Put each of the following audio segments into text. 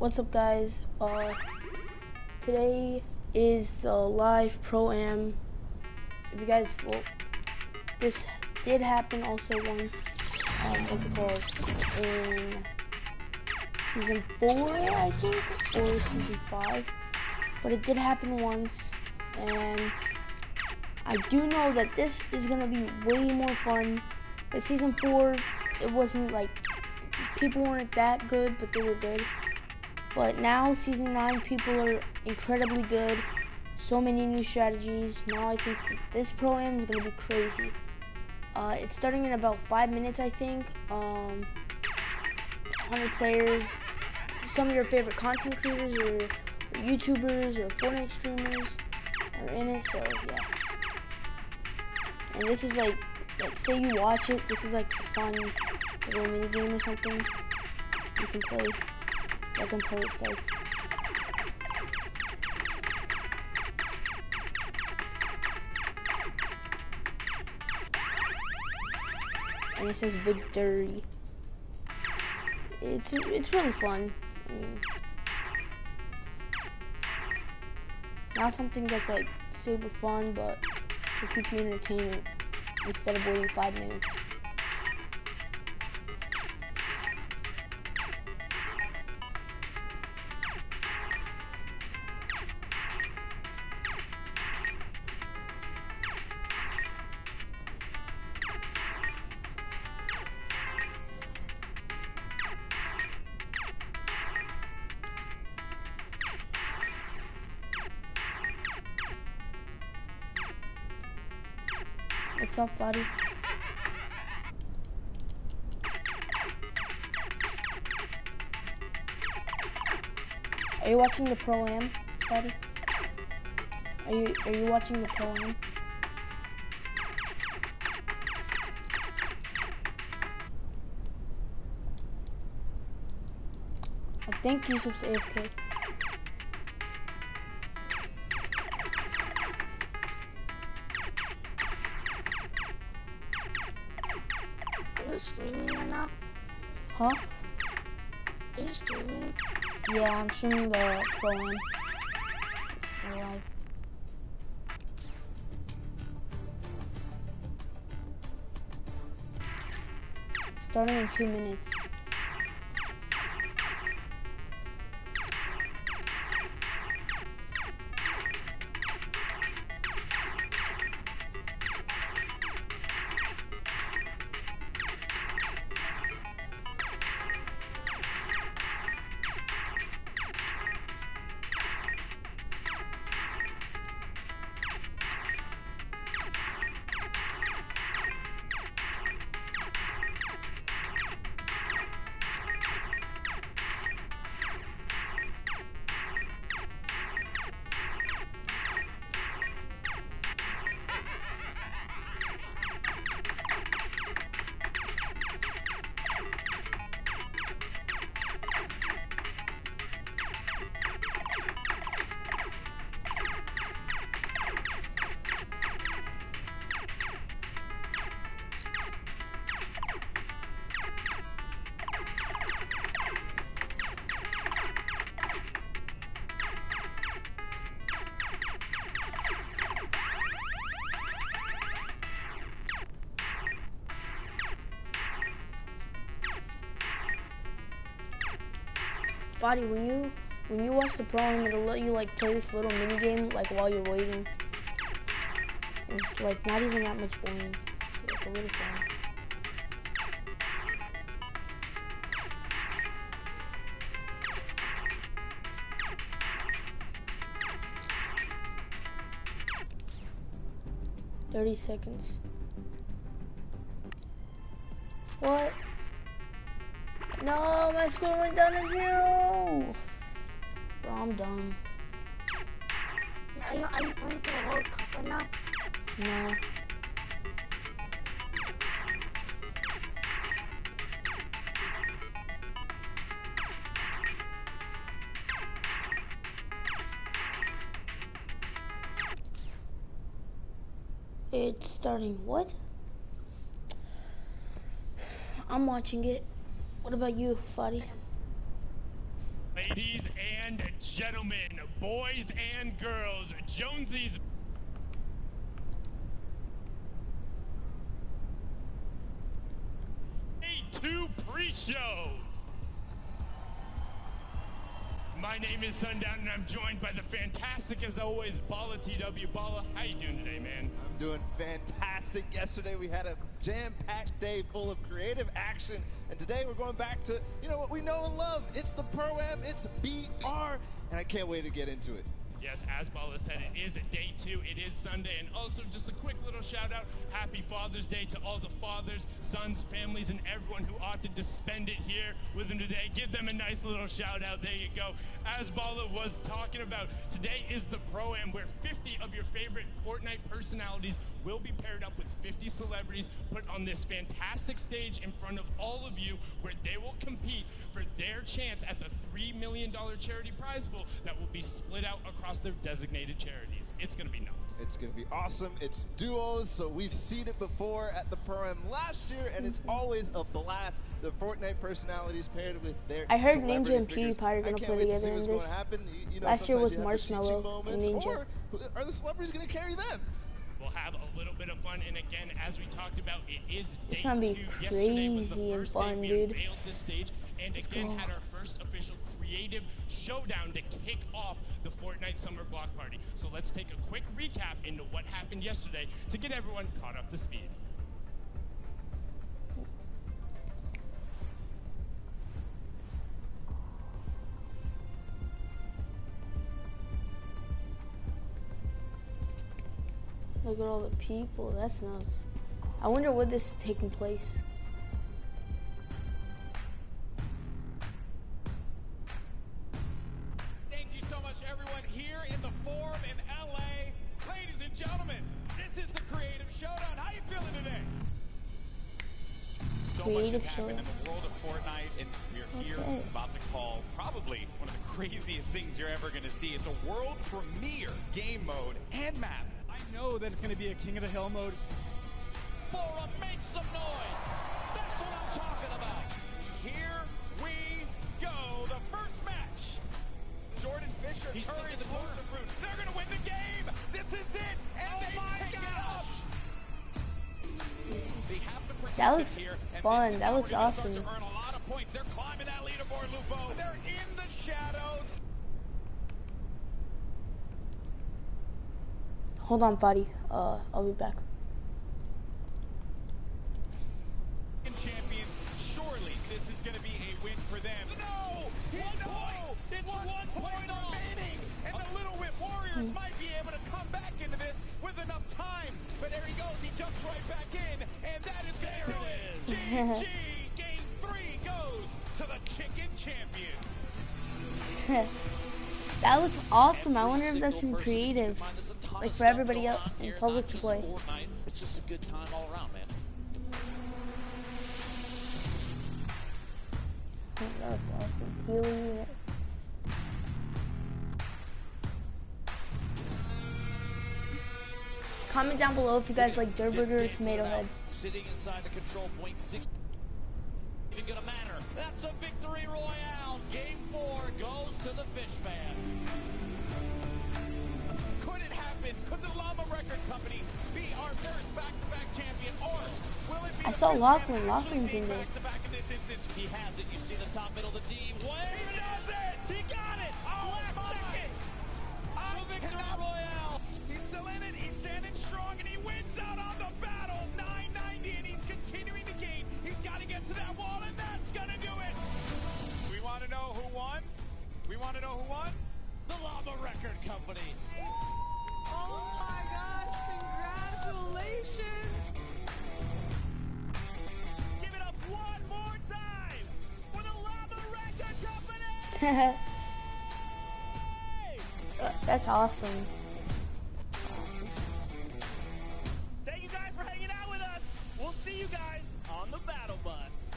What's up, guys? Today is the live pro-am. If you guys, well, this did happen also once, what's it called, in season 4, I think, or season 5, but it did happen once, and I do know that this is gonna be way more fun. In season 4, it wasn't like, people weren't that good, but they were good. But now, season 9, people are incredibly good. So many new strategies. Now I think that this pro-am is going to be crazy. It's starting in about 5 minutes, I think. 100 players. Some of your favorite content creators or YouTubers or Fortnite streamers are in it, so yeah. And this is like say you watch it, this is like a fun little mini game or something you can play. Like until it starts. And it says victory. It's really fun. I mean, not something that's like super fun, but to keep you entertained instead of waiting 5 minutes. What's up, buddy? Are you watching the pro-am, buddy? Are you watching the pro-am? I think Yusuf's AFK. Are you streaming right now? Huh? Are you streaming? Yeah, I'm streaming the pro-am live. Starting in 2 minutes. Buddy, when you watch the pro-am, it'll let you like play this little mini game like while you're waiting. It's like not even that much boring. It's like a little fun. "30 seconds. What? No, my score went down to 0. Bro, I'm done. Are you playing for the World Cup right now? No. It's starting. What? I'm watching it. What about you, Fadi? Ladies and gentlemen, boys and girls, Jonesy's Day 2 pre-show. My name is Sundown, and I'm joined by the fantastic, as always, Balla TW. Balla, how you doing today, man? I'm doing fantastic. Yesterday we had a jam-packed day full of creative action, and today we're going back to, what we know and love. It's the Pro-Am, it's BR, and I can't wait to get into it. Yes, as Balla said, it is Day 2, it is Sunday, and also just a quick little shout out, happy Father's Day to all the fathers, sons, families, and everyone who opted to spend it here with them today. Give them a nice little shout out, there you go. As Balla was talking about, today is the Pro-Am, where 50 of your favorite Fortnite personalities will be paired up with 50 celebrities put on this fantastic stage in front of all of you, where they will compete for their chance at the $3 million charity prize pool that will be split out across their designated charities. It's going to be nuts. It's going to be awesome. It's duos, so we've seen it before at the Pro-Am last year, and it's always a blast. The Fortnite personalities paired with their I heard Ninja celebrity and figures. PewDiePie are going to play together in this. Last year was Marshmallow and Ninja. Or are the celebrities going to carry them? We'll have a little bit of fun, and again, as we talked about, it is It's Day gonna 2. be Yesterday was the crazy and first fun, day we dude. unveiled this stage, and again had our first official creative showdown to kick off the Fortnite Summer Block Party. So let's take a quick recap into what happened yesterday to get everyone caught up to speed. Look at all the people. That's nuts. I wonder where this is taking place. Thank you so much, everyone, here in the Forum in LA. Ladies and gentlemen, this is the Creative Showdown. How you feeling today? So Creative much has happened Showdown. in the world of Fortnite, and we're here about to call probably one of the craziest things you're ever going to see. It's a world premiere game mode and map. I know that it's going to be a King of the Hill mode. Forum, make some noise. That's what I'm talking about. Here we go. The first match. Jordan Fisher, He's Curry, stuck in the corner. the Bruce. They're going to win the game. This is it. And they pick it up. They have to protect That it looks here, and fun. this is That how looks we're gonna start awesome. to earn a lot of points. They're climbing that leaderboard, Lupo. They're in the shadows. Hold on, Fadi. I'll be back. Champions, surely this is going to be a win for them. No! It's 1 point remaining! And the Little Whip Warriors might be able to come back into this with enough time. But there he goes, he jumps right back in, and that is going to do it. GG! Game 3 goes to the Chicken Champions. That looks awesome. I wonder if that's in creative. Like for everybody else in public to play. It's just a good time all around, man. That looks awesome. Healing unit. Comment down below if you guys like Durburger or Tomato Head. Sitting inside the control point, 6 even gonna matter. That's a victory royale. Game 4 goes to the Fish Man. Could it happen? Could the Llama Record Company be our first back-to-back champion, or will it be I the saw Fish Lachlan. Man actually Lachlan's being in there. back-to-back in this instance? He has it. You see the top middle of the D. He does it! He got it! Oh Last my! second! I The victory cannot- royale! He's still in it. He's standing strong, and he wins out on the battle. 990, and he's continuing to gain. He's got to get to that wall, and that's gonna do it. We want to know who won. We want to know who won. The Llama Record Company. Oh my gosh, congratulations! Give it up one more time for the Llama Record Company. That's awesome. Thank you guys for hanging out with us. We'll see you guys on the battle bus.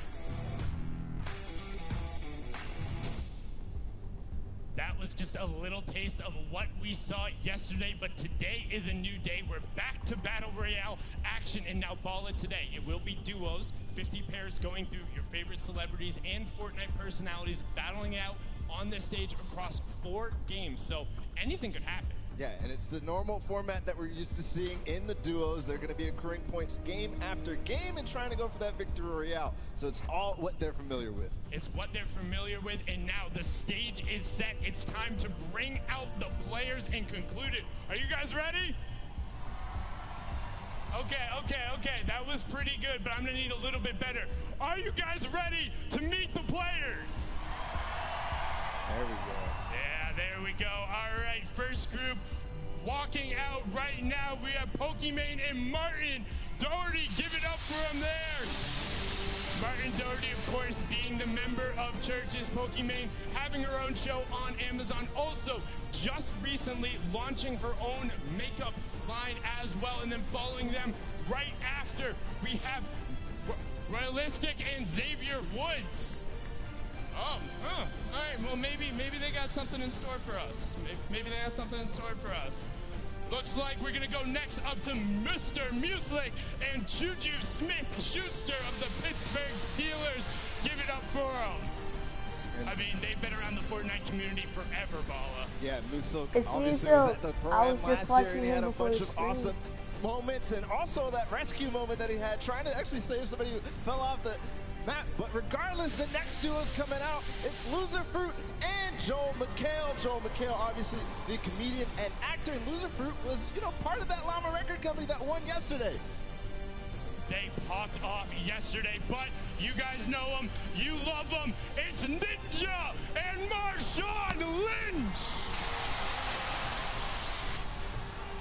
That was just a little taste of what we saw yesterday, but today is a new day. We're back to Battle Royale action, and now Balla today. It will be duos, 50 pairs going through your favorite celebrities and Fortnite personalities battling it out on this stage across 4 games. So anything could happen. Yeah, and it's the normal format that we're used to seeing in the duos. They're going to be accruing points game after game and trying to go for that victory royale. So it's all what they're familiar with. It's what they're familiar with, and now the stage is set. It's time to bring out the players and conclude it. Are you guys ready? Okay. That was pretty good, but I'm going to need a little bit better. Are you guys ready to meet the players? There we go. Yeah, there we go. All right, first group walking out right now. We have Pokimane and Martin Doherty. Give it up for them there. Martin Doherty, of course, being the member of Churches. Pokimane having her own show on Amazon. Also, just recently launching her own makeup line as well. And then following them right after, we have Royalistic and Xavier Woods. All right, well, maybe they got something in store for us. Maybe they got something in store for us. Looks like we're going to go next up to Mr. Muslik and Juju Smith-Schuster of the Pittsburgh Steelers. Give it up for them. I mean, they've been around the Fortnite community forever, Bala. Yeah, Muslik It's obviously Muslik. was at the I program was just last year, watching and he had him a bunch before of the awesome moments, and also that rescue moment that he had trying to actually save somebody who fell off the map. But regardless, the next duo is coming out. It's Loser Fruit and Joel McHale. Joel McHale, obviously the comedian and actor, and Loser Fruit was, part of that Llama record company that won yesterday. They popped off yesterday, but you guys know them, you love them. It's Ninja and Marshawn Lynch.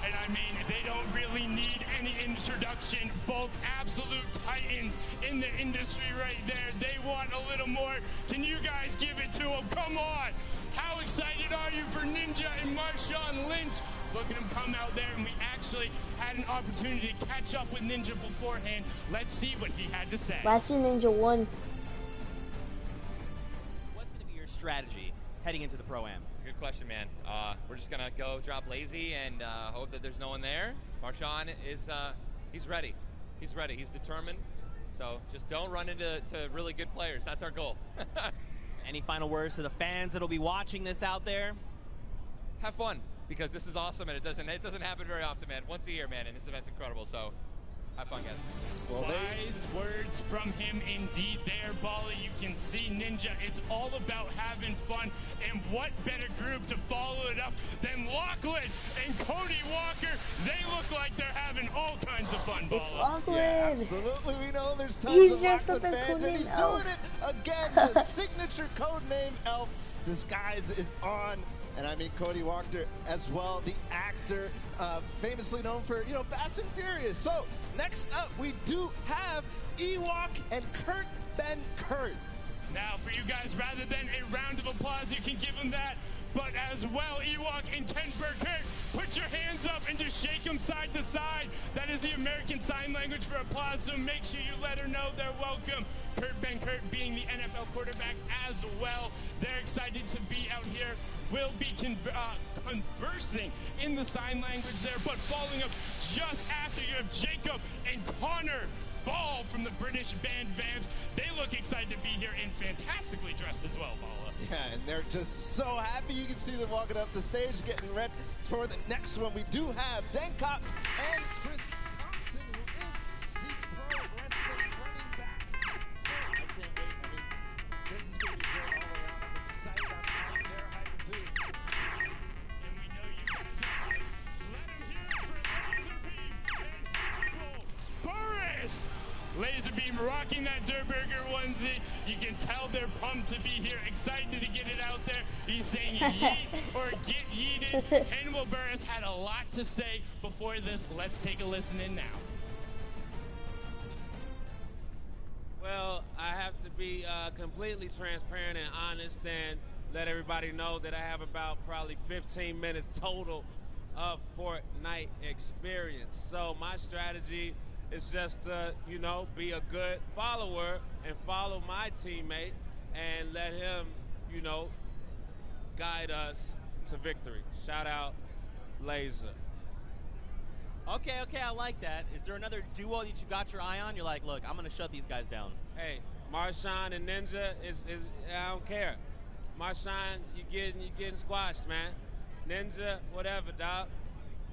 And I mean, they don't really need any introduction. Both absolute titans in the industry right there. They want a little more. Can you guys give it to them? Come on. How excited are you for Ninja and Marshawn Lynch? Look at him come out there, and we actually had an opportunity to catch up with Ninja beforehand. Let's see what he had to say. Last year Ninja won. What's going to be your strategy heading into the Pro-Am? Good question, man. We're just gonna go drop lazy and hope that there's no one there. Marshawn is he's ready. He's ready. He's determined. So just don't run into really good players. That's our goal. Any final words to the fans that'll be watching this out there? Have fun, because this is awesome and it doesn't happen very often, man. Once a year, man, and this event's incredible. So have fun, guys. Wise words from him indeed there, Bali. You can see Ninja. It's all about having fun. And what better group to follow it up than Lachlan and Cody Walker? They look like they're having all kinds of fun, Bala. It's Lachlan. Yeah, absolutely. We know there's tons He's of dressed Lachlan up as fans, and he's Codename Elf. doing it again. The signature codename Elf disguise is on. And I mean, Cody Walker as well, the actor, famously known for, Fast and Furious. So next up, we do have Ewok and Kurt Ben Kurt. Now, for you guys, rather than a round of applause, you can give them that. But as well, Ewok and Ken Burkett, put your hands up and just shake them side to side. That is the American Sign Language for applause, so make sure you let her know they're welcome. Kurt Ben Kurt being the NFL quarterback as well. They're excited to be out here. We'll be conversing in the sign language there, but following up just after, you have Jacob and Connor Ball from the British band Vamps. They look excited to be here and fantastically dressed as well, Bala. Yeah, and they're just so happy. You can see them walking up the stage, getting ready for the next one. We do have Dan Cox and Chris Thompson, who is the pro wrestling running back. So I can't wait. I mean, this is going to be great all around. I'm excited. I'm there hyped too. And we know you guys are. Let them hear it for Laserbeam and Hannibal Burris. Laserbeam rocking that Durburger onesie. You can tell they're pumped to be here, excited to get it out there. He's saying yeet or get yeeted. Hannibal Burris had a lot to say before this. Let's take a listen in now. Well, I have to be completely transparent and honest and let everybody know that I have about probably 15 minutes total of Fortnite experience. So my strategy is just to, be a good follower and follow my teammate and let him, guide us to victory. Shout out, Laser. Okay, I like that. Is there another duo that you got your eye on? You're like, look, I'm going to shut these guys down. Hey, Marshawn and Ninja, I don't care. Marshawn, you getting squashed, man. Ninja, whatever, dog.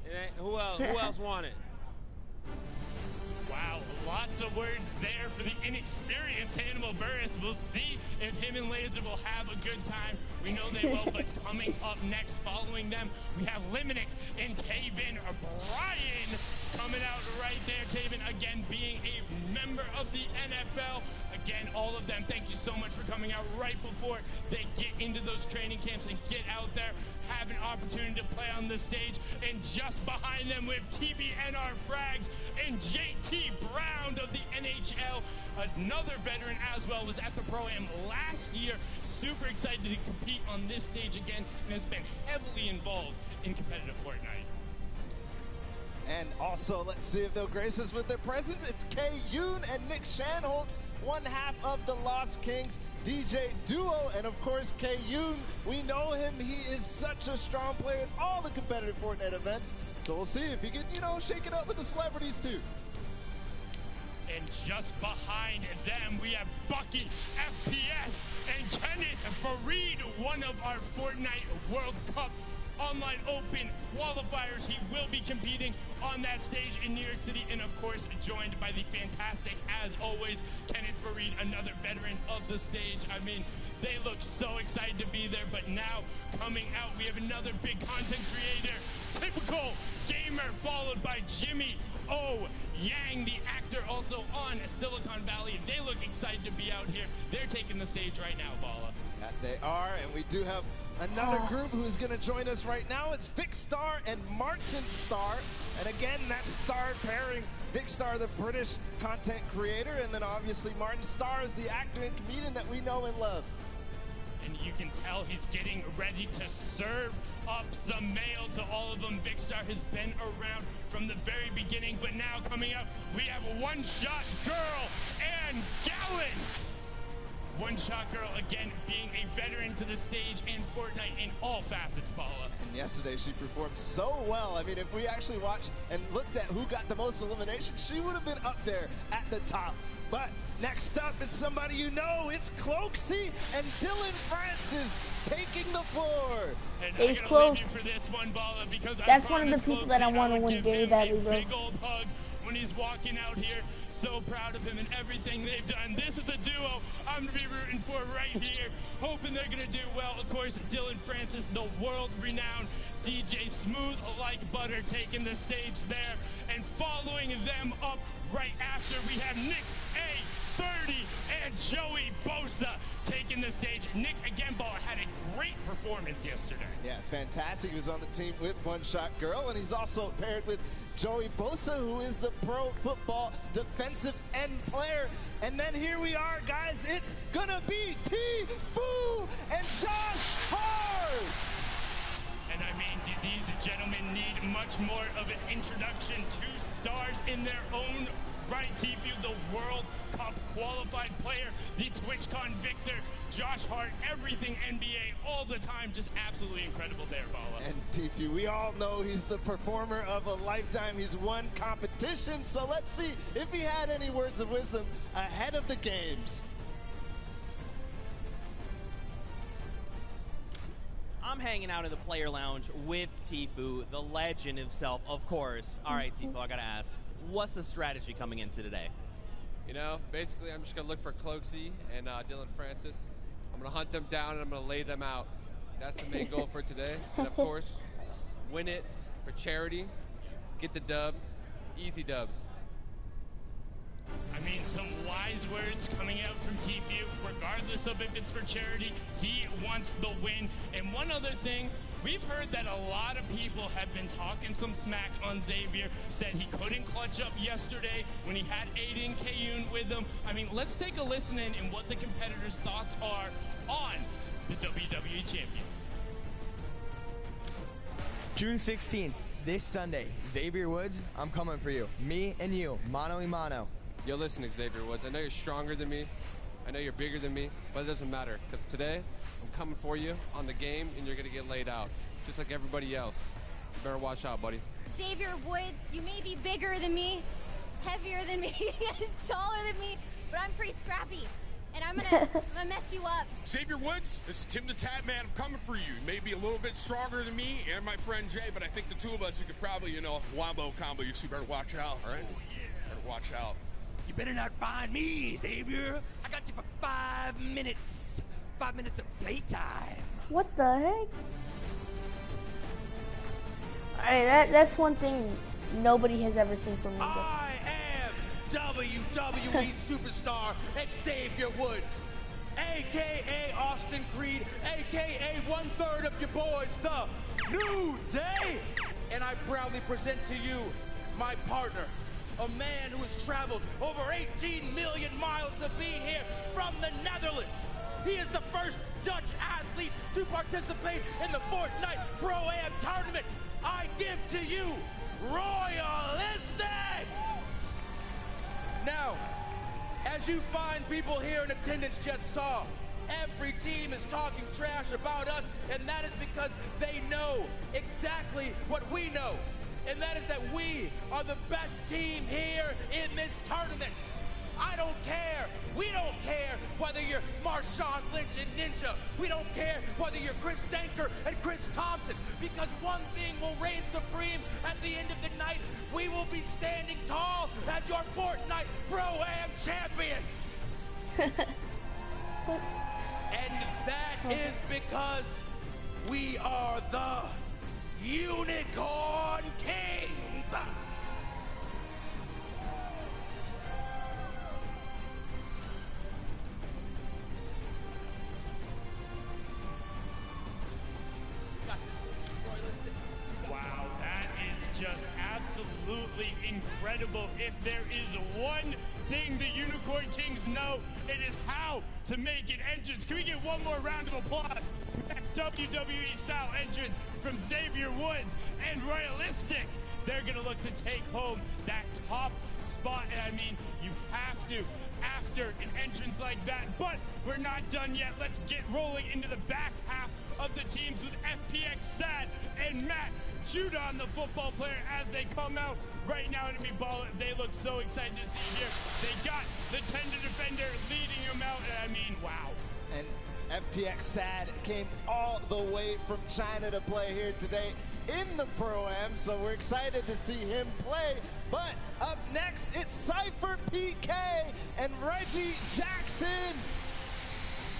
It ain't, who else want it? Wow, lots of words there for the inexperienced Hannibal Buress. We'll see if him and Laser will have a good time. We know they will, but coming up next, following them, we have Liminix and Taven Bryan coming out right there. Taven, again, being a member of the NFL. Again, all of them, thank you so much for coming out right before they get into those training camps and get out there, have an opportunity to play on the stage. And just behind them with TBNR Frags and JT Brown of the NHL, another veteran as well, was at the Pro-Am last year. Super excited to compete on this stage again and has been heavily involved in competitive Fortnite. And also, let's see if they'll grace us with their presence. It's Kay Yoon and Nick Shanholtz, one half of the Lost Kings DJ duo. And of course, Kay Yoon, we know him. He is such a strong player in all the competitive Fortnite events. So we'll see if he can, shake it up with the celebrities too. And just behind them, we have Bucky, FPS, and Kenneth Fareed, one of our Fortnite World Cup Online Open qualifiers. He will be competing on that stage in New York City, and of course joined by the fantastic, as always, Kenneth Fareed, another veteran of the stage. I mean, they look so excited to be there. But now coming out, we have another big content creator, typical gamer, followed by Jimmy O. Yang, the actor, also on Silicon Valley. They look excited to be out here. They're taking the stage right now, Bala. That they are, and we do have another group who's going to join us right now. It's Vic Star and Martin Starr. And again, that star pairing, Vic Star, the British content creator, and then obviously Martin Starr is the actor and comedian that we know and love. And you can tell he's getting ready to serve up some mail to all of them. Vic Star has been around from the very beginning, but now coming up, we have One Shot Girl and Gallant. One Shot Girl, again, being a veteran to the stage and Fortnite in all facets, Paula. And yesterday she performed so well. I mean, if we actually watched and looked at who got the most eliminations, she would have been up there at the top. But next up is somebody you know. It's Cloaksy and Dylan Francis taking the floor. And Ace I gotta Cloak. leave you for this one, Bala, because That's I one of the people that I want to win very badly, bro. Big old hug when he's walking out here. So proud of him and everything they've done. This is the duo I'm gonna be rooting for right here. Hoping they're gonna do well. Of course, Dylan Francis, the world-renowned DJ, smooth like butter, taking the stage there. And following them up right after, we have Nick A30 and Joey Bosa taking the stage. Nick, again, Ball, had a great performance yesterday. Yeah, fantastic. He was on the team with One Shot Girl, and he's also paired with Joey Bosa, who is the pro football defensive end player. And then here we are, guys. It's gonna be T-Fu and Josh Hart. And I mean, do these gentlemen need much more of an introduction? Two stars in their own right. T-Fu, the World Cup qualified player, the TwitchCon victor, Josh Hart, everything NBA all the time. Just absolutely incredible there, Bala. And T-Fu, we all know he's the performer of a lifetime. He's won competition. So let's see if he had any words of wisdom ahead of the games. I'm hanging out in the player lounge with T-Fu, the legend himself, of course. All right, T-Fu, I gotta ask, what's the strategy coming into today? You know, basically I'm just gonna look for Cloaksy and Dylan Francis. I'm gonna hunt them down and I'm gonna lay them out. That's the main goal for today. And of course, win it for charity, get the dub, easy dubs. I mean, some wise words coming out from T-Fu. Regardless of if it's for charity, he wants the win. And one other thing, we've heard that a lot of people have been talking some smack on Xavier, said he couldn't clutch up yesterday when he had Aiden Kayun with him. I mean, let's take a listen in what the competitors' thoughts are on the WWE champion. June 16th, this Sunday, Xavier Woods, I'm coming for you. Me and you, mano y mano. Yo, listen, Xavier Woods, I know you're stronger than me. I know you're bigger than me, but it doesn't matter. Because today, I'm coming for you on the game, and you're going to get laid out, just like everybody else. You better watch out, buddy. Xavier Woods, you may be bigger than me, heavier than me, taller than me, but I'm pretty scrappy. and I'm gonna mess you up. Xavier Woods, this is Tim the Tat Man. I'm coming for you. You may be a little bit stronger than me and my friend Jay, but I think the two of us, you could probably, wombo combo you, so you better watch out, all right? Oh, yeah. Better watch out. You better not find me, Xavier. I got you for 5 minutes. 5 minutes of playtime. What the heck? Alright, that's one thing nobody has ever seen from me. I am WWE superstar Xavier Woods, a.k.a. Austin Creed, a.k.a. 1/3 of your boys, the New Day. And I proudly present to you my partner, a man who has traveled over 18 million miles to be here from the Netherlands. He is the first Dutch athlete to participate in the Fortnite Pro-Am tournament. I give to you Royalistic! Now, as you fine people here in attendance just saw, every team is talking trash about us, and that is because they know exactly what we know. And that is that we are the best team here in this tournament. I don't care. We don't care whether you're Marshawn Lynch and Ninja. We don't care whether you're Chris Danker and Chris Thompson, because one thing will reign supreme at the end of the night. We will be standing tall as your Fortnite Pro-Am champions. And that is because we are the Unicorn Kings. Wow, that is just absolutely incredible. If there is one thing the Unicorn Kings know, it is how to make an entrance. Can we get one more round of applause? WWE style entrance from Xavier Woods and Royalistic. They're gonna look to take home that top spot. And I mean, you have to after an entrance like that, but we're not done yet. Let's get rolling into the back half of the teams with FPX Sad and Matt Judon, the football player, as they come out right now. And Ball, they look so excited to see here. They got the tender defender leading them out, and I mean, wow. And FPX Sad came all the way from China to play here today in the Pro-Am, so we're excited to see him play. But up next, it's Cypher PK and Reggie Jackson.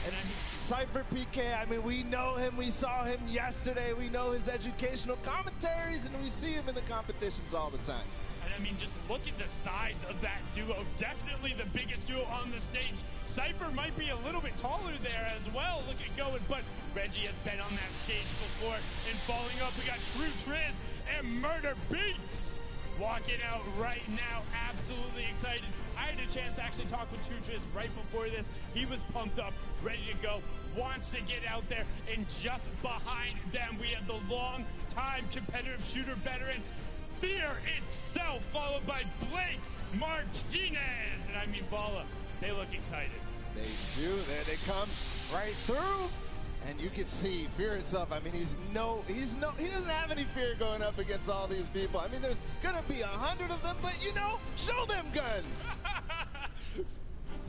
And Cypher PK, I mean, we know him. We saw him yesterday. We know his educational commentaries, and we see him in the competitions all the time. And I mean, just look at the size of that duo. Definitely the biggest duo on the stage. Cypher might be a little bit taller there as well. Look at going, but Reggie has been on that stage before. And following up, we got True Triz and Murder Beats walking out right now. Absolutely excited. I had a chance to actually talk with True Triz right before this. He was pumped up, ready to go, wants to get out there. And just behind them, we have the long-time competitive shooter veteran, Fear itself, followed by Blake Martinez. And I mean, Balla, they look excited. They do. There they come right through. And you can see Fear itself. I mean, he doesn't have any fear going up against all these people. I mean, there's gonna be 100 of them, but show them guns.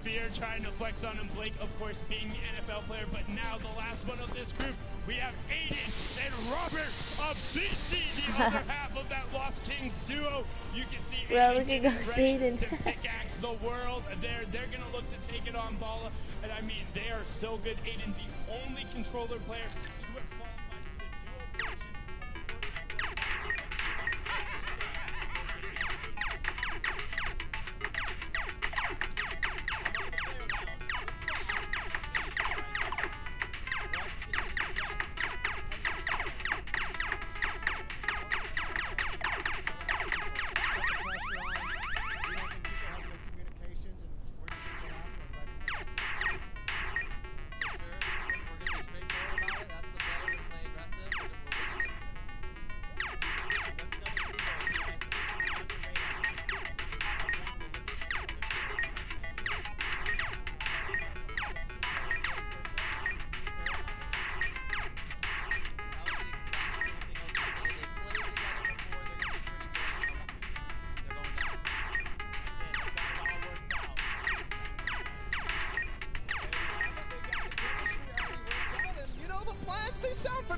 Fear trying to flex on him. Blake, of course, being the NFL player, but now the last one of this group, we have Aiden and Robert of BC, the other half of that Lost Kings duo. You can see Aiden ready to pickaxe the world. They're gonna look to take it on Balla, and I mean, they are so good. Aiden, the only controller player to have qualified for the duo portion.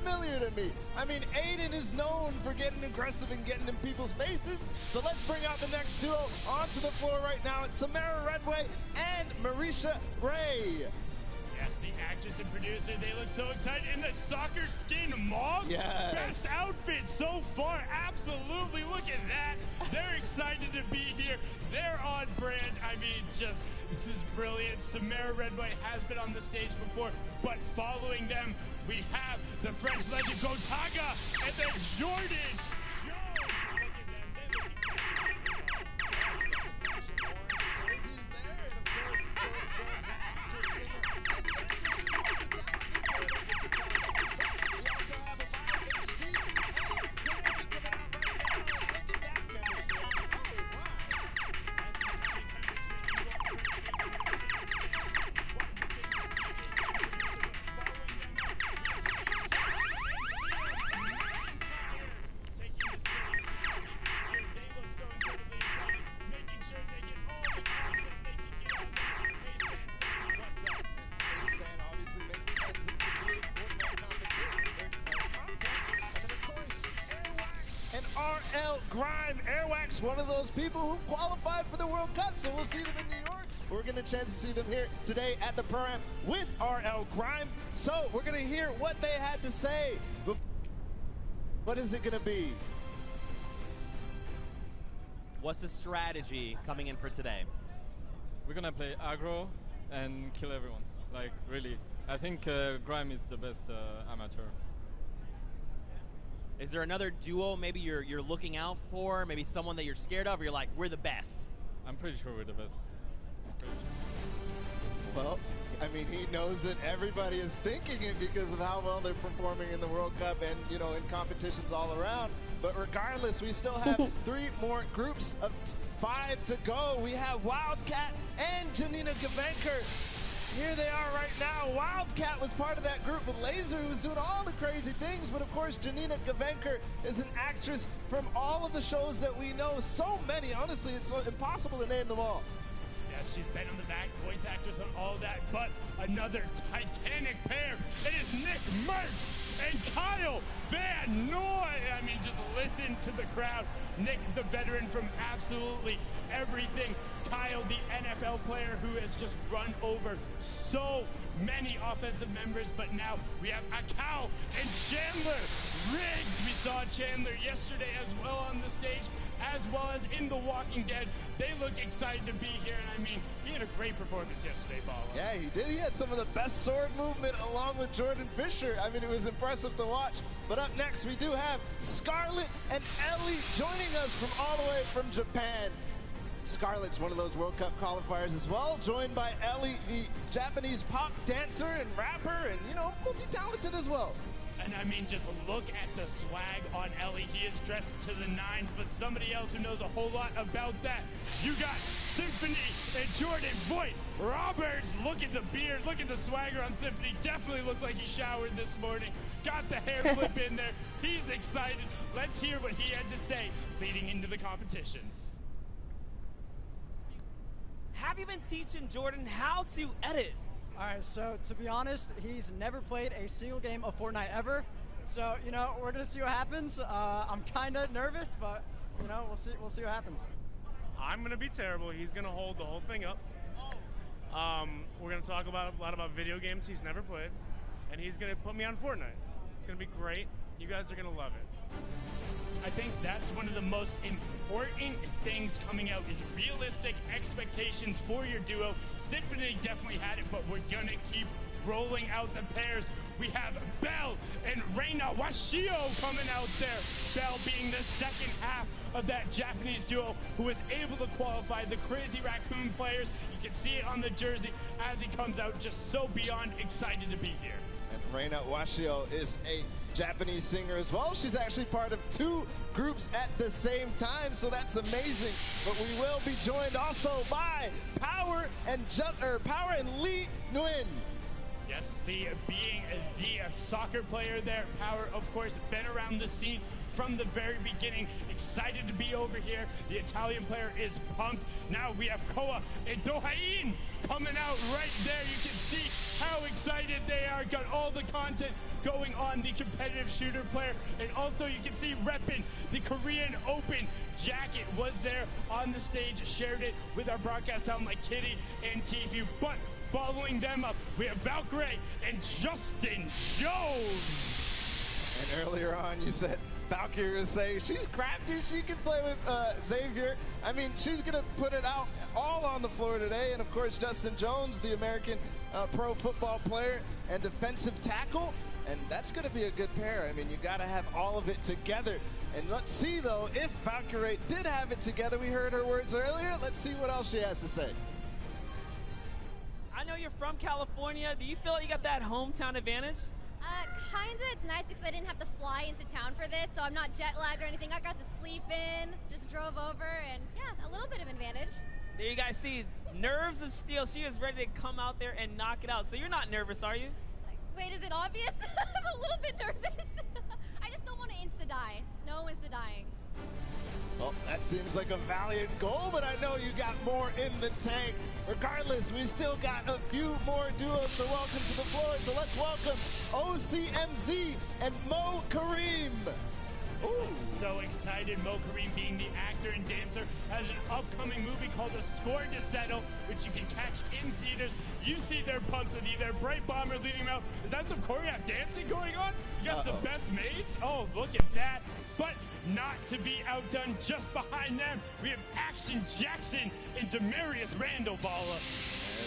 familiar to me. I mean, Aiden is known for getting aggressive and getting in people's faces. So let's bring out the next duo onto the floor right now. It's Samara Redway and Marisha Ray. Yes, the actress and producer, they look so excited in the soccer skin mauve. Yes. Best outfit so far, absolutely. Look at that. They're excited to be here. They're on brand. I mean, just, this is brilliant. Samara Redway has been on the stage before, but following them, we have the French legend Gotaga and then Jordan Jones. Look at them. They look Grime, Airwax, one of those people who qualified for the World Cup, so we'll see them in New York. We're going to chance to see them here today at the Pro-Am with RL Grime. So we're going to hear what they had to say. What is it going to be? What's the strategy coming in for today? We're going to play aggro and kill everyone. Like, really. I think Grime is the best amateur. Is there another duo maybe you're looking out for? Maybe someone that you're scared of, or you're like, we're the best? I'm pretty sure we're the best. Well, I mean, he knows it. Everybody is thinking it because of how well they're performing in the World Cup and, you know, in competitions all around. But regardless, we still have 3 more groups of 5 to go. We have Wildcat and Janina Gavenker. Here they are right now. Wildcat was part of that group with Laser, who was doing all the crazy things. But of course, Janina Gavenker is an actress from all of the shows that we know. So many, honestly, it's so impossible to name them all. Yes, she's been on the back, voice actress on all that, but another titanic pair. It is Nick Merckx and Kyle Van Noy. I mean, just listen to the crowd. Nick, the veteran from absolutely everything. Kyle, the NFL player who has just run over so many offensive members, but now we have Akau and Chandler Riggs. We saw Chandler yesterday as well on the stage, as well as in The Walking Dead. They look excited to be here, and I mean, he had a great performance yesterday, Paulo. Yeah, he did. He had some of the best sword movement along with Jordan Fisher. I mean, it was impressive to watch. But up next, we do have Scarlett and Ellie joining us from all the way from Japan. Scarlett's one of those World Cup qualifiers as well, joined by Ellie, the Japanese pop dancer and rapper, and, you know, multi-talented as well. And I mean, just look at the swag on Ellie. He is dressed to the nines, but somebody else who knows a whole lot about that. You got Symphony and Jordan Voight Roberts. Look at the beard, look at the swagger on Symphony. Definitely looked like he showered this morning. Got the hair flip in there. He's excited. Let's hear what he had to say leading into the competition. Have you been teaching Jordan how to edit? All right, so to be honest, he's never played a single game of Fortnite ever. So, you know, we're gonna see what happens. I'm kind of nervous, but, you know, we'll see what happens. I'm gonna be terrible. He's gonna hold the whole thing up. We're gonna talk about a lot about video games he's never played, and he's gonna put me on Fortnite. It's gonna be great. You guys are gonna love it. I think that's one of the most important things coming out is realistic expectations for your duo. Symphony definitely had it, but we're gonna keep rolling out the pairs. We have Belle and Reina Washio coming out there. Belle being the second half of that Japanese duo who was able to qualify the Crazy Raccoon players. You can see it on the jersey as he comes out, just so beyond excited to be here. And Reina Washio is a Japanese singer as well. She's actually part of 2 groups at the same time, so that's amazing. But we will be joined also by Power and Lee Nguyen. Yes, being the soccer player there, Power, of course, been around the scene from the very beginning. Excited to be over here. The Italian player is pumped. Now we have Koa and Dohain coming out right there. You can see how excited they are. Got all the content going on the competitive shooter player. And also you can see repping the Korean Open jacket was there on the stage, shared it with our broadcast talent like Kitty and Tfue. But following them up, we have Valkyrie and Justin Jones. And earlier on, you said Valkyrie was saying she's crafty, she can play with Xavier. I mean, she's going to put it out all on the floor today. And of course, Justin Jones, the American pro football player and defensive tackle. And that's going to be a good pair. I mean, you got to have all of it together. And let's see, though, if Valkyrie did have it together. We heard her words earlier. Let's see what else she has to say. I know you're from California. Do you feel like you got that hometown advantage? Kinda. It's nice because I didn't have to fly into town for this, so I'm not jet lagged or anything. I got to sleep in, just drove over, and yeah, a little bit of advantage. There you guys see, nerves of steel. She is ready to come out there and knock it out. So you're not nervous, are you? Wait, is it obvious? I'm a little bit nervous. I just don't want to insta-die. No insta-dying. Well, that seems like a valiant goal, but I know you got more in the tank. Regardless, we still got a few more duos to welcome to the floor, so let's welcome OCMZ and Mo Kareem. Ooh. So excited. Mo Kareem, being the actor and dancer, has an upcoming movie called A Score to Settle, which you can catch in theaters. You see their pumps and either Bright Bomber leading them out. Is that some choreographed dancing going on? You got some best mates? Oh, look at that. But not to be outdone, just behind them, we have Action Jackson and Demarius Randall Balla.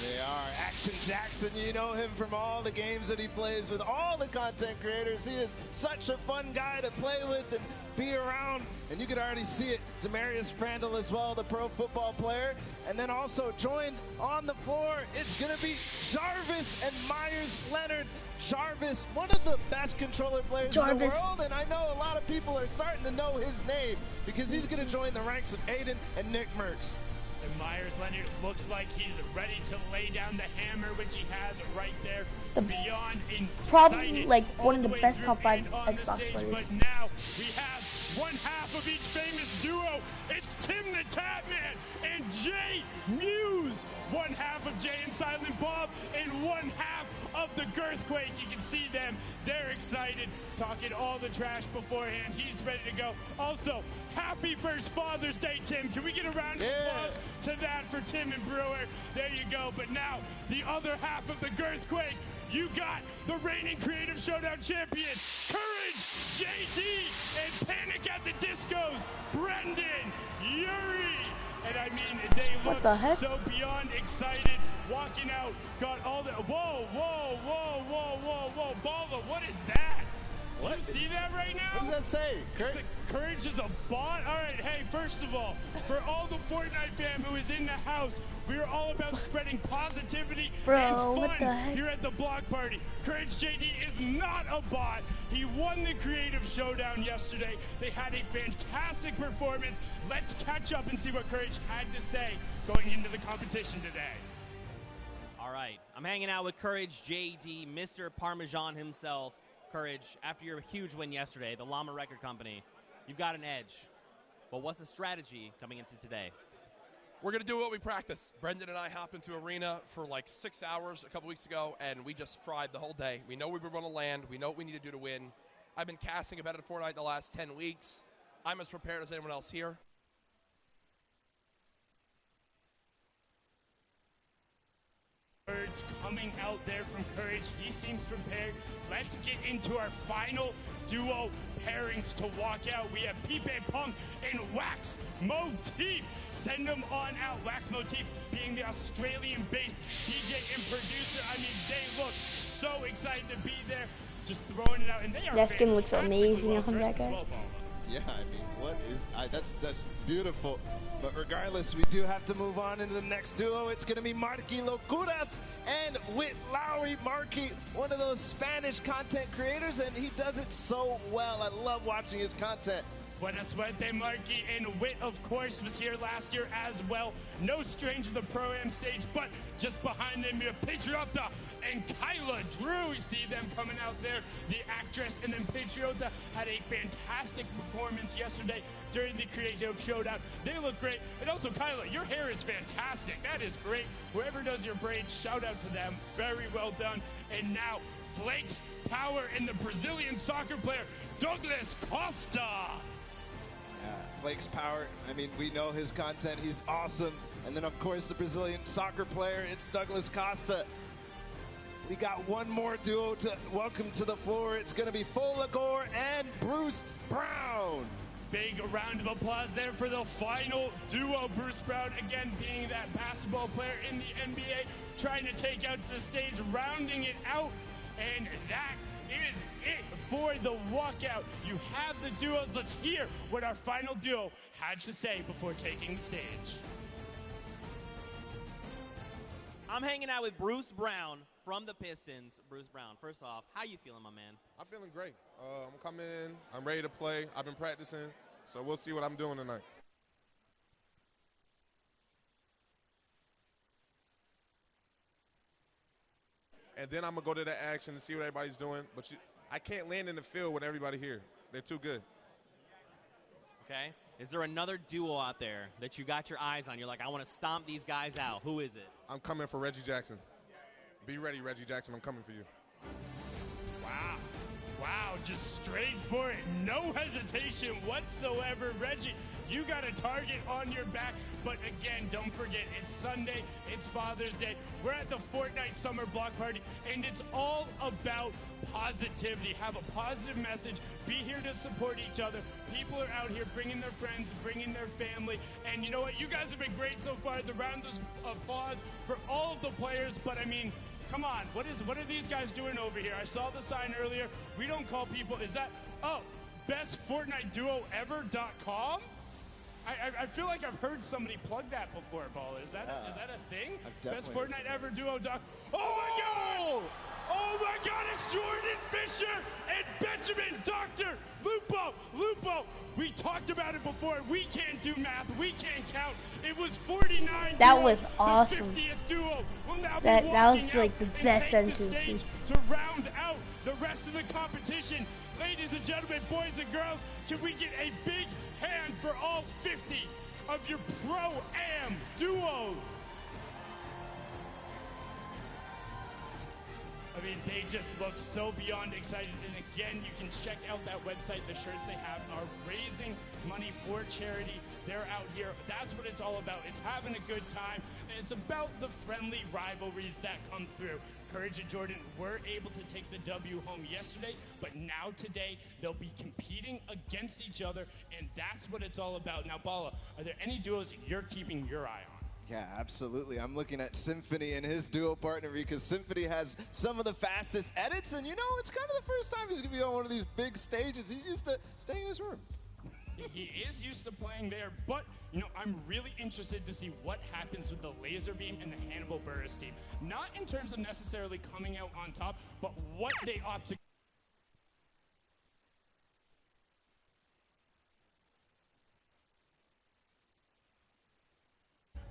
There they are, Action Jackson. You know him from all the games that he plays with all the content creators. He is such a fun guy to play with and be around. And you can already see it, Demarius Randall as well, the pro football player. And then also joined on the floor, it's going to be Jarvis and Myers Leonard. Jarvis, one of the best controller players in the world, and I know a lot of people are starting to know his name because he's going to join the ranks of Aiden and Nick Merckx. And Myers Leonard looks like he's ready to lay down the hammer, which he has right there. Beyond probably like one of the best top 5 Xbox players. But now we have one half of each famous duo. It's Tim the Tatman and Jay Muse. One half of Jay and Silent Bob and one half of the Girthquake. You can see them. They're excited, talking all the trash beforehand. He's ready to go. Also, happy first Father's Day, Tim. Can we get a round of applause to that for Tim and Brewer? There you go. But now, the other half of the Girthquake. You got the reigning Creative Showdown champion, Courage, JD, and Panic at the Discos, Brendan, Yuri. And I mean, they look so beyond excited, walking out, got all the, whoa, Balla, what is that? Do you see that right now? What does that say? Courage is a bot? All right, hey, first of all, for all the Fortnite fam who is in the house, we are all about spreading positivity and fun here at the block party. Courage JD is not a bot. He won the Creative Showdown yesterday. They had a fantastic performance. Let's catch up and see what Courage had to say going into the competition today. All right, I'm hanging out with Courage JD, Mr. Parmesan himself. Courage, after your huge win yesterday, the Llama Record Company, you've got an edge. But what's the strategy coming into today? We're going to do what we practice. Brendan and I hopped into Arena for like 6 hours a couple weeks ago, and we just fried the whole day. We know we were going to land. We know what we need to do to win. I've been casting competitive Fortnite the last 10 weeks. I'm as prepared as anyone else here. Words coming out there from Courage. He seems prepared. Let's get into our final duo pairings to walk out. We have Pipe Punk and Wax Motif. Send them on out. Wax Motif being the Australian-based DJ and producer. I mean, they look so excited to be there. Just throwing it out. And they are that skin looks amazing on that guy. Yeah, I mean, what is that's beautiful. But regardless, we do have to move on into the next duo. It's going to be Marky Locuras and Whit Lowry. Marky, one of those Spanish content creators, and he does it so well. I love watching his content. Buena suerte, Marky, and Wit, of course, was here last year as well. No stranger to the Pro-Am stage, but just behind them, you have Patriota and Kyla Drew. You see them coming out there, the actress, and then Patriota had a fantastic performance yesterday during the Creative Showdown. They look great. And also, Kyla, your hair is fantastic. That is great. Whoever does your braids, shout out to them. Very well done. And now, Flakes Power and the Brazilian soccer player, Douglas Costa. Flakes Power, I mean, we know his content. He's awesome. And then, of course, the Brazilian soccer player, it's Douglas Costa. We got one more duo to welcome to the floor. It's going to be Folagor and Bruce Brown. Big round of applause there for the final duo. Bruce Brown, again, being that basketball player in the NBA, trying to take out to the stage, rounding it out. And that is it for the walkout. You have the duos. Let's hear what our final duo had to say before taking the stage. I'm hanging out with Bruce Brown from the Pistons. Bruce Brown, first off, how you feeling, my man? I'm feeling great. I'm coming in. I'm ready to play. I've been practicing, so we'll see what I'm doing tonight. And then I'm going to go to the action and see what everybody's doing. But I can't land in the field with everybody here. They're too good. Okay. Is there another duo out there that you got your eyes on? You're like, I want to stomp these guys out. Who is it? I'm coming for Reggie Jackson. Be ready, Reggie Jackson. I'm coming for you. Wow. Wow, just straight for it. No hesitation whatsoever. Reggie, you got a target on your back. But again, don't forget, it's Sunday, it's Father's Day. We're at the Fortnite Summer Block Party, and it's all about positivity. Have a positive message. Be here to support each other. People are out here bringing their friends, bringing their family. And you know what? You guys have been great so far. The round of applause for all of the players. But I mean, come on. What are these guys doing over here? I saw the sign earlier. We don't call people. Is that, bestfortniteduoever.com? I feel like I've heard somebody plug that before, Paul. Is that a thing? Best Fortnite ever duo. Oh my God! Oh my God! It's Jordan Fisher and Benjamin Dr. Lupo. We talked about it before. We can't do math. We can't count. It was 49. That was awesome. The 50th duo will now That be was walking like out the and best take the sentence. stage to round out the rest of the competition. Ladies and gentlemen, boys and girls, can we get a big hand for all 50 of your Pro-Am duos? I mean, they just look so beyond excited. And again, you can check out that website. The shirts they have are raising money for charity. They're out here. That's what it's all about. It's having a good time. And it's about the friendly rivalries that come through. Courage and Jordan were able to take the W home yesterday, but now today they'll be competing against each other, and that's what it's all about. Now, Bala, are there any duos you're keeping your eye on? Yeah, absolutely. I'm looking at Symphony and his duo partner because Symphony has some of the fastest edits, and you know, it's kind of the first time he's going to be on one of these big stages. He's used to staying in his room. He is used to playing there, but, you know, I'm really interested to see what happens with the Laser Beam and the Hannibal Buress team. Not in terms of necessarily coming out on top, but what they opt to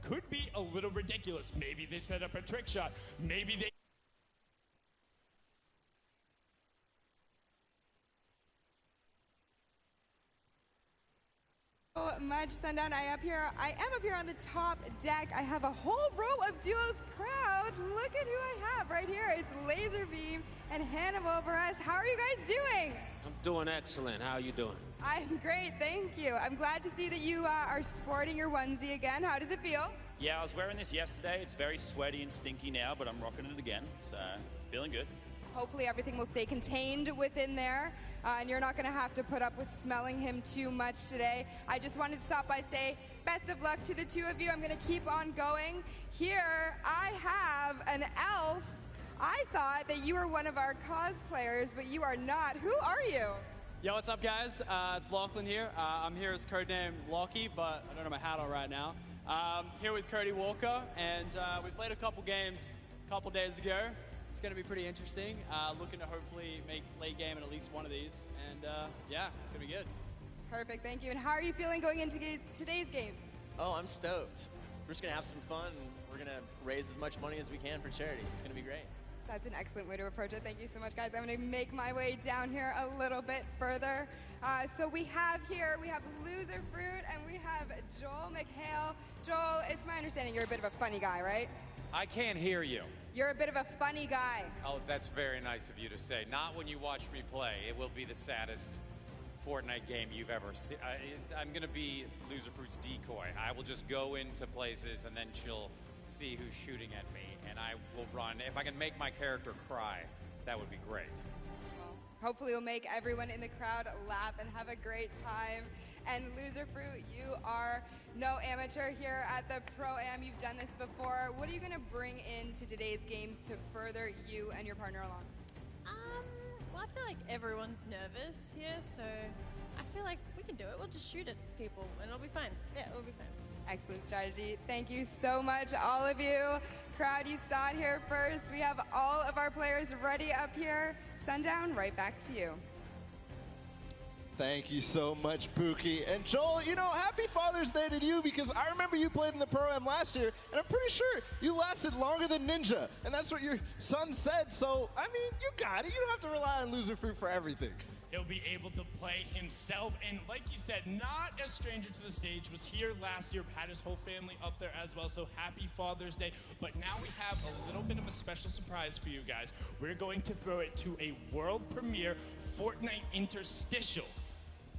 could be a little ridiculous. Maybe they set up a trick shot. Maybe they Much Sundown. I am up here on the top deck. I have a whole row of duos crowd. Look at who I have right here. It's Laserbeam and Hannibal Buress. How are you guys doing? I'm doing excellent. How are you doing? I'm great, thank you. I'm glad to see that you are sporting your onesie again. How does it feel? Yeah, I was wearing this yesterday. It's very sweaty and stinky now, but I'm rocking it again, so feeling good. Hopefully everything will stay contained within there, and you're not going to have to put up with smelling him too much today. I just wanted to stop by, say best of luck to the two of you. I'm going to keep on going. Here I have an elf. I thought that you were one of our cosplayers, but you are not. Who are you? Yo, what's up, guys? It's Lachlan here. I'm here as codename Lockie, but I don't have my hat on right now. Here with Cody Walker, and we played a couple games a couple days ago. It's going to be pretty interesting. Looking to hopefully make late game in at least one of these, and yeah, it's going to be good. Perfect, thank you. And how are you feeling going into today's game? Oh, I'm stoked. We're just going to have some fun, and we're going to raise as much money as we can for charity. It's going to be great. That's an excellent way to approach it. Thank you so much, guys. I'm going to make my way down here a little bit further. So we have Loser Fruit, and we have Joel McHale. Joel, it's my understanding you're a bit of a funny guy, right? I can't hear you. You're a bit of a funny guy. Oh, that's very nice of you to say. Not when you watch me play. It will be the saddest Fortnite game you've ever seen. I'm going to be Loser Fruit's decoy. I will just go into places, and then she'll see who's shooting at me, and I will run. If I can make my character cry, that would be great. Well, hopefully you'll make everyone in the crowd laugh and have a great time. And Loser Fruit, you are no amateur here at the Pro-Am. You've done this before. What are you going to bring into today's games to further you and your partner along? Well, I feel like everyone's nervous here, so I feel like we can do it. We'll just shoot at people, and it'll be fine. Yeah, it'll be fine. Excellent strategy. Thank you so much, all of you. Crowd, you saw it here first. We have all of our players ready up here. Sundown, right back to you. Thank you so much, Pookie. And Joel, you know, happy Father's Day to you, because I remember you played in the Pro-Am last year, and I'm pretty sure you lasted longer than Ninja, and that's what your son said. So, I mean, you got it. You don't have to rely on Loser Fruit for everything. He'll be able to play himself, and like you said, not a stranger to the stage, was here last year, had his whole family up there as well, so happy Father's Day. But now we have a little bit of a special surprise for you guys. We're going to throw it to a world premiere Fortnite interstitial.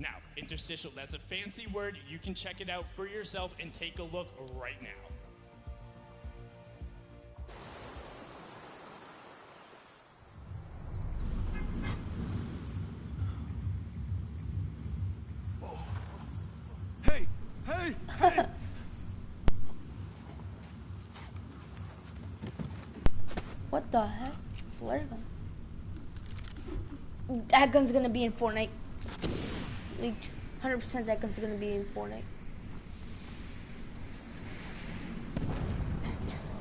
Now, interstitial, that's a fancy word. You can check it out for yourself and take a look right now. Hey! What the heck? Flare gun. That gun's gonna be in Fortnite. Leaked. 100% that gun's gonna be in Fortnite.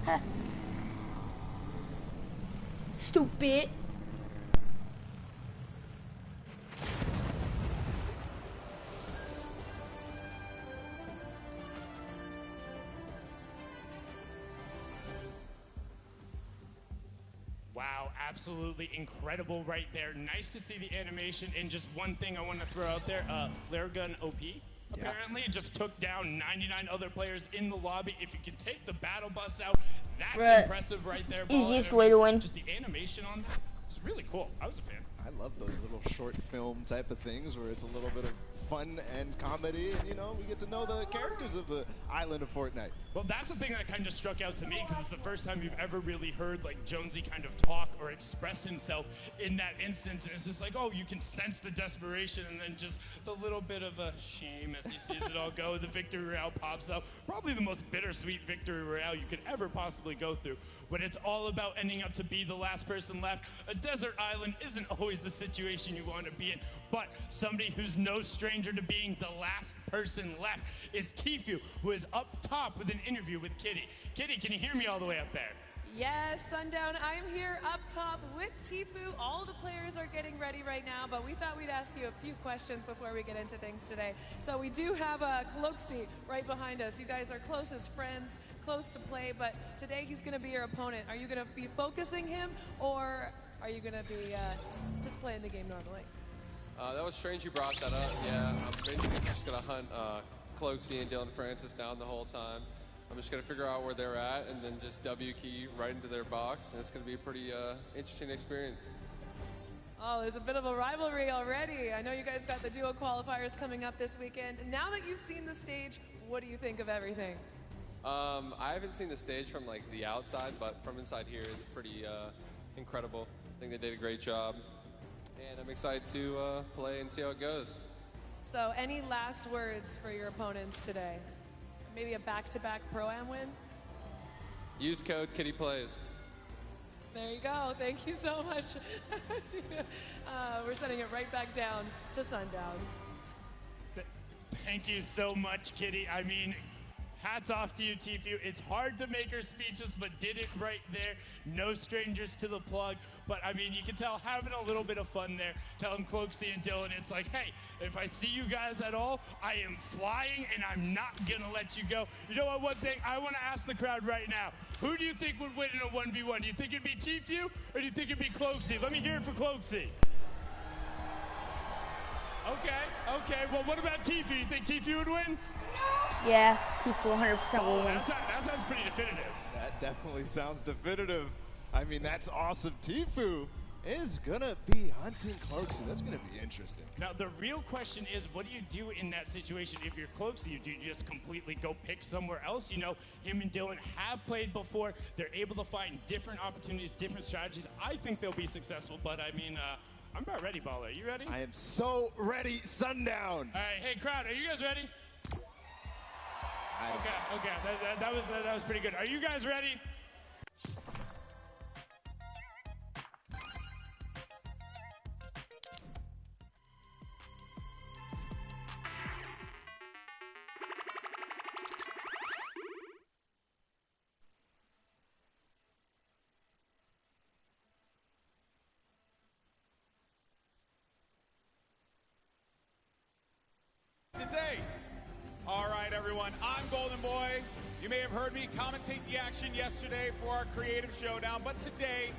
Ha. Stupid. Wow, absolutely incredible right there. Nice to see the animation. And just one thing I want to throw out there, flare gun OP. Apparently, it just took down 99 other players in the lobby. If you can take the battle bus out, that's impressive right there. Easiest way to win. Just the animation on that was really cool. I was a fan. I love those little short film type of things where it's a little bit of fun and comedy, and you know, we get to know the characters of the island of Fortnite. Well, that's the thing that kind of struck out to me, because it's the first time you've ever really heard like Jonesy kind of talk or express himself in that instance, and it's just like, oh, you can sense the desperation, and then just the little bit of a shame as he sees it all go. The victory royale pops up, probably the most bittersweet victory royale you could ever possibly go through. But it's all about ending up to be the last person left. A desert island isn't always the situation you want to be in, but somebody who's no stranger to being the last person left is Tfue, who is up top with an interview with Kitty. Kitty, can you hear me all the way up there? Yes, Sundown, I'm here up top with Tfue. All the players are getting ready right now, but we thought we'd ask you a few questions before we get into things today. So we do have Cloaksy right behind us. You guys are close as friends, close to play, but today he's going to be your opponent. Are you going to be focusing him, or are you going to be just playing the game normally? That was strange you brought that up. Yeah, I'm basically just going to hunt Cloaksy and Dylan Francis down the whole time. I'm just going to figure out where they're at and then just W key right into their box, and it's going to be a pretty interesting experience. Oh, there's a bit of a rivalry already. I know you guys got the duo qualifiers coming up this weekend. Now that you've seen the stage, what do you think of everything? I haven't seen the stage from like the outside, but from inside here, it's pretty incredible. I think they did a great job, and I'm excited to play and see how it goes. So any last words for your opponents today? Maybe a back-to-back Pro-Am win? Use code KittyPlays. There you go. Thank you so much. We're sending it right back down to Sundown. Thank you so much, Kitty. I mean, hats off to you, Tfue. It's hard to make her speeches, but did it right there. No strangers to the plug. but I mean, you can tell having a little bit of fun there, telling Cloaksy and Dylan, it's like, hey, if I see you guys at all, I am flying and I'm not gonna let you go. You know what, one thing, I wanna ask the crowd right now, who do you think would win in a 1v1? Do you think it'd be Tfue or do you think it'd be Cloaksy? Let me hear it for Cloaksy. Okay, well what about Tfue? You think Tfue would win? Yeah, Tfue 100% will win. That sounds pretty definitive. That definitely sounds definitive. I mean, that's awesome. Tfue is gonna be hunting Cloaksy. That's gonna be interesting. Now, the real question is, what do you do in that situation if you're Cloaksy? Do you just completely go pick somewhere else? You know, him and Dylan have played before. They're able to find different opportunities, different strategies. I think they'll be successful, but I mean, I'm about ready, Baller. You ready? I am so ready, Sundown. All right, hey, crowd, are you guys ready? Okay, that was pretty good. Are you guys ready? Today. All right, everyone, I'm Golden Boy. You may have heard me commentate the action yesterday for our creative showdown, but today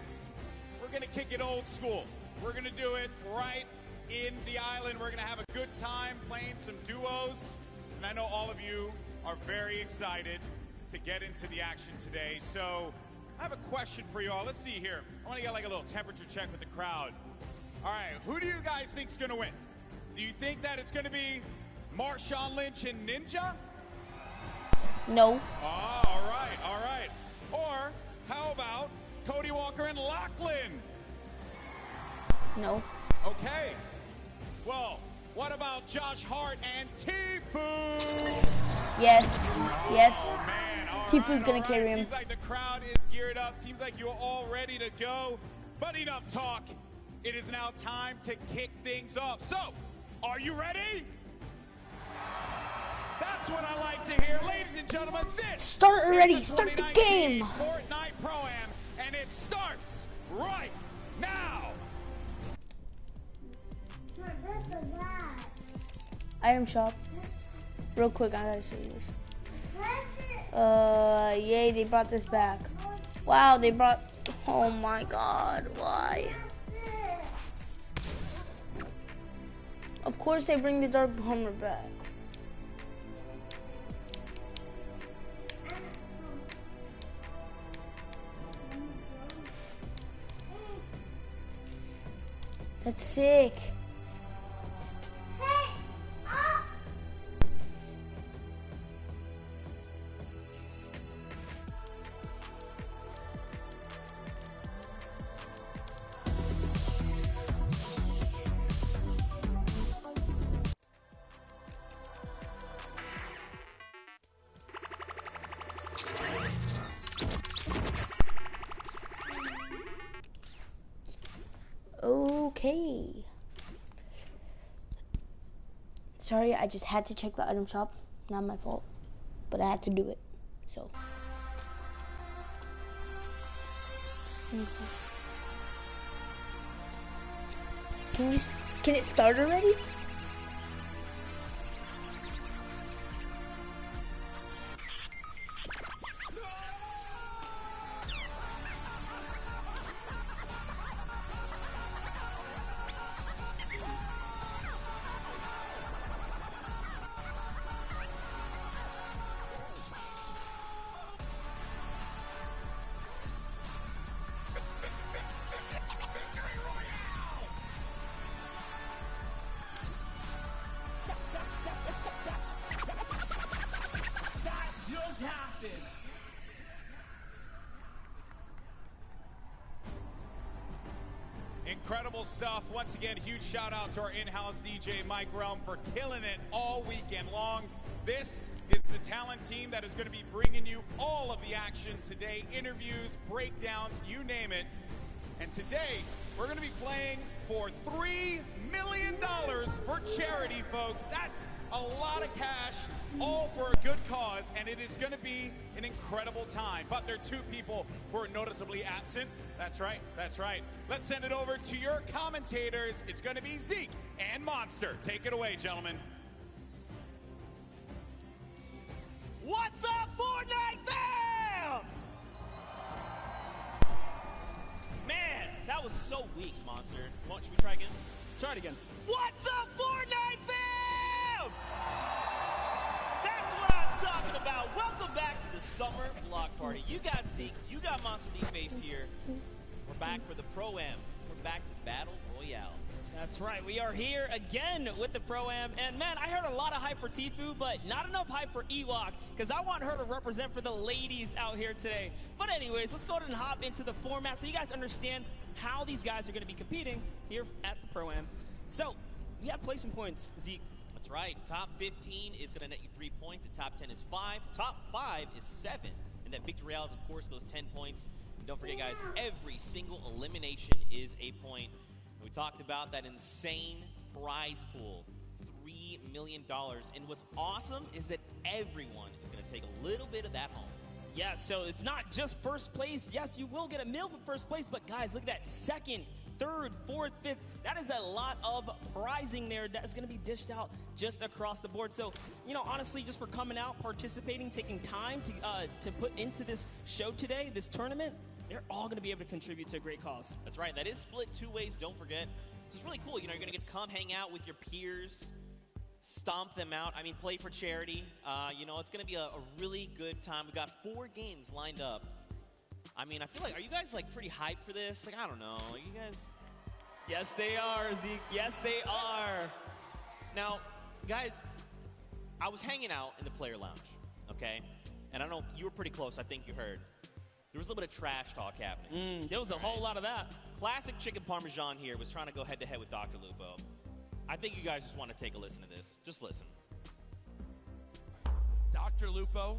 we're gonna kick it old school. We're gonna do it right in the island. We're gonna have a good time playing some duos, and I know all of you are very excited to get into the action today. So I have a question for you all. Let's see here. I wanna get like a little temperature check with the crowd. All right, who do you guys think's gonna win? Do you think that it's gonna be Marshawn Lynch and Ninja? No. Oh, all right. Or how about Cody Walker and Lachlan? No. Okay. Well, what about Josh Hart and Tfue? Yes. Oh, man. Tfue's gonna carry him. Seems like the crowd is geared up. Seems like you're all ready to go. But enough talk. It is now time to kick things off. So, are you ready? That's what I like to hear. Ladies and gentlemen, this Start already. is the Start the 2019 game. Fortnite Pro-Am, and it starts right now. Item shop. Real quick, I gotta show you this. Yay, they brought this back. Wow, they brought, oh my god, why? Of course they bring the Dark Bomber back. That's sick. Okay. Sorry, I just had to check the item shop. Not my fault, but I had to do it. So. Can it start already? Incredible stuff. Once again, huge shout out to our in-house DJ Mike Realm for killing it all weekend long. This is the talent team that is going to be bringing you all of the action today. Interviews, breakdowns, you name it. And today, we're going to be playing for $3 million for charity, folks. That's a lot of cash, all for a good cause, and it is going to be an incredible time. But there are two people who are noticeably absent. That's right, that's right. Let's send it over to your commentators. It's going to be Zeke and Monster. Take it away, gentlemen. What's up, Fortnite fam? Man, that was so weak, Monster. Should we try again? Try it again. What's up, Fortnite fam? That's what I'm talking about. Welcome back to the Summer Block Party. You got Zeke, you got Monster D-Face here. We're back for the Pro-Am. We're back to Battle Royale. That's right. We are here again with the Pro-Am. And, man, I heard a lot of hype for Tfue, but not enough hype for Ewok, because I want her to represent for the ladies out here today. But anyways, let's go ahead and hop into the format so you guys understand how these guys are going to be competing here at the Pro-Am. So, we have placement points, Zeke. That's right. Top 15 is going to net you 3 points. The top 10 is 5. Top 5 is 7. And that Victory Royale is, of course, those 10 points. And don't forget, guys, every single elimination is a point. We talked about that insane prize pool, $3 million. And what's awesome is that everyone is going to take a little bit of that home. Yeah, so it's not just first place. Yes, you will get a meal for first place, but guys, look at that second, third, fourth, fifth. That is a lot of prizing there that's going to be dished out just across the board. So, you know, honestly, just for coming out, participating, taking time to put into this show today, this tournament, they're all going to be able to contribute to a great cause. That's right. That is split 2 ways, don't forget. So it's really cool. You know, you're going to get to come hang out with your peers, stomp them out. I mean, play for charity. You know, it's going to be a really good time. We've got 4 games lined up. I mean, I feel like, are you guys, like, pretty hyped for this? Like, I don't know. Like, you guys? Yes, they are, Zeke. Yes, they are. Now, guys, I was hanging out in the player lounge, okay? And I don't know, you were pretty close. I think you heard. There was a little bit of trash talk happening. There was a whole lot of that. Classic Chicken Parmesan here was trying to go head-to-head with Dr. Lupo. I think you guys just want to take a listen to this. Just listen. Dr. Lupo,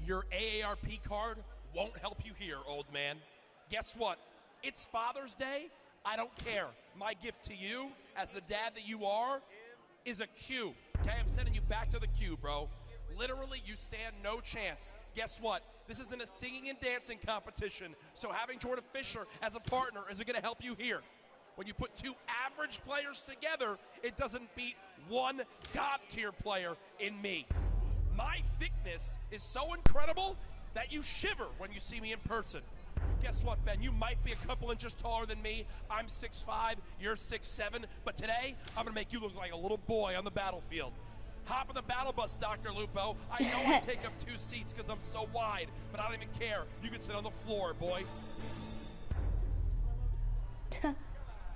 your AARP card won't help you here, old man. Guess what? It's Father's Day. I don't care. My gift to you, as the dad that you are, is a Q. Okay, I'm sending you back to the queue, bro. Literally, you stand no chance. Guess what? This isn't a singing and dancing competition, so having Jordan Fisher as a partner isn't going to help you here. When you put 2 average players together, it doesn't beat 1 God-tier player in me. My thickness is so incredible that you shiver when you see me in person. Guess what, Ben? You might be a couple inches taller than me. I'm 6'5", you're 6'7", but today, I'm going to make you look like a little boy on the battlefield. Hop on the battle bus, Dr. Lupo. I know I take up 2 seats because I'm so wide, but I don't even care. You can sit on the floor, boy.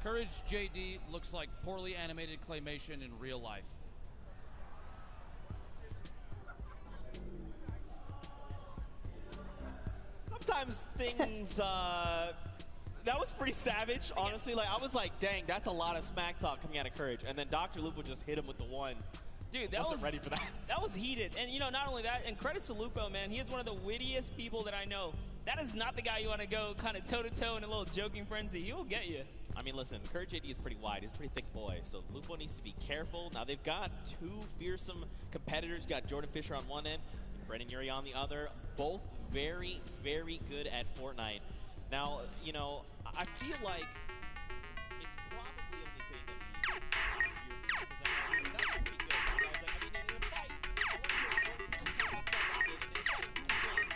Courage JD looks like poorly animated claymation in real life. Sometimes things, that was pretty savage, honestly. Like, I was like, dang, that's a lot of smack talk coming out of Courage. And then Dr. Lupo just hit him with the one. Dude, that wasn't ready for that. That was heated. And, you know, not only that, and credits to Lupo, man. He is one of the wittiest people that I know. That is not the guy you want to go kind of toe-to-toe in a little joking frenzy. He will get you. I mean, listen, Courage JD is pretty wide. He's a pretty thick boy. So Lupo needs to be careful. Now, they've got 2 fearsome competitors. You've got Jordan Fisher on one end and Brendan Urie on the other. Both very, very good at Fortnite. Now, you know, I feel like it's probably only fitting that that's pretty good. I was like, I mean, in a fight, I want to hear Jordan Fisher talk about something in a fight. Who wins?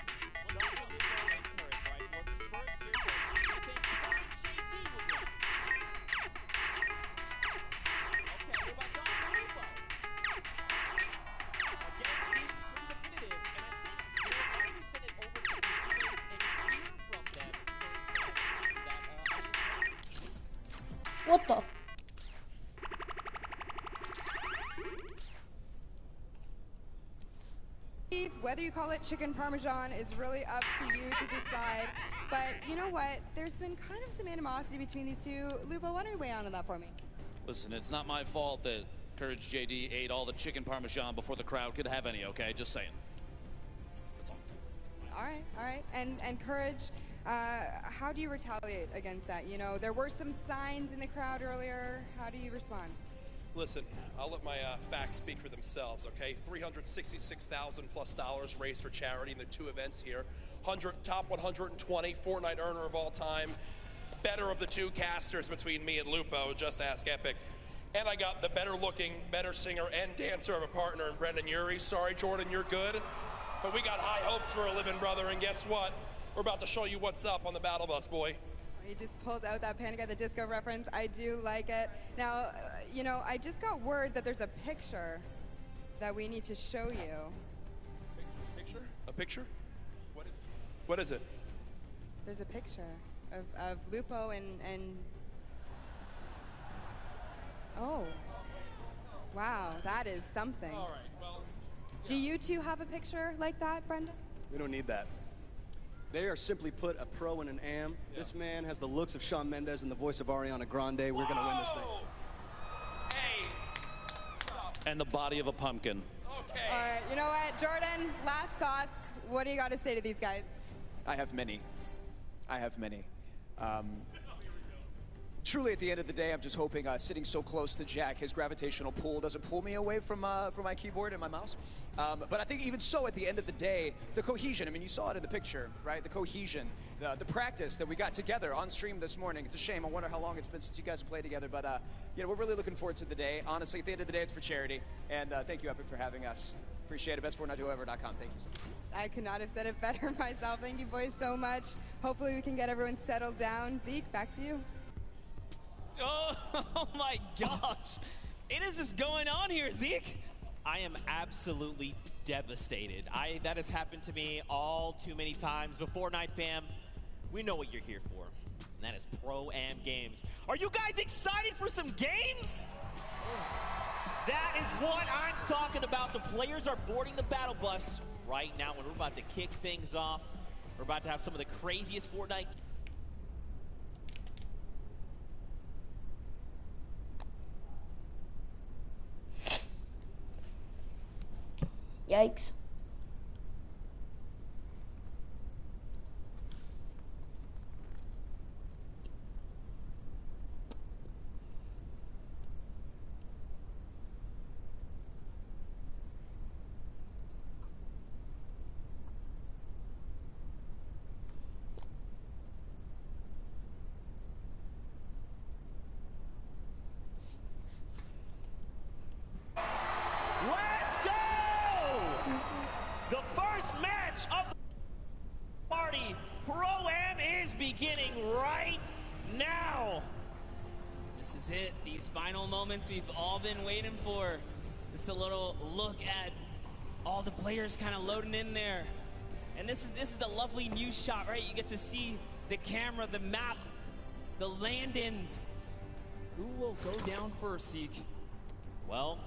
Dr. Lupo and Courage, right? So let's first hear from I think Courage JD would win. Okay, what about Dr. Lupo? Again, seems pretty definitive, and I think we'll already send it over to the viewers and hear from them firsthand. What the? Whether you call it chicken parmesan is really up to you to decide. But you know what? There's been kind of some animosity between these two. Lupo, why don't you weigh on that for me? Listen, it's not my fault that Courage JD ate all the chicken parmesan before the crowd could have any, okay? Just saying. That's all. All right. And Courage, how do you retaliate against that? You know, there were some signs in the crowd earlier. How do you respond? Listen, I'll let my facts speak for themselves, okay? $366,000+ raised for charity in the 2 events here. Top 120 Fortnite earner of all time. Better of the 2 casters between me and Lupo, just ask Epic. And I got the better looking, better singer and dancer of a partner in Brendan Urie. Sorry, Jordan, you're good. But we got high hopes for a living brother, and guess what? We're about to show you what's up on the battle bus, boy. He just pulled out that Panic at the Disco reference. I do like it. Now, you know, I just got word that there's a picture that we need to show you. Picture? A picture? What is it? There's a picture of Lupo and oh, wow, that is something. All right, well, do you two have a picture like that, Brenda? We don't need that. They are simply put a pro and an am. Yeah. This man has the looks of Shawn Mendes and the voice of Ariana Grande. We're going to win this thing. Hey. And the body of a pumpkin. Okay. All right, you know what, Jordan, last thoughts. What do you got to say to these guys? I have many. Truly, at the end of the day, I'm just hoping sitting so close to Jack, his gravitational pull doesn't pull me away from my keyboard and my mouse. But I think even so, at the end of the day, the cohesion, I mean, you saw it in the picture, right? The cohesion, the practice that we got together on stream this morning. It's a shame. I wonder how long it's been since you guys have played together. But, you know, we're really looking forward to the day. Honestly, at the end of the day, it's for charity. And thank you, Epic, for having us. Appreciate it. BestFortniteWhoever.com. Thank you so much. I could not have said it better myself. Thank you boys so much. Hopefully we can get everyone settled down. Zeke, back to you. Oh my gosh. It is just going on here, Zeke. I am absolutely devastated. That has happened to me all too many times. But Fortnite fam, we know what you're here for. And that is Pro-Am Games. Are you guys excited for some games? That is what I'm talking about. The players are boarding the battle bus right now when we're about to kick things off. We're about to have some of the craziest Fortnite. Yikes. Let's go! The first match of the party, Pro-Am, is beginning right now. This is it. These final moments we've all been waiting for. Just a little look at all the players kind of loading in there. And this is the lovely news shot, right? You get to see the camera, the map, the land-ins. Who will go down first, Zeke? Well,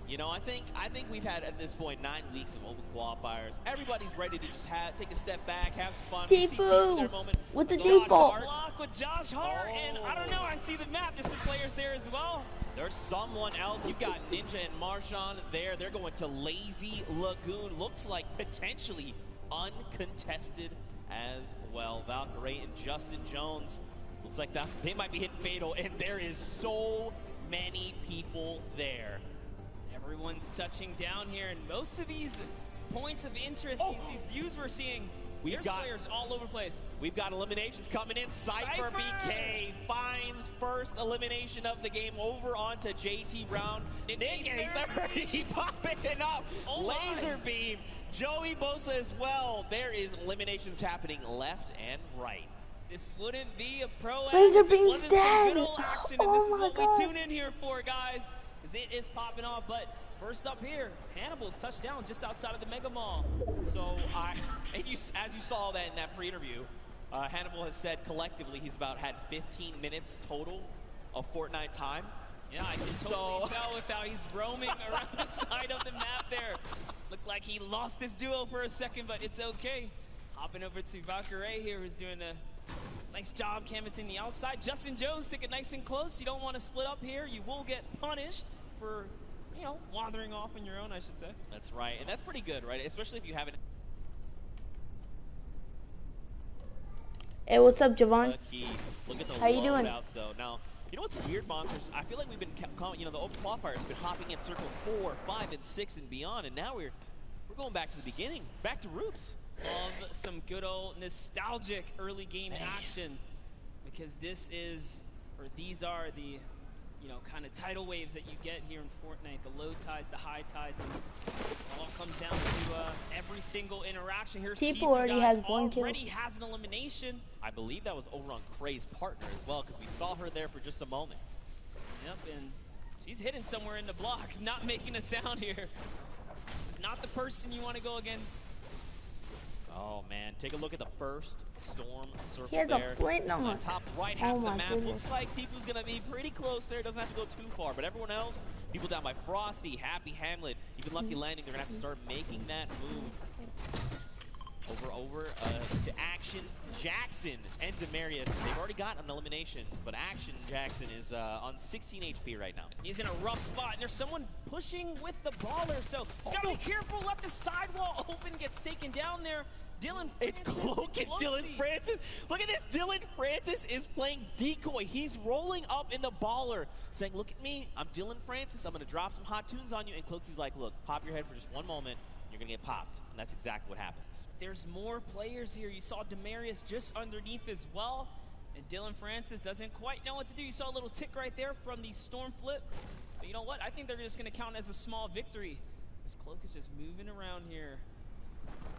you know, I think we've had at this point 9 weeks of open qualifiers. Everybody's ready to just take a step back, have some fun. Tifu with the default. Block with Josh Hart, and I don't know, I see the map. There's some players there as well. There's someone else. You've got Ninja and Marshawn there. They're going to Lazy Lagoon. Looks like potentially uncontested as well. Valkyrie and Justin Jones. Looks like that they might be hitting fatal, and there is so many people there. Everyone's touching down here, and most of these points of interest, these views we're seeing, there's players all over the place. We've got eliminations coming in. Cypher BK finds first elimination of the game over onto JT Brown. Nick A30 popping up. Laser beam. Joey Bosa as well. There is eliminations happening left and right. This wouldn't be a pro Laser beam's dead. Good old action, and this is what we tune in here for, guys. It is popping off, but first up here, Hannibal's touchdown just outside of the Mega Mall. So as you saw that in that pre-interview, Hannibal has said collectively he's had 15 minutes total of Fortnite time. Yeah, I can totally tell with how he's roaming around the side of the map there. Looked like he lost his duo for a second, but it's okay. Hopping over to Valkyrie here, who's doing a nice job canvassing the outside. Justin Jones sticking nice and close. You don't want to split up here. You will get punished for, you know, wandering off on your own, I should say. That's right, and that's pretty good, right? Especially if you haven't. Hey, what's up, Javon? Look at the How you doing? Though. Now, You know what's weird, Monsters? I feel like we've been, you know, the open qualifier has been hopping in circle 4, 5, and 6 and beyond, and now we're going back to the beginning, back to roots. Love some good old nostalgic early game action, because this is, or these are the, you know, kind of tidal waves that you get here in Fortnite, the low tides, the high tides, and it all comes down to every single interaction. Here's People Tifu, already guys, has one kill. already has an elimination. I believe that was over on Cray's partner as well, because we saw her there for just a moment. Yep, and she's hidden somewhere in the block, not making a sound here. This is not the person you want to go against. Oh man, take a look at the first storm circle He has there. a flint On on. the top right half Oh of the my map. goodness. Looks like Tifu's gonna be pretty close there. Doesn't have to go too far. But everyone else, people down by Frosty, Happy Hamlet, even Lucky Landing, they're gonna have to start making that move. Over to Action Jackson and Demarius. They've already got an elimination, but Action Jackson is on 16 HP right now. He's in a rough spot, and there's someone pushing with the baller, so he's got to be careful. Left the sidewall open, gets taken down there. Dylan It's Cloak and Dylan Francis. Look at this. Dylan Francis is playing decoy. He's rolling up in the baller, saying, look at me. I'm Dylan Francis. I'm going to drop some hot tunes on you. And Cloaksy's like, look, pop your head for just one moment. You're going to get popped. And that's exactly what happens. There's more players here. You saw Demarius just underneath as well. And Dylan Francis doesn't quite know what to do. You saw a little tick right there from the storm flip. But you know what? I think they're just going to count as a small victory. This Cloak is just moving around here.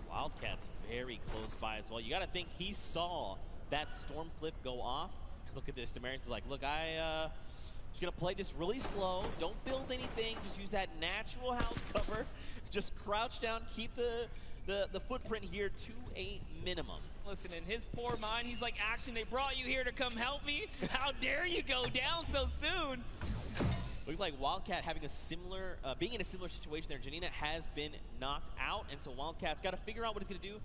Wildcat's very close by as well. You got to think he saw that storm flip go off. Look at this. Demarius is like, look, just going to play this really slow. Don't build anything. Just use that natural house cover. Just crouch down. Keep the footprint here to a minimum. Listen, in his poor mind, he's like, Action, they brought you here to come help me? How dare you go down so soon? Looks like Wildcat having a similar, being in a similar situation there. Janina has been knocked out, and so Wildcat's got to figure out what he's going to do.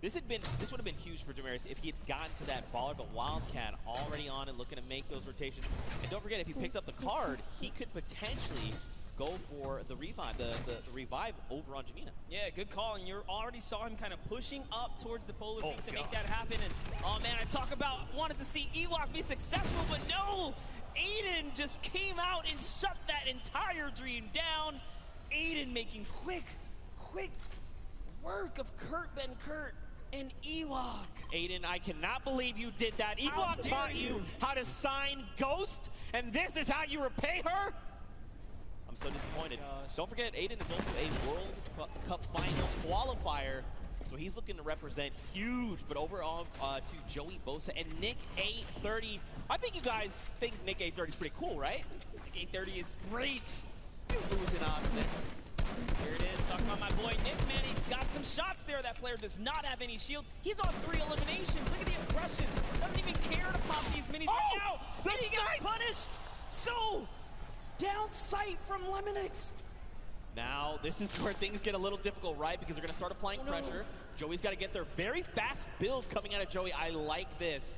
This would have been huge for Demarius if he had gotten to that baller, but Wildcat already on it, looking to make those rotations. And don't forget, if he picked up the card, he could potentially go for the revive, the revive over on Janina. Yeah, good call, and you already saw him kind of pushing up towards the polar peak to make that happen. And oh man, I talk about wanted to see Ewok be successful, but no! Aiden just came out and shut that entire dream down. Aiden making quick work of Kurt Ben Kurt and Ewok. Aiden, I cannot believe you did that. Ewok taught you how to sign Ghost, and this is how you repay her? I'm so disappointed. Don't forget, Aiden is also a World Cup final qualifier, so he's looking to represent huge. But overall, to Joey Bosa and Nick A30. I think you guys think Nick A30 is pretty cool, right? Nick A30 is great. Losing on Nick. Here it is, talking about my boy Nick, man. He's got some shots there. That player does not have any shield. He's on 3 eliminations. Look at the aggression. Doesn't even care to pop these minis right now. And he gets punished. So, down sight from Lemonix. Now, this is where things get a little difficult, right? Because they're going to start applying pressure. Joey's got to get their very fast builds coming out of Joey. I like this.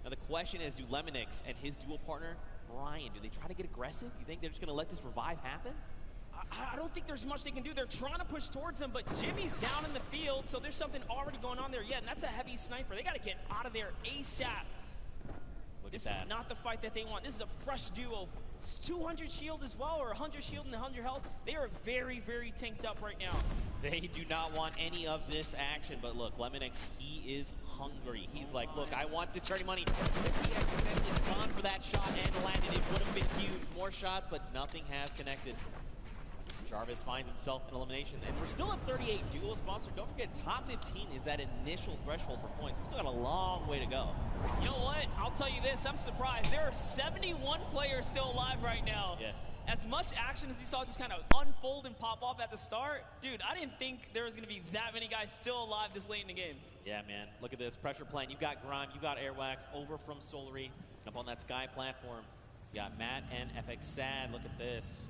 Now, the question is, do Lemonix and his dual partner, Brian, do they try to get aggressive? You think they're just going to let this revive happen? I don't think there's much they can do. They're trying to push towards him, but Jimmy's down in the field, so there's something already going on there. Yeah, and that's a heavy sniper. They got to get out of there ASAP. This is not the fight that they want. This is a fresh duo. It's 200 shield as well, or 100 shield and 100 health. They are very, very tanked up right now. They do not want any of this action, but look, Lemonix, he is hungry. He's like, look, I want the charity money. If he had gone for that shot and landed, it would have been huge. More shots, but nothing has connected. Jarvis finds himself in elimination, and we're still at 38 duo sponsor. Don't forget, top 15 is that initial threshold for points. We still got a long way to go. You know what? I'll tell you this, I'm surprised. There are 71 players still alive right now. Yeah. As much action as you saw just kind of unfold and pop off at the start, dude, I didn't think there was going to be that many guys still alive this late in the game. Yeah, man. Look at this. Pressure playing. You got Grime, you got Airwax over from Solary. Up on that Sky platform. You got Matt and FX Sad. Look at this.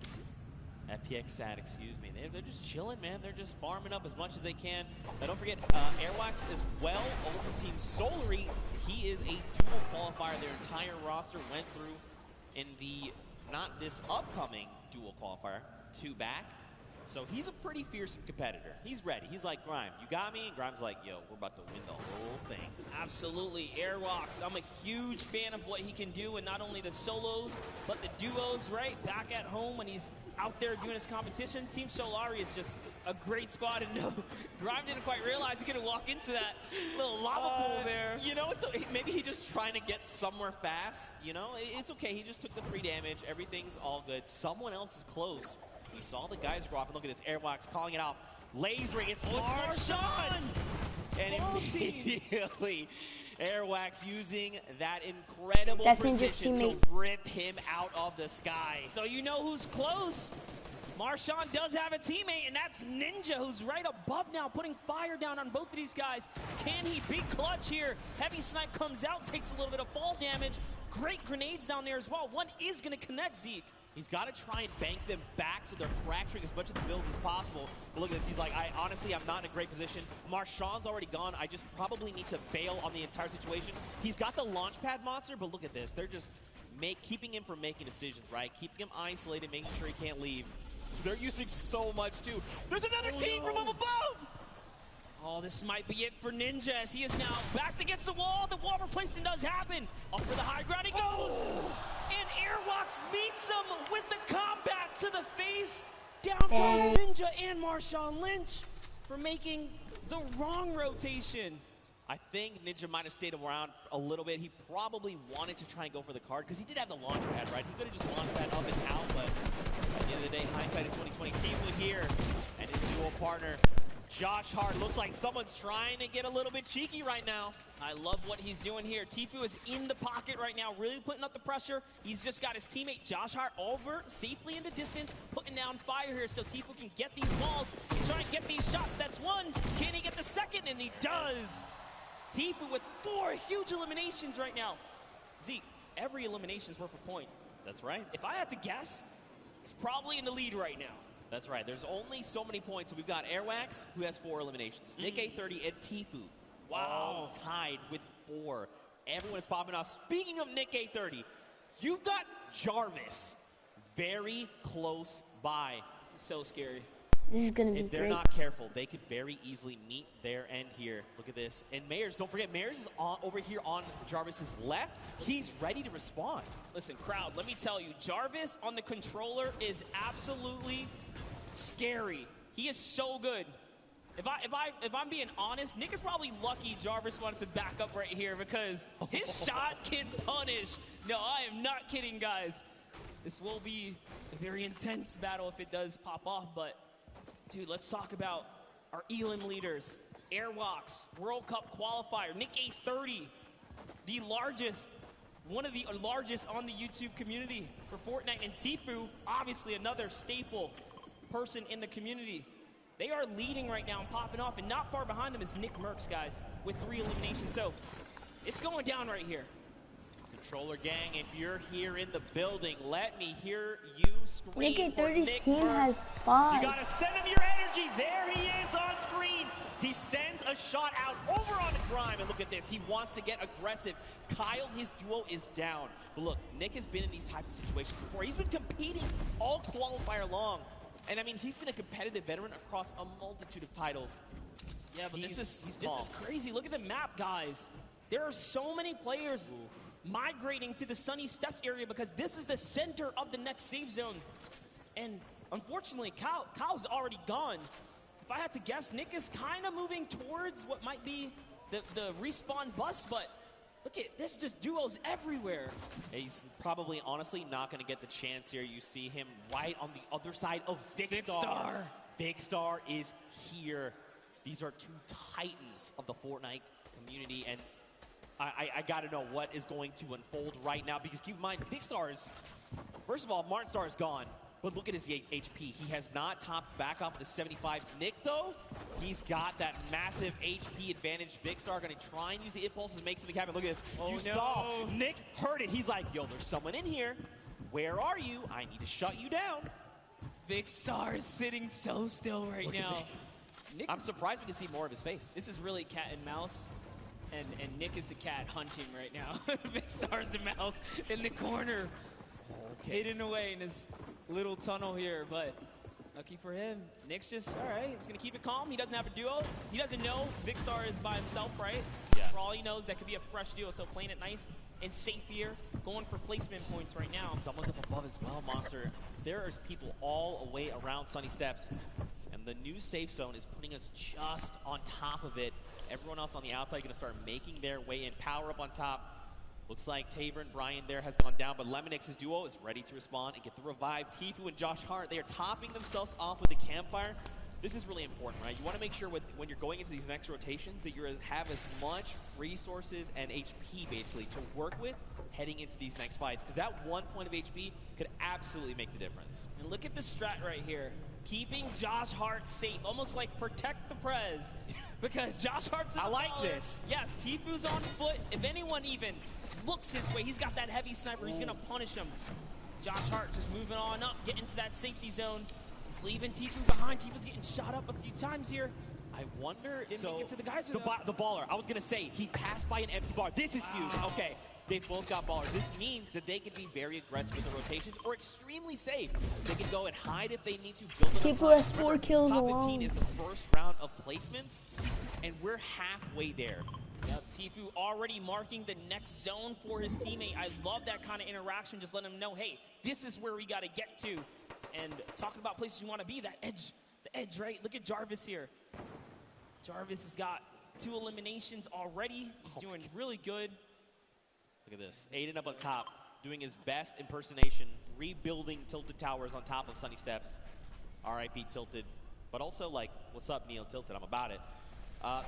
FPX Sad, excuse me. They're just chilling, man. They're just farming up as much as they can. Now, don't forget, Airwax as well over from Team Solary. He is a dual qualifier. Their entire roster went through in the, not this upcoming dual qualifier, 2 back. So he's a pretty fierce competitor. He's ready. He's like, Grime, you got me? And Grime's like, yo, we're about to win the whole thing. Absolutely. Airwalks, I'm a huge fan of what he can do, and not only the solos, but the duos, right? Back at home when he's out there doing his competition. Team Solari is just a great squad, and no, Grime didn't quite realize he could walk into that little lava pool there. You know, maybe he's just trying to get somewhere fast. You know, it's okay. He just took the 3 damage. Everything's all good. Someone else is close. We saw the guys drop, and look at this. Airwalks calling it out. Lasering, it's Marshawn! And immediately, Airwax using that incredible precision to rip him out of the sky. So you know who's close. Marshawn does have a teammate, and that's Ninja, who's right above now, putting fire down on both of these guys. Can he be clutch here? Heavy Snipe comes out, takes a little bit of fall damage. Great grenades down there as well. One is going to connect Zeke. He's got to try and bank them back so they're fracturing as much of the builds as possible. But look at this. He's like, honestly, I'm not in a great position. Marshawn's already gone. I just probably need to bail on the entire situation. He's got the launch pad monster, but look at this. They're just keeping him from making decisions, right? Keeping him isolated, making sure he can't leave. They're using so much, too. There's another team from up above! Oh, this might be it for Ninja as he is now backed against the wall. The wall replacement does happen. Up for the high ground he goes. And Airwalks meets him with the combat to the face. Down goes Ninja and Marshawn Lynch for making the wrong rotation. I think Ninja might have stayed around a little bit. He probably wanted to try and go for the card because he did have the launch pad, right? He could have just launched pad up and out, but at the end of the day, hindsight is 2020. Tifu here and his dual partner, Josh Hart. Looks like someone's trying to get a little bit cheeky right now. I love what he's doing here. Tifu is in the pocket right now, really putting up the pressure. He's just got his teammate Josh Hart over safely into distance, putting down fire here so Tifu can get these balls and try and get these shots. That's one. Can he get the second? And he does. Tifu with 4 huge eliminations right now. Zeke, every elimination is worth a point. That's right. If I had to guess, he's probably in the lead right now. That's right. There's only so many points. So we've got Airwax, who has 4 eliminations. Nick A30 and Tifu. Wow. Tied with 4. Everyone is popping off. Speaking of Nick A30, you've got Jarvis very close by. This is so scary. This is going to be If they're great. not careful, they could very easily meet their end here. Look at this. And Mayers, don't forget, Mayers is over here on Jarvis's left. He's ready to respond. Listen, crowd, let me tell you, Jarvis on the controller is absolutely scary. He is so good. If I'm being honest, Nick is probably lucky Jarvis wanted to back up right here because his shot can punish. No, I am not kidding, guys. This will be a very intense battle if it does pop off, but dude, let's talk about our Elim leaders. Airwalks, World Cup qualifier, Nick A30, the largest, one of the largest on the YouTube community for Fortnite, and Tifu, obviously another staple person in the community. They are leading right now and popping off, and not far behind them is Nick Merckx, guys, with 3 eliminations. So it's going down right here. Controller gang, if you're here in the building, let me hear you scream. Nick for A30's Nick team Merckx. has 5. You gotta send him your energy. There he is on screen. He sends a shot out over on Grime, and look at this. He wants to get aggressive. Kyle, his duo, is down. But look, Nick has been in these types of situations before. He's been competing all qualifier long. And I mean, he's been a competitive veteran across a multitude of titles. Yeah, but this is calm. crazy. Look at the map, guys. There are so many players migrating to the Sunny Steps area because this is the center of the next safe zone. And unfortunately, Kyle's already gone. If I had to guess, Nick is kind of moving towards what might be the respawn bus, but look at this, just duos everywhere. He's probably, honestly, not going to get the chance here. You see him right on the other side of Vicstar. Vicstar is here. These are 2 titans of the Fortnite community, and I got to know what is going to unfold right now, because keep in mind, Vicstar is, first of all, Martin Star is gone. But look at his HP. He has not topped back off the 75. Nick, though, he's got that massive HP advantage. Vicstar going to try and use the impulses, make something happen. Look at this. You saw Nick heard it. He's like, yo, there's someone in here. Where are you? I need to shut you down. Vicstar is sitting so still right now. Nick, I'm surprised we can see more of his face. This is really cat and mouse. And Nick is the cat hunting right now. Vicstar is the mouse in the corner. Hidden away in his little tunnel here, but Lucky for him. Nick's just, all right, he's going to keep it calm. He doesn't have a duo. He doesn't know Vicstar is by himself, right? Yeah. For all he knows, that could be a fresh duo. So playing it nice and safe here, going for placement points right now. Someone's up above as well, Monster. There's people all the way around Sunny Steps. And the new safe zone is putting us just on top of it. Everyone else on the outside going to start making their way in. Power up on top. Looks like Taver and Brian there has gone down, but Lemonix's duo is ready to respond and get the revive. Tfue and Josh Hart, they are topping themselves off with the campfire. This is really important, right? You want to make sure when you're going into these next rotations that you have as much resources and HP, basically, to work with heading into these next fights, because that 1 point of HP could absolutely make the difference. And look at the strat right here. Keeping Josh Hart safe, almost like protect the Prez, because Josh Hart's in the like baller. this. Yes, Tfue's on foot. If anyone even looks his way, he's got that heavy sniper. He's going to punish him. Josh Hart just moving on up, getting into that safety zone. He's leaving Tfue behind. Tfue's getting shot up a few times here. I wonder, Didn't so make it to the geyser, the baller, I was going to say, he passed by an empty bar. This is huge. Okay, they both got ballers. This means that they can be very aggressive with the rotations or extremely safe. They can go and hide if they need to. Build Tfue has 4 kills Top alone. 15 is the first round of placements, and we're halfway there. Yep, Tfue already marking the next zone for his teammate. I love that kind of interaction, just letting him know, hey, this is where we got to get to. And talking about places you want to be, that edge, the edge, right? Look at Jarvis here. Jarvis has got 2 eliminations already. He's doing really good. Look at this. Aiden up on top, doing his best impersonation, rebuilding Tilted Towers on top of Sunny Steps. RIP Tilted. But also, like, what's up, Neo Tilted? I'm about it.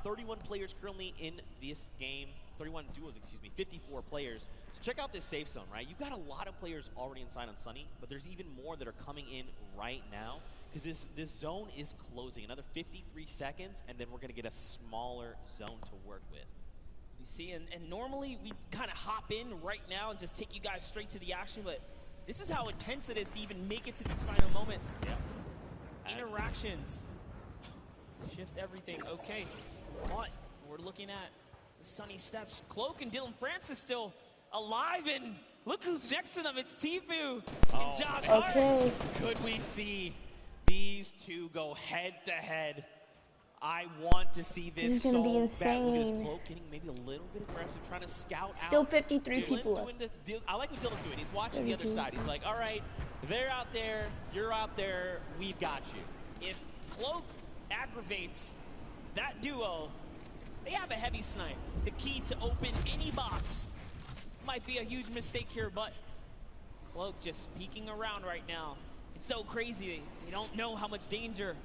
31 players currently in this game. 31 duos, excuse me. 54 players. So check out this safe zone, right? You've got a lot of players already inside on Sunny, but there's even more that are coming in right now because this zone is closing. Another 53 seconds, and then we're going to get a smaller zone to work with. You see, and normally we kind of hop in right now and just take you guys straight to the action, but this is how intense it is to even make it to these final moments. Yeah. Interactions. Shift everything. Okay, but we're looking at the Sunny Steps. Cloak and Dylan Francis still alive, and look who's next to them. It's Tfue and Josh Hart. Okay. Could we see these two go head to head? I want to see this. This is gonna be bad. Look at insane. this Cloak getting maybe a little bit aggressive, trying to scout out. Still 53 Dylan people doing left. I like what Dylan's doing. He's watching the other 32. side. He's like, all right, they're out there, you're out there, we've got you. If Cloak aggravates that duo, they have a heavy snipe. The key to open any box. Might be a huge mistake here, but Cloak just peeking around right now. It's so crazy. They don't know how much danger.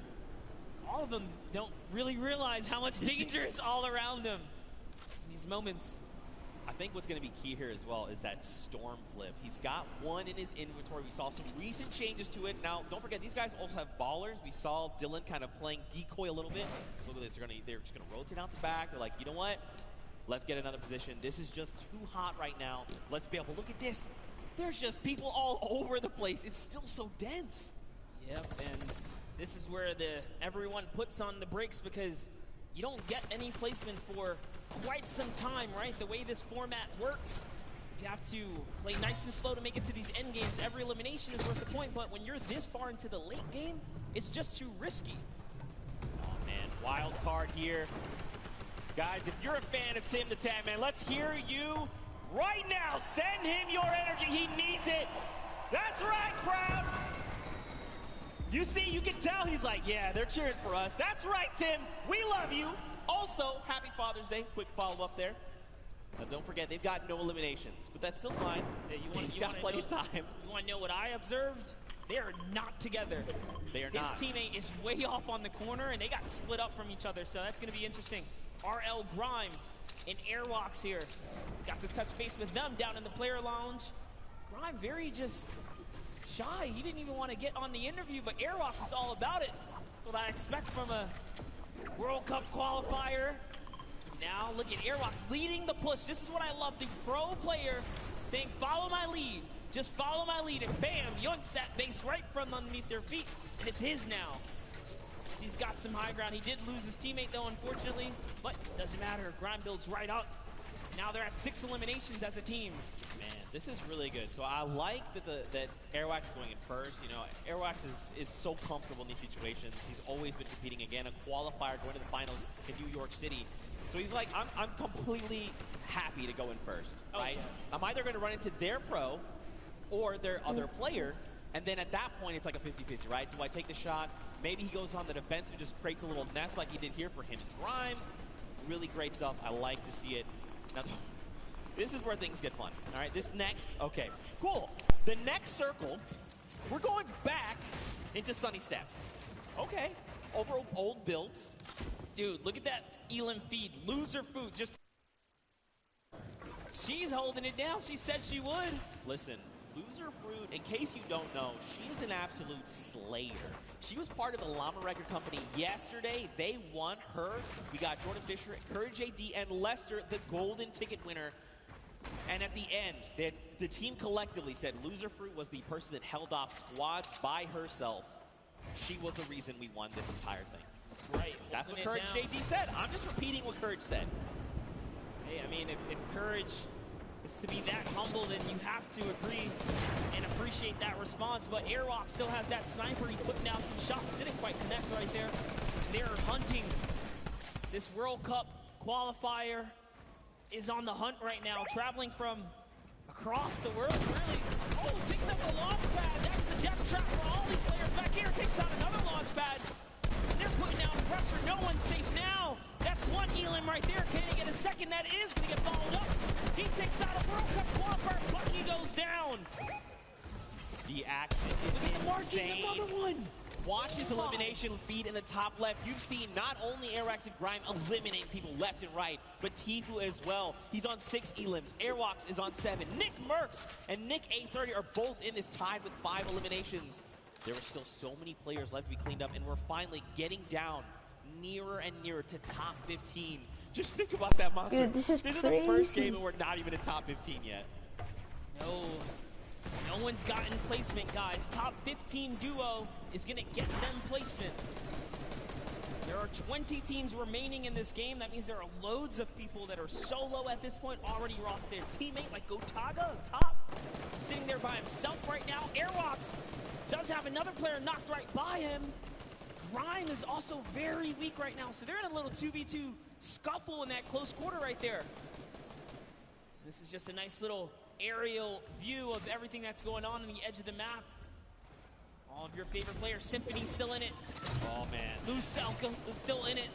All of them don't really realize how much danger is all around them in these moments. I think what's going to be key here as well is that storm flip. He's got one in his inventory. We saw some recent changes to it. Now, don't forget, these guys also have ballers. We saw Dylan kind of playing decoy a little bit. Look at this. They're just going to rotate out the back. They're like, you know what? Let's get another position. This is just too hot right now. Let's be able to look at this. There's just people all over the place. It's still so dense. Yep, and this is where everyone puts on the brakes because you don't get any placement for quite some time, right? The way this format works, you have to play nice and slow to make it to these end games. Every elimination is worth a point, but when you're this far into the late game, it's just too risky. Oh, man. Wild card here. Guys, if you're a fan of Tim the Tag Man, let's hear you right now. Send him your energy. He needs it. That's right, crowd. You see, you can tell he's like, yeah, they're cheering for us. That's right, Tim. We love you. Also, happy Father's Day. Quick follow-up there. Now, don't forget, they've got no eliminations, but that's still fine. Yeah, He's got plenty of time. You want to know what I observed? They are not together. They are His not. teammate is way off on the corner, and they got split up from each other, so that's going to be interesting. RL Grime and Airwalks here. Got to touch base with them down in the player lounge. Grime very just shy. He didn't even want to get on the interview, but Airwalks is all about it. That's what I expect from a World Cup qualifier. Now look at Airwalks leading the push. This is what I love, the pro player saying, follow my lead. Just follow my lead, and bam, yoinks that base right from underneath their feet, and it's his now. He's got some high ground. He did lose his teammate, though, unfortunately, but doesn't matter. Grime builds right up. Now they're at 6 eliminations as a team. Man, this is really good. So I like that Airwax is going in first. You know, Airwax is so comfortable in these situations. He's always been competing again, a qualifier going to the finals in New York City. So he's like, I'm completely happy to go in first, right? Yeah. I'm either going to run into their pro or their other player, and then at that point, it's like a 50-50, right? Do I take the shot? Maybe he goes on the defense and just creates a little nest like he did here for him and Grime. Really great stuff. I like to see it. Now, this is where things get fun. All right, this next, okay, cool. The next circle, we're going back into Sunny Steps. Okay, over old builds. Dude, look at that Elam feed. Loser food, just... She's holding it down. She said she would. Listen, Loser Fruit, in case you don't know, she is an absolute slayer. She was part of the Llama Record Company yesterday. They won her. We got Jordan Fisher, Courage AD, and Lester, the golden ticket winner. And at the end, the team collectively said Loser Fruit was the person that held off squads by herself. She was the reason we won this entire thing. That's right. That's what Courage JD said. I'm just repeating what Courage said. Hey, I mean, if Courage is to be that humble, then you have to agree and appreciate that response. But Airwalk still has that sniper. He's putting down some shots. Didn't quite connect right there. They're hunting. This World Cup qualifier is on the hunt right now, traveling from across the world, really. Oh, takes out the launch pad. That's the death trap for all these players back here. Takes out another launch pad. They're putting down pressure. No one's safe now. That's one Elam right there. Can he get a second? That is going to get followed up. He takes out a World Cup qualifier. Bucky goes down. The action is insane. Another one. Watch his elimination feed in the top left. You've seen not only Airwax and Grime eliminate people left and right, but Tfue as well. He's on 6 Elams. Airwax is on 7. Nick Merckx and Nick A30 are both in this tied with 5 eliminations. There are still so many players left to be cleaned up, and we're finally getting down nearer and nearer to top 15. Just think about that, Monster. Dude, this is crazy. Is the first game and we're not even in top 15 yet. No one's gotten placement, guys. Top 15 duo is going to get them placement. There are 20 teams remaining in this game. That means there are loads of people that are solo at this point, already lost their teammate, like Gotaga up top, sitting there by himself right now. Airwalks does have another player knocked right by him. Grime is also very weak right now, so they're in a little 2v2 scuffle in that close quarter right there. This is just a nice little aerial view of everything that's going on the edge of the map. All of your favorite players. Symphony's still in it. Oh, man. Lucelka is still in it.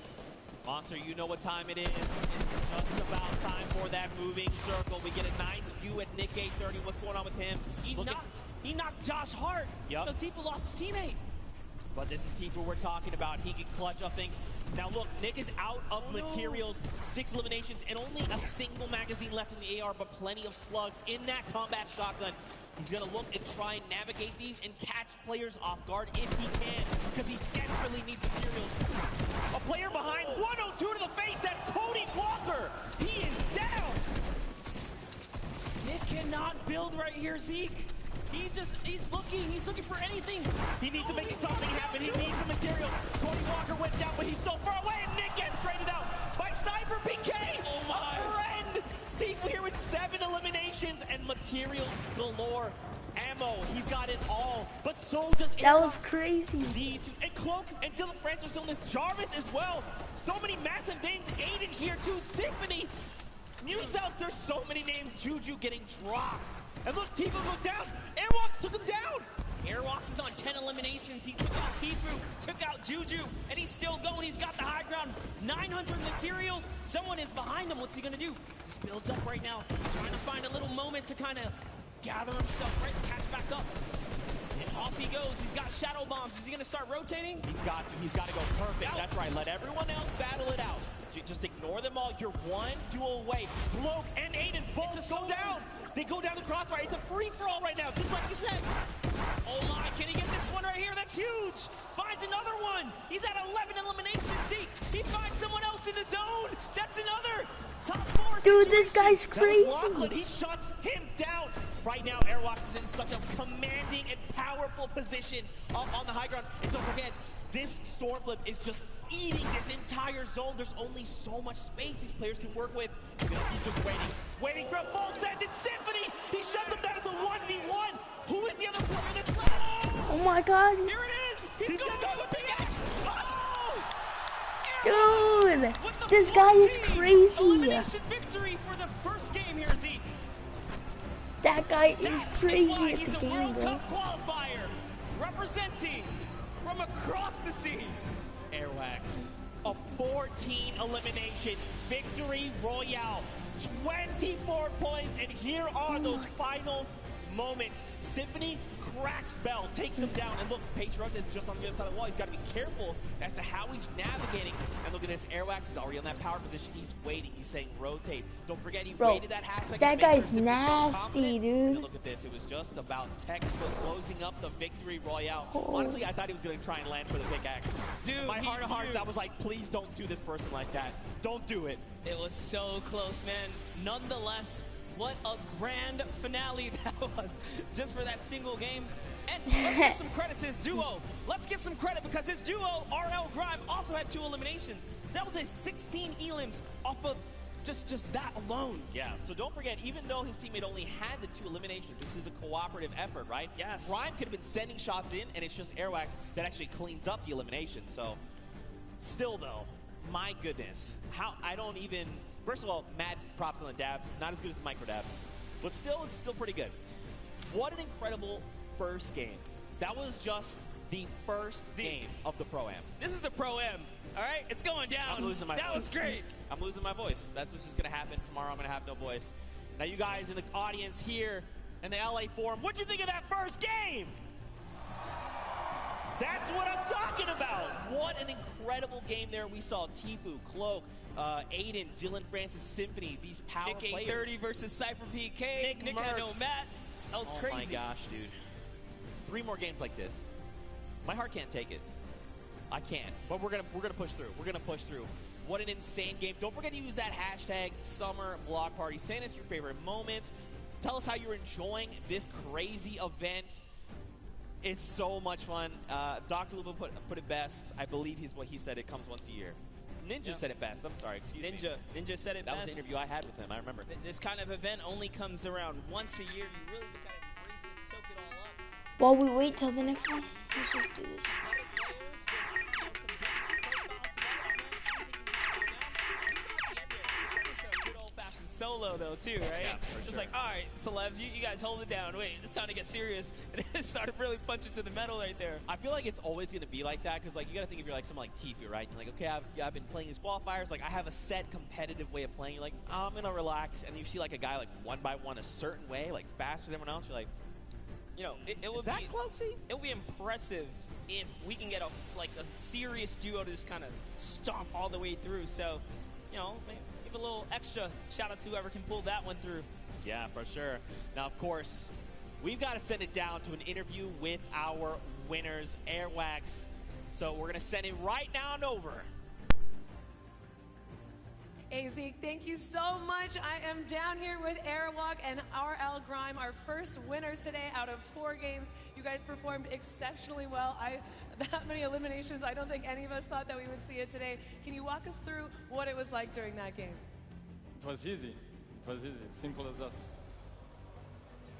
Monster, you know what time it is. It's just about time for that moving circle. We get a nice view at Nick A30. What's going on with him? He knocked Josh Hart. Yep. So Tfue lost his teammate. But this is Tfue we're talking about. He can clutch up things. Now look, Nick is out of materials, 6 eliminations, and only a single magazine left in the AR, but plenty of slugs in that combat shotgun. He's gonna look and try and navigate these and catch players off guard if he can, because he desperately needs materials. A player behind, 102 to the face, that's Cody Walker. He is down. Nick cannot build right here, Zeke. He's looking for anything. He needs to make something happen. He needs the material. Cody Walker went down, but he's so far away, and Nick gets traded out by Cyber PK. Oh my. A friend. Tfue here with 7 eliminations and materials galore. Ammo, he's got it all, but so does Airbox. That was crazy. These two, and Cloak and Dylan Francis are still in this. Jarvis as well. So many massive names. Aiden here too. Symphony. Muse out. There's so many names. Juju getting dropped. And look, Tfue goes down. Airwalks took him down. Airwalks is on 10 eliminations. He took out Tfue, took out Juju, and he's still going. He's got the high ground. 900 materials. Someone is behind him. What's he gonna do? Just builds up right now, trying to find a little moment to kind of gather himself, right? Catch back up. And off he goes. He's got shadow bombs. Is he gonna start rotating? He's got to. He's got to go perfect. That's right. Let everyone else battle it out. Just ignore them all. You're one duel away. Cloak and Aiden both go down. They go down the crossfire. It's a free-for-all right now, just like you said. Oh my, can he get this one right here? That's huge. Finds another one. He's at 11 eliminations. He finds someone else in the zone. That's another top 4 Dude, situation. this guy's crazy. He shuts him down. Right now, Airwalks is in such a commanding and powerful position up on the high ground. And don't forget, this storm flip is just eating this entire zone. There's only so much space these players can work with. He's just waiting for a full send. It's Symphony. He shuts him down. It's a 1v1. Who is the other player that's left? Oh my god. Here it is. He's going to go with the X. Dude, this guy is crazy. Elimination victory for the first game here, Zeke. That guy is crazy at He's the a game, World bro. Cup qualifier, representing from across the sea. Airwax, a 14 elimination victory royale, 24 points, and here are those final moments. Symphony cracks Bell, takes him down, and look, Patriot is just on the other side of the wall. He's got to be careful as to how he's navigating. And look at this, Airwax is already on that power position. He's waiting. He's saying rotate. Don't forget he waited that half second. That guy's nasty, dude. And look at this. It was just about textbook closing up the victory royale. Honestly, I thought he was going to try and land for the pickaxe. Dude, my heart of hearts, I was like, please don't do this person like that. Don't do it. It was so close, man. Nonetheless, what a grand finale that was just for that single game. And let's give some credit to his duo. Let's give some credit because his duo, RL Grime, also had 2 eliminations. That was a 16 elims off of just that alone. Yeah, so don't forget, even though his teammate only had the 2 eliminations, this is a cooperative effort, right? Yes. Grime could have been sending shots in, and it's just Airwax that actually cleans up the elimination. So, still though, my goodness, I don't even. First of all, mad props on the dabs. Not as good as the micro dab, but still, it's still pretty good. What an incredible first game. That was just the first game of the Pro-Am. This is the Pro-Am, all right? It's going down. I'm losing my voice. That was great. I'm losing my voice. That's what's just going to happen tomorrow. I'm going to have no voice. Now, you guys in the audience here in the LA Forum, what'd you think of that first game? That's what I'm talking about. What an incredible game there. We saw Tfue, Cloak, Aiden, Dylan Francis, Symphony, these power Nick players. 30 versus Cypher PK. Nick had no mats. That was crazy. Oh my gosh, dude. 3 more games like this. My heart can't take it. I can't. But we're gonna push through. We're gonna push through. What an insane game. Don't forget to use that hashtag Summer Block Party. Send us your favorite moments. Tell us how you're enjoying this crazy event. It's so much fun. Dr. Luba put it best. I believe what he said. It comes once a year. Ninja said it best. I'm sorry. Excuse me. Ninja said it That best. was the interview I had with him. I remember. This kind of event only comes around once a year. You really just gotta embrace it, soak it all up. While we wait till the next one, let's just do this. Solo though too, right? Yeah, for It's sure. like, all right, celebs, you guys hold it down. Wait, it's time to get serious. And it started really punching to the metal right there. I feel like it's always going to be like that because, like, you got to think if you're like someone like Tfue, right? You're like, okay, I've been playing these qualifiers. Like, I have a set competitive way of playing. You're like, I'm going to relax. And you see, like, a guy, like, one by one a certain way, like, faster than everyone else. You're like, You know, it would that be Cloaksy? It would be impressive if we can get a serious duo to just kind of stomp all the way through. So, you know, maybe give a little extra shout out to whoever can pull that one through. Yeah, for sure. Now, of course, we've got to send it down to an interview with our winners, Airwax. So we're going to send it right now and over. Hey Zeke, thank you so much. I am down here with Airwalk and RL Grime, our first winners today out of 4 games. You guys performed exceptionally well. That many eliminations, I don't think any of us thought that we would see it today. Can you walk us through what it was like during that game? It was easy. It was easy. It's simple as that.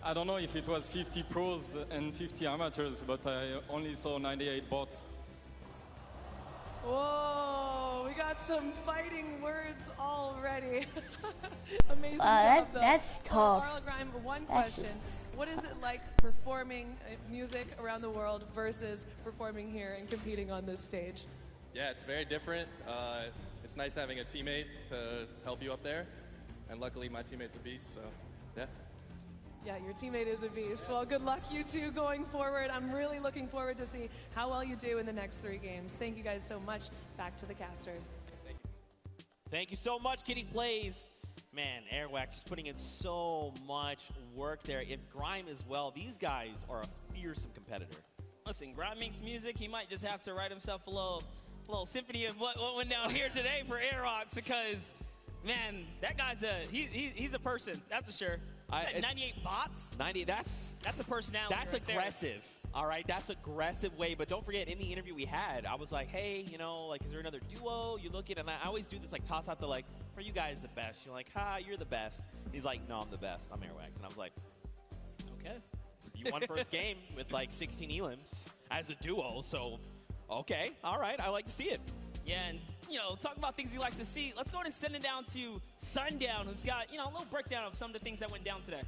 I don't know if it was 50 pros and 50 amateurs, but I only saw 98 bots. Whoa, we got some fighting words already. Amazing job, though. That's tough. So, RL Grime, one That's question. just- What is it like performing music around the world versus performing here and competing on this stage? Yeah, it's very different. It's nice having a teammate to help you up there. And luckily, my teammate's a beast, so yeah. Yeah, your teammate is a beast. Well, good luck, you two, going forward. I'm really looking forward to see how well you do in the next 3 games. Thank you guys so much. Back to the casters. Thank you so much, Kitty Plays. Man, Airwax is putting in so much work there. If Grime as well, these guys are a fearsome competitor. Listen, Grime makes music. He might just have to write himself a little symphony of what went down here today for Airwalks because, man, that guy's he's a person, that's for sure. 98 bots? 90, that's a personality. That's right there. aggressive. All right, that's aggressive way, but don't forget, in the interview we had, I was like, hey, you know, like, is there another duo you look at? And I always do this, like, toss out the, like, are you guys the best? You're like, ha, you're the best. He's like, no, I'm the best. I'm Airwax. And I was like, okay. You won first game with, like, 16 elims as a duo, so, okay, all right, I like to see it. Yeah, and, you know, talk about things you like to see. Let's go ahead and send it down to Sundown, who's got, you know, a little breakdown of some of the things that went down today.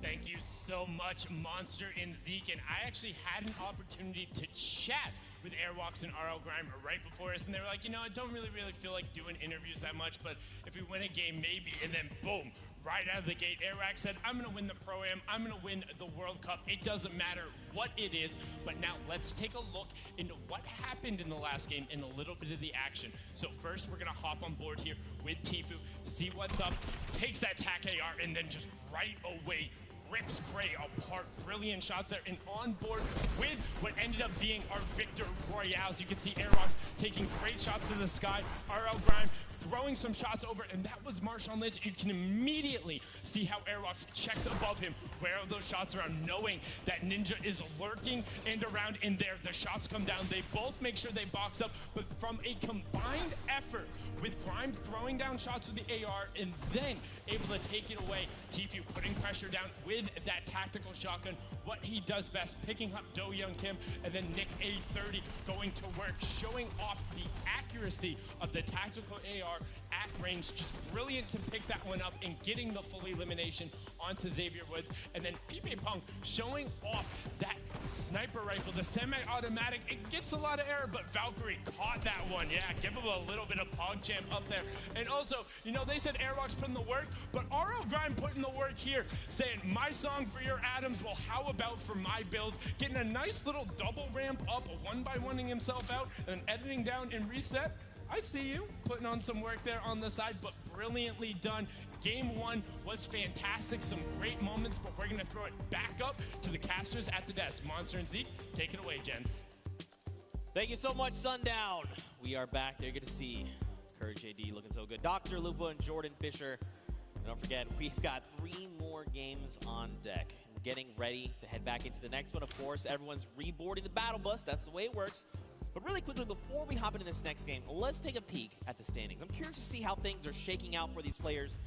Thank you so much, Monster and Zeke. And I actually had an opportunity to chat with Airwalks and RL Grime right before us, and they were like, you know, I don't really feel like doing interviews that much, but if we win a game, maybe. And then, boom, right out of the gate, Airwalks said, I'm going to win the Pro-Am, I'm going to win the World Cup. It doesn't matter what it is, but now let's take a look into what happened in the last game and a little bit of the action. So first, we're going to hop on board here with Tfue, see what's up, takes that TAC AR, and then just right away rips Gray apart. Brilliant shots there, and on board with what ended up being our Victor Royales. You can see Airwalks taking great shots to the sky. RL Grime throwing some shots over, and that was Marshawn Lynch. You can immediately see how Airwalks checks above him, where those shots around, knowing that Ninja is lurking and around in there. The shots come down. They both make sure they box up, but from a combined effort with Grime throwing down shots with the AR and then able to take it away, Tfue putting pressure down with that tactical shotgun, what he does best, picking up Do Young Kim, and then Nick A30 going to work, showing off the accuracy of the tactical AR at range. Just brilliant to pick that one up and getting the full elimination onto Xavier Woods. And then Pipe Punk showing off that sniper rifle, the semi-automatic. It gets a lot of error, but Valkyrie caught that one. Yeah, give him a little bit of PogChamp up there. And also, you know, they said Airwalks put in the work, but RL Grime put in the work here, saying, my song for your Adams, well, how about for my builds? Getting a nice little double ramp up, one by one-ing himself out, and then editing down and reset. I see you putting on some work there on the side, but brilliantly done. Game one was fantastic, some great moments, but we're gonna throw it back up to the casters at the desk. Monster and Zeke, take it away, gents. Thank you so much, Sundown. We are back there. Good to see Courage AD looking so good. Dr. Lupa and Jordan Fisher. And don't forget, we've got 3 more games on deck. We're getting ready to head back into the next one. Of course, everyone's reboarding the battle bus. That's the way it works. But really quickly, before we hop into this next game, let's take a peek at the standings. I'm curious to see how things are shaking out for these players.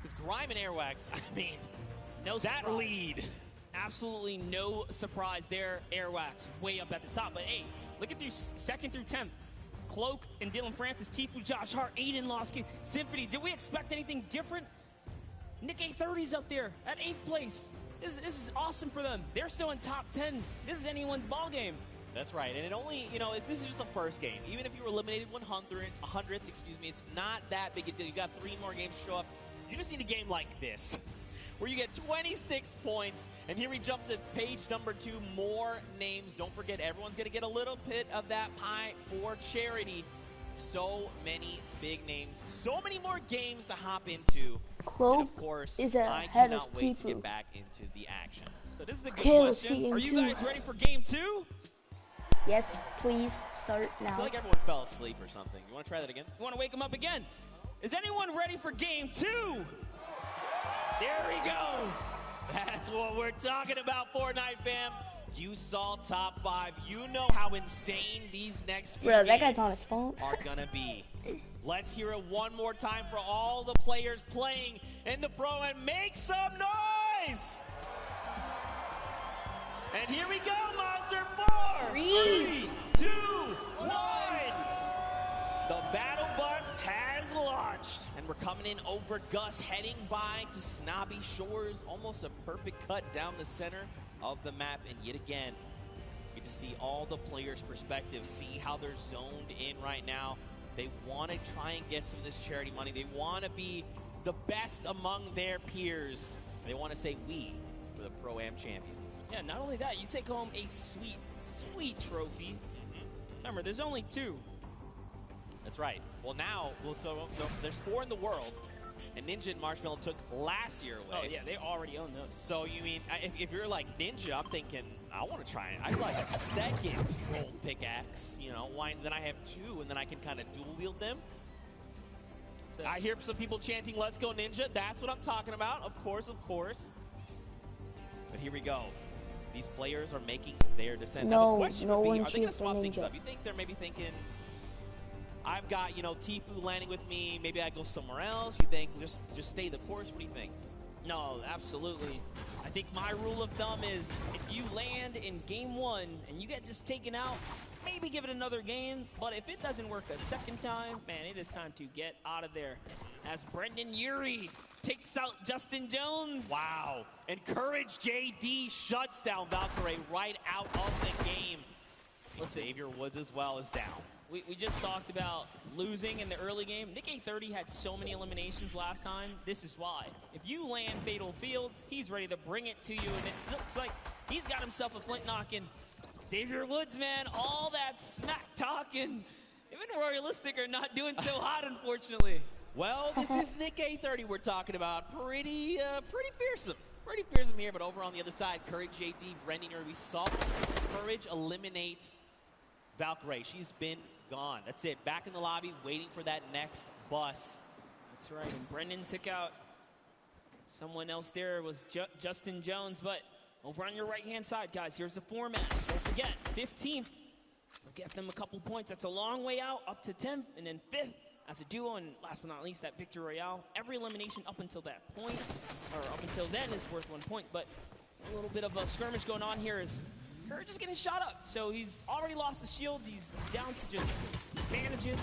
Because Grime and Airwax, I mean, no that surprise. lead. Absolutely no surprise there. Airwax way up at the top. But hey, look at through 2nd through 10th. Cloak and Dylan Francis, Tfue, Josh Hart, Aiden Losky, Symphony. Did we expect anything different? Nick A30's up there at 8th place. This is awesome for them. They're still in top 10. This is anyone's ball game. That's right, and it only, you know, this is just the first game. Even if you were eliminated 100th, it's not that big a deal. You got 3 more games to show up. You just need a game like this, where you get 26 points, and here we jump to page number 2, more names. Don't forget, everyone's going to get a little bit of that pie for charity. So many big names, so many more games to hop into. Cloak and of course, is I ahead of cannot wait to Tfue. get back into the action. So this is a good Okay, question. Are you guys ready for game 2? Yes, please start I now. feel like everyone fell asleep or something. You want to try that again? You want to wake them up again? Is anyone ready for game 2? There we go. That's what we're talking about, Fortnite fam. You saw top 5. You know how insane these next few Bro, that games guy's on his phone. are gonna be. Let's hear it one more time for all the players playing in the Pro and make some noise. And here we go, Monster. 4, 3, 2, 1. The battle bus has launched, and we're coming in over Gus, heading by to Snobby Shores. Almost a perfect cut down the center of the map, and yet again, get to see all the players' perspectives, see how they're zoned in right now. They want to try and get some of this charity money. They want to be the best among their peers. They want to say we for the Pro-Am champions. Yeah, not only that, you take home a sweet, sweet trophy. Remember, there's only 2. That's right. Well, now, so there's 4 in the world, and Ninja and Marshmallow took last year away. Oh, yeah, they already own those. So, you mean, if you're like Ninja, I'm thinking, I want to try it. I'd like a second gold pickaxe, you know, then I have 2, and then I can kind of dual wield them. I hear some people chanting, let's go Ninja. That's what I'm talking about, of course. But here we go. These players are making their descent. No, now, the question no would one be, are they going cheered to for swap things Ninja. up? You think they're maybe thinking, I've got, you know, Tfue landing with me, maybe I go somewhere else? You think just stay the course? What do you think? No, absolutely. I think my rule of thumb is if you land in game 1 and you get just taken out, maybe give it another game. But if it doesn't work a second time, man, it is time to get out of there. As Brendan Urie takes out Justin Jones. Wow. And Courage JD shuts down Valkyrie right out of the game. Listen, Xavier Woods as well is down. We just talked about losing in the early game. Nick A30 had so many eliminations last time. This is why. If you land Fatal Fields, he's ready to bring it to you, and it looks like he's got himself a flint knocking. Xavier Woods, man, all that smack talking. Even Royalistic are not doing so hot, unfortunately. Well, this is Nick A30 we're talking about. Pretty fearsome. Pretty fearsome here, but over on the other side, Courage JD, Brendan Urie, we saw Courage eliminate Valkyrie. She's been gone. That's it. Back in the lobby, waiting for that next bus. That's right. And Brendan took out someone else there. It was Justin Jones. But over on your right-hand side, guys, here's the format. Don't forget, 15th. So get them a couple points. That's a long way out, up to 10th, and then 5th as a duo. And last but not least, that Victory Royale. Every elimination up until that point, or up until then, is worth 1 point. But a little bit of a skirmish going on here is Courage is getting shot up, so he's already lost the shield. He's down to just bandages.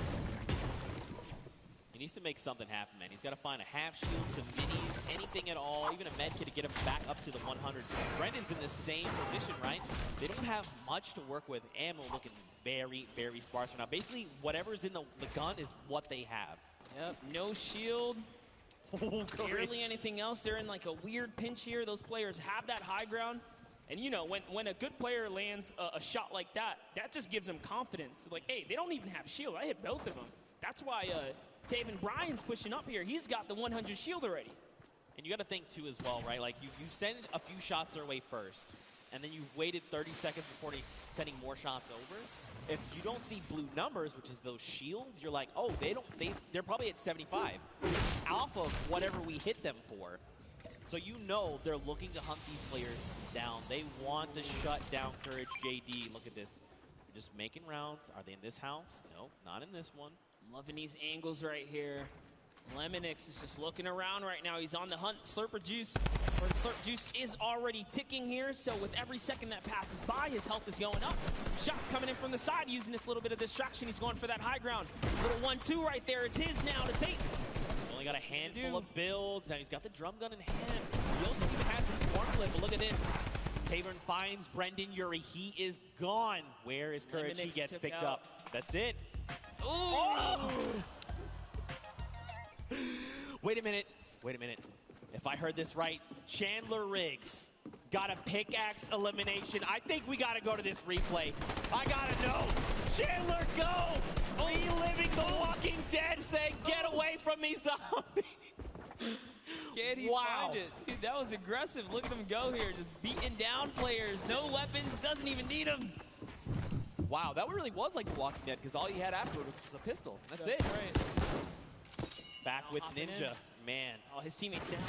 He needs to make something happen, man. He's got to find a half shield, some minis, anything at all, even a med kit to get him back up to the 100. Brendan's in the same position, right? They don't have much to work with. Ammo looking very, very sparse right now. Basically, whatever's in the gun is what they have. Yep, no shield. Barely anything else. They're in like a weird pinch here. Those players have that high ground. And you know, when a good player lands a shot like that, that just gives them confidence. Like, hey, they don't even have shield. I hit both of them. That's why Taven Bryan's pushing up here. He's got the 100 shield already. And you got to think, too, as well, right? Like, you send a few shots their way first, and then you waited 30 seconds before sending more shots over. If you don't see blue numbers, which is those shields, you're like, oh, they're probably at 75. Off of whatever we hit them for. So you know they're looking to hunt these players down. They want to shut down Courage JD. Look at this. They're just making rounds. Are they in this house? No, not in this one. I'm loving these angles right here. Lemonix is just looking around right now. He's on the hunt. Slurper Juice, or the Slurp Juice is already ticking here. So with every second that passes by, his health is going up. Shots coming in from the side, using this little bit of distraction. He's going for that high ground. Little 1-2 right there. It's his now to take. Only got a handful of builds. Now he's got the drum gun in hand. He also even has the swarm flip, but look at this. Tavern finds Brendan Urie. He is gone. Where is Courage? He gets picked up. That's it. Ooh. Oh! Wait a minute. Wait a minute. If I heard this right, Chandler Riggs got a pickaxe elimination. I think we got to go to this replay. I got to know. Chandler, go! Reliving the Walking Dead, saying, get away from me, zombie. Can he find it? Dude, that was aggressive. Look at him go here, just beating down players. No weapons, doesn't even need them. Wow, that really was like The Walking Dead, because all he had afterward was a pistol. That's it. Right. Back with Ninja. Man. Oh, his teammate's down.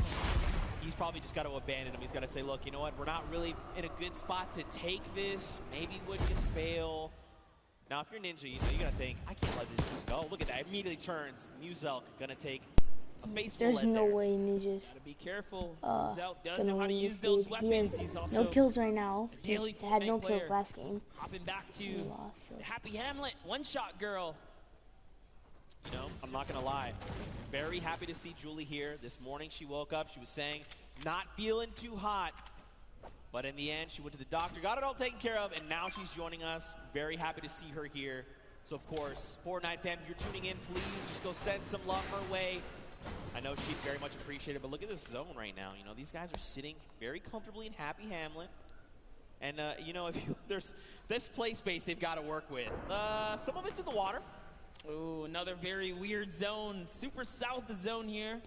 He's probably just got to abandon him. He's got to say, look, you know what? We're not really in a good spot to take this. Maybe we'll just fail. Now, if you're Ninja, you know, you got to think, I can't let this just go. Look at that. Immediately turns. Muzelk going to take a face full There's no way Ninja's. Gotta be careful. Muzelk does know how to use lead. those weapons. He's also no kills right now. He daily had no player. kills last game. Hopping back to Happy Hamlet, one-shot girl. You know, I'm not going to lie. Very happy to see Julie here. This morning she woke up. She was saying, not feeling too hot. But in the end, she went to the doctor, got it all taken care of, and now she's joining us. Very happy to see her here. So, of course, Fortnite fans, if you're tuning in, please just go send some love her way. I know she'd very much appreciate it, but look at this zone right now. You know, these guys are sitting very comfortably in Happy Hamlet. And, you know, there's this play space they've got to work with. Some of it's in the water. Ooh, another very weird zone. Super south zone here.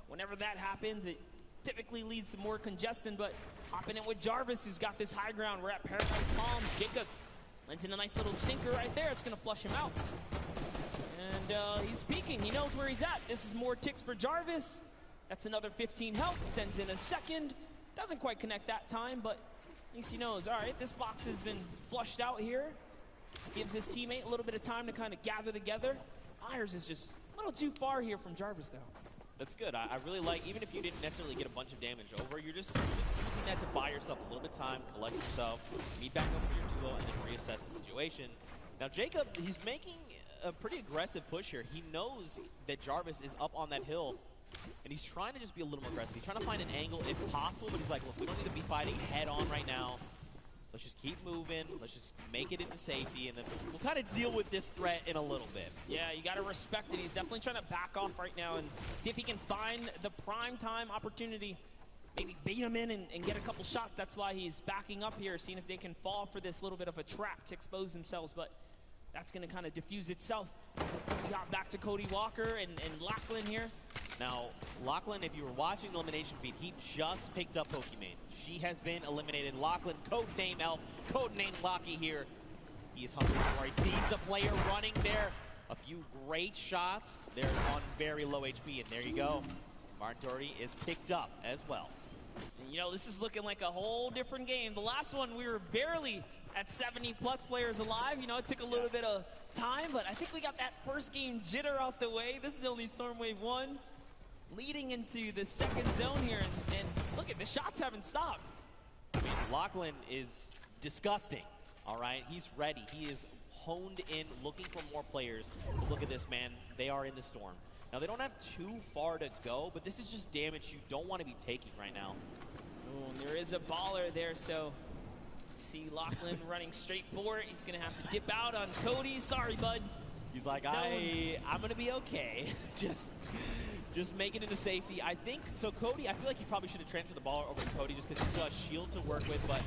Whenever that happens, it typically leads to more congestion, but hopping in with Jarvis, who's got this high ground. We're at Paradise Palms. Jacob lands in a nice little stinker right there. It's going to flush him out. And he's peeking. He knows where he's at. This is more ticks for Jarvis. That's another 15 health. Sends in a second. Doesn't quite connect that time, but At least he knows, all right, this box has been flushed out here. Gives his teammate a little bit of time to kind of gather together. Myers is just a little too far here from Jarvis, though. That's good. I really like, even if you didn't necessarily get a bunch of damage over, you're just using that to buy yourself a little bit of time, collect yourself, meet back up with your duo, and then reassess the situation. Now, Jacob, he's making a pretty aggressive push here. He knows that Jarvis is up on that hill, and he's trying to just be a little more aggressive. He's trying to find an angle if possible, but he's like, look, we don't need to be fighting head on right now. Let's just keep moving. Let's just make it into safety, and then we'll kind of deal with this threat in a little bit. Yeah, you got to respect it. He's definitely trying to back off right now and see if he can find the prime time opportunity. Maybe bait him in and get a couple shots. That's why he's backing up here, seeing if they can fall for this little bit of a trap to expose themselves. But that's going to kind of diffuse itself. We got back to Cody Walker and Lachlan here. Now, Lachlan, if you were watching the elimination feed, he just picked up Pokimane. She has been eliminated. Lachlan, codename Elf, codename Locky here. He is hungry for. He sees the player running there. A few great shots. They're on very low HP, and there you go. Martin Doherty is picked up as well. And, you know, this is looking like a whole different game. The last one, we were barely at 70-plus players alive. You know, it took a little bit of time, but I think we got that first game jitter out the way. This is only Storm Wave 1. Leading into the second zone here, and look at the shots haven't stopped. I mean, Lachlan is disgusting, all right? He's ready. He is honed in, looking for more players. But look at this, man. They are in the storm. Now, they don't have too far to go, but this is just damage you don't want to be taking right now. Oh, and there is a baller there, so see Lachlan running straight for it. He's going to have to dip out on Cody. Sorry, bud. He's like, I'm going to be okay. Just make it into safety. I think, so Cody, I feel like he probably should have transferred the ball over to Cody just because he's got a shield to work with, but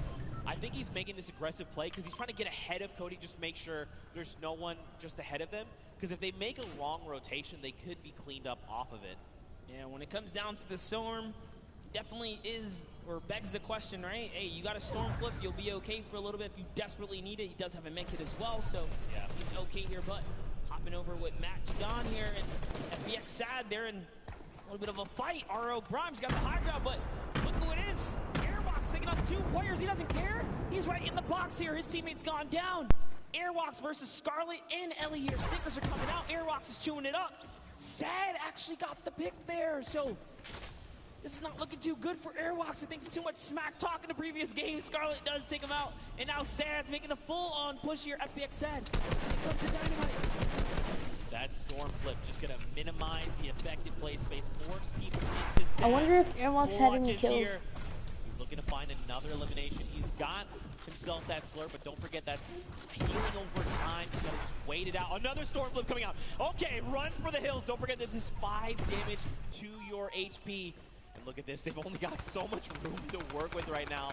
I think he's making this aggressive play because he's trying to get ahead of Cody, just make sure there's no one just ahead of them, because if they make a long rotation, they could be cleaned up off of it. Yeah, when it comes down to the storm, definitely is, or begs the question, right? Hey, you got a storm flip, you'll be okay for a little bit if you desperately need it. He does have a med kit as well, so yeah, he's okay here, but hopping over with Matt Judon here, and FBX Sad there in a little bit of a fight. RO Grimes got the high ground, but look who it is. Airbox taking up 2 players. He doesn't care. He's right in the box here. His teammate's gone down. Airbox versus Scarlet and Ellie here. Snickers are coming out. Airbox is chewing it up. Sad actually got the pick there, so this is not looking too good for Airbox. I think too much smack talk in the previous game. Scarlet does take him out, and now Sad's making a full-on push here. FBX Sad. Here comes the Dynamite. That storm flip just going to minimize the affected play space, force people into Sad. I wonder if Airbox had any kills. Here. He's looking to find another elimination. He's got himself that slurp, but don't forget that's healing over time. He's going to just wait it out. Another storm flip coming out. Okay, run for the hills. Don't forget this is 5 damage to your HP. And look at this. They've only got so much room to work with right now.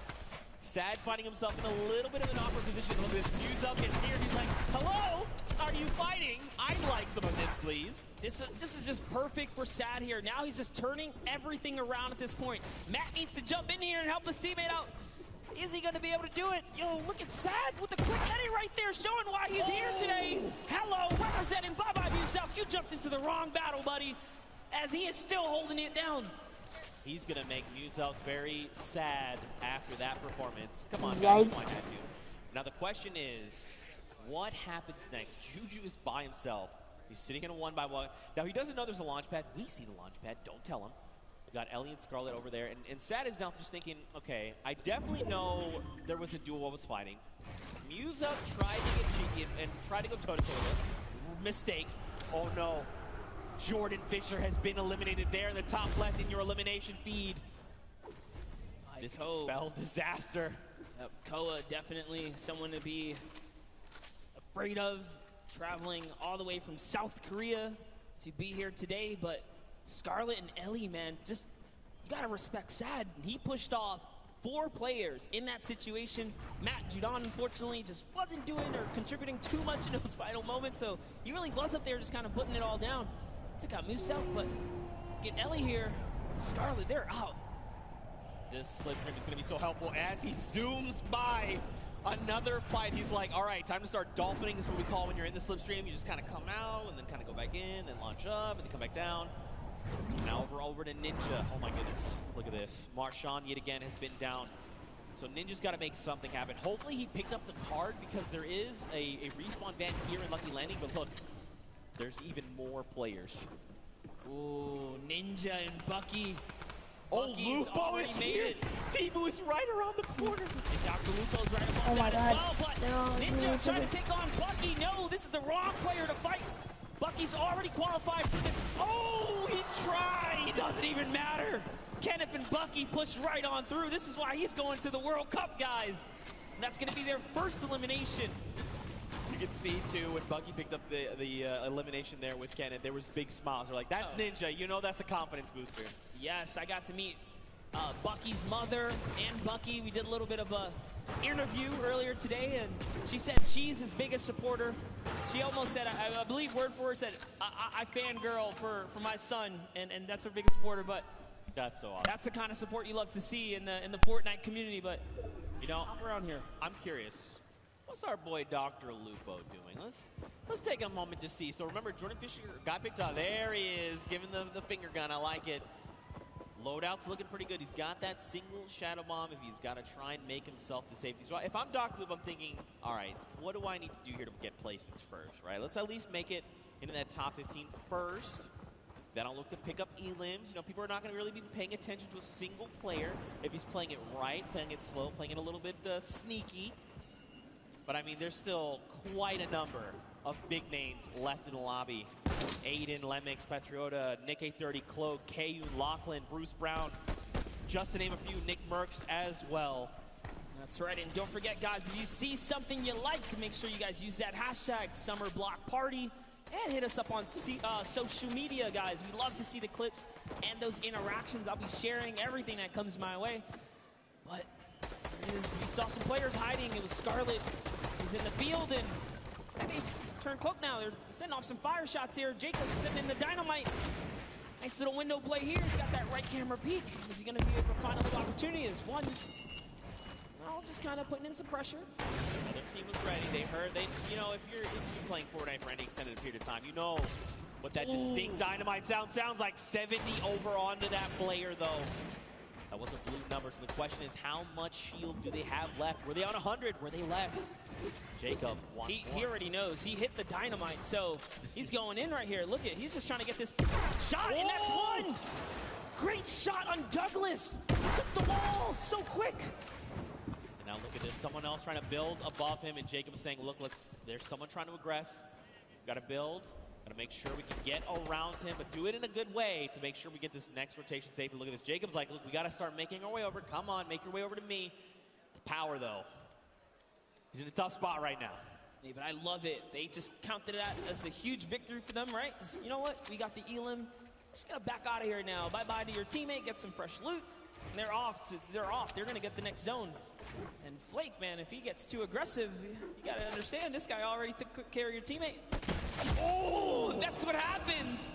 Sad finding himself in a little bit of an awkward position. Look at this. Muselk gets near. He's like, hello? Are you fighting? I'd like some of this, please. This is just perfect for Sad here. Now he's just turning everything around at this point. Matt needs to jump in here and help his teammate out. Is he going to be able to do it? Yo, look at Sad with the quick edit right there, showing why he's here today. Hello, representing Bye-Bye Muselk. You jumped into the wrong battle, buddy, as he is still holding it down. He's going to make Muselk very sad after that performance. Come on, Yikes. guys. Come on, Matthew. Now, the question is, what happens next? Juju is by himself. He's sitting in a 1-by-1. Now, he doesn't know there's a launch pad. We see the launch pad. Don't tell him. We got Ellie and Scarlet over there. And Sad is now just thinking, okay, I definitely know there was a duo I was fighting. Muselk tried to get cheeky and tried to go toe-to-toe with us. Mistakes. Oh, no. Jordan Fisher has been eliminated there in the top left in your elimination feed. This spell disaster. Yep, Koa definitely someone to be afraid of, traveling all the way from South Korea to be here today. But Scarlet and Ellie, man, just you gotta respect Sad. He pushed off 4 players in that situation. Matt Judon, unfortunately, just wasn't doing or contributing too much in those final moments, so he really was up there just kind of putting it all down. Took out Muselk, but get Ellie here. Scarlet, they're out. This slipstream is going to be so helpful as he zooms by another fight. He's like, all right, time to start dolphining is what we call when you're in the slipstream. You just kind of come out and then kind of go back in, then launch up, and then come back down. Now over to Ninja. Oh, my goodness. Look at this. Marshawn, yet again, has been down So Ninja's got to make something happen. Hopefully he picked up the card because there is a respawn van here in Lucky Landing. But look, there's even more players. Ooh, Ninja and Bucky. Oh, Bucky's Lupo already is made here. it. Timu is right around the corner. And Dr. Lupo's right above Oh my that as God. well. But No, Ninja trying to take on Bucky. No, this is the wrong player to fight. Bucky's already qualified for the... Oh, he tried. It doesn't even matter. Kenneth and Bucky pushed right on through. This is why he's going to the World Cup, guys. And that's going to be their first elimination. You can see, too, when Bucky picked up the elimination there with Kenneth, there was big smiles. They're like, that's Ninja. You know that's a confidence booster. Yes, I got to meet Bucky's mother and Bucky. We did a little bit of a interview earlier today, and she said she's his biggest supporter. She almost said, I believe word for word, said, I fangirl for my son, and that's her biggest supporter. But that's so awesome. That's the kind of support you love to see in the Fortnite community. But you know, hop around here. I'm curious. What's our boy Dr. Lupo doing? Let's take a moment to see. So remember, Jordan Fisher got picked up. There he is, giving the finger gun. I like it. Loadout's looking pretty good. He's got that single shadow bomb if he's got to try and make himself to safety. So if I'm Dr. Lupo, I'm thinking, all right, what do I need to do here to get placements first, right? Let's at least make it into that top 15 first. Then I'll look to pick up elims. You know, people are not going to really be paying attention to a single player if he's playing it right, playing it slow, playing it a little bit sneaky. But, I mean, there's still quite a number of big names left in the lobby. Aiden, Lemix, Patriota, Nick A30, Cloak, KU, Lachlan, Bruce Brown, just to name a few, Nick Merckx as well. That's right, and don't forget, guys, if you see something you like, make sure you guys use that hashtag SummerBlockParty and hit us up on social media, guys. We love to see the clips and those interactions. I'll be sharing everything that comes my way. But we saw some players hiding. It was Scarlet who's in the field, and looks like they turned Cloak now. They're sending off some fire shots here. Jacob sending in the dynamite. Nice little window play here. He's got that right camera peek. Is he going to be able to find a little opportunity? There's one. Well, just kind of putting in some pressure. Their team was ready. They heard. You know, if you're playing Fortnite for any extended period of time, you know what that distinct dynamite sounds like. 70 over onto that player, though. That was a blue number, so the question is, how much shield do they have left? Were they on 100? Were they less? Jacob wants he already knows. He hit the dynamite, so he's going in right here. Look at, he's just trying to get this shot, and that's one! Great shot on Douglas! He took the wall so quick! And now look at this, someone else trying to build above him, and Jacob is saying, look, there's someone trying to aggress. Got to build. Got to make sure we can get around him, but do it in a good way to make sure we get this next rotation safe. And look at this. Jacob's like, look, we got to start making our way over. Come on, make your way over to me. Power, though. He's in a tough spot right now. Yeah, but I love it. They just counted it out as a huge victory for them, right? You know what? We got the elim. Just got to back out of here now. Bye-bye to your teammate. Get some fresh loot. And they're off. They're going to get the next zone. And Flake, man, if he gets too aggressive, you got to understand, this guy already took good care of your teammate. Oh, that's what happens.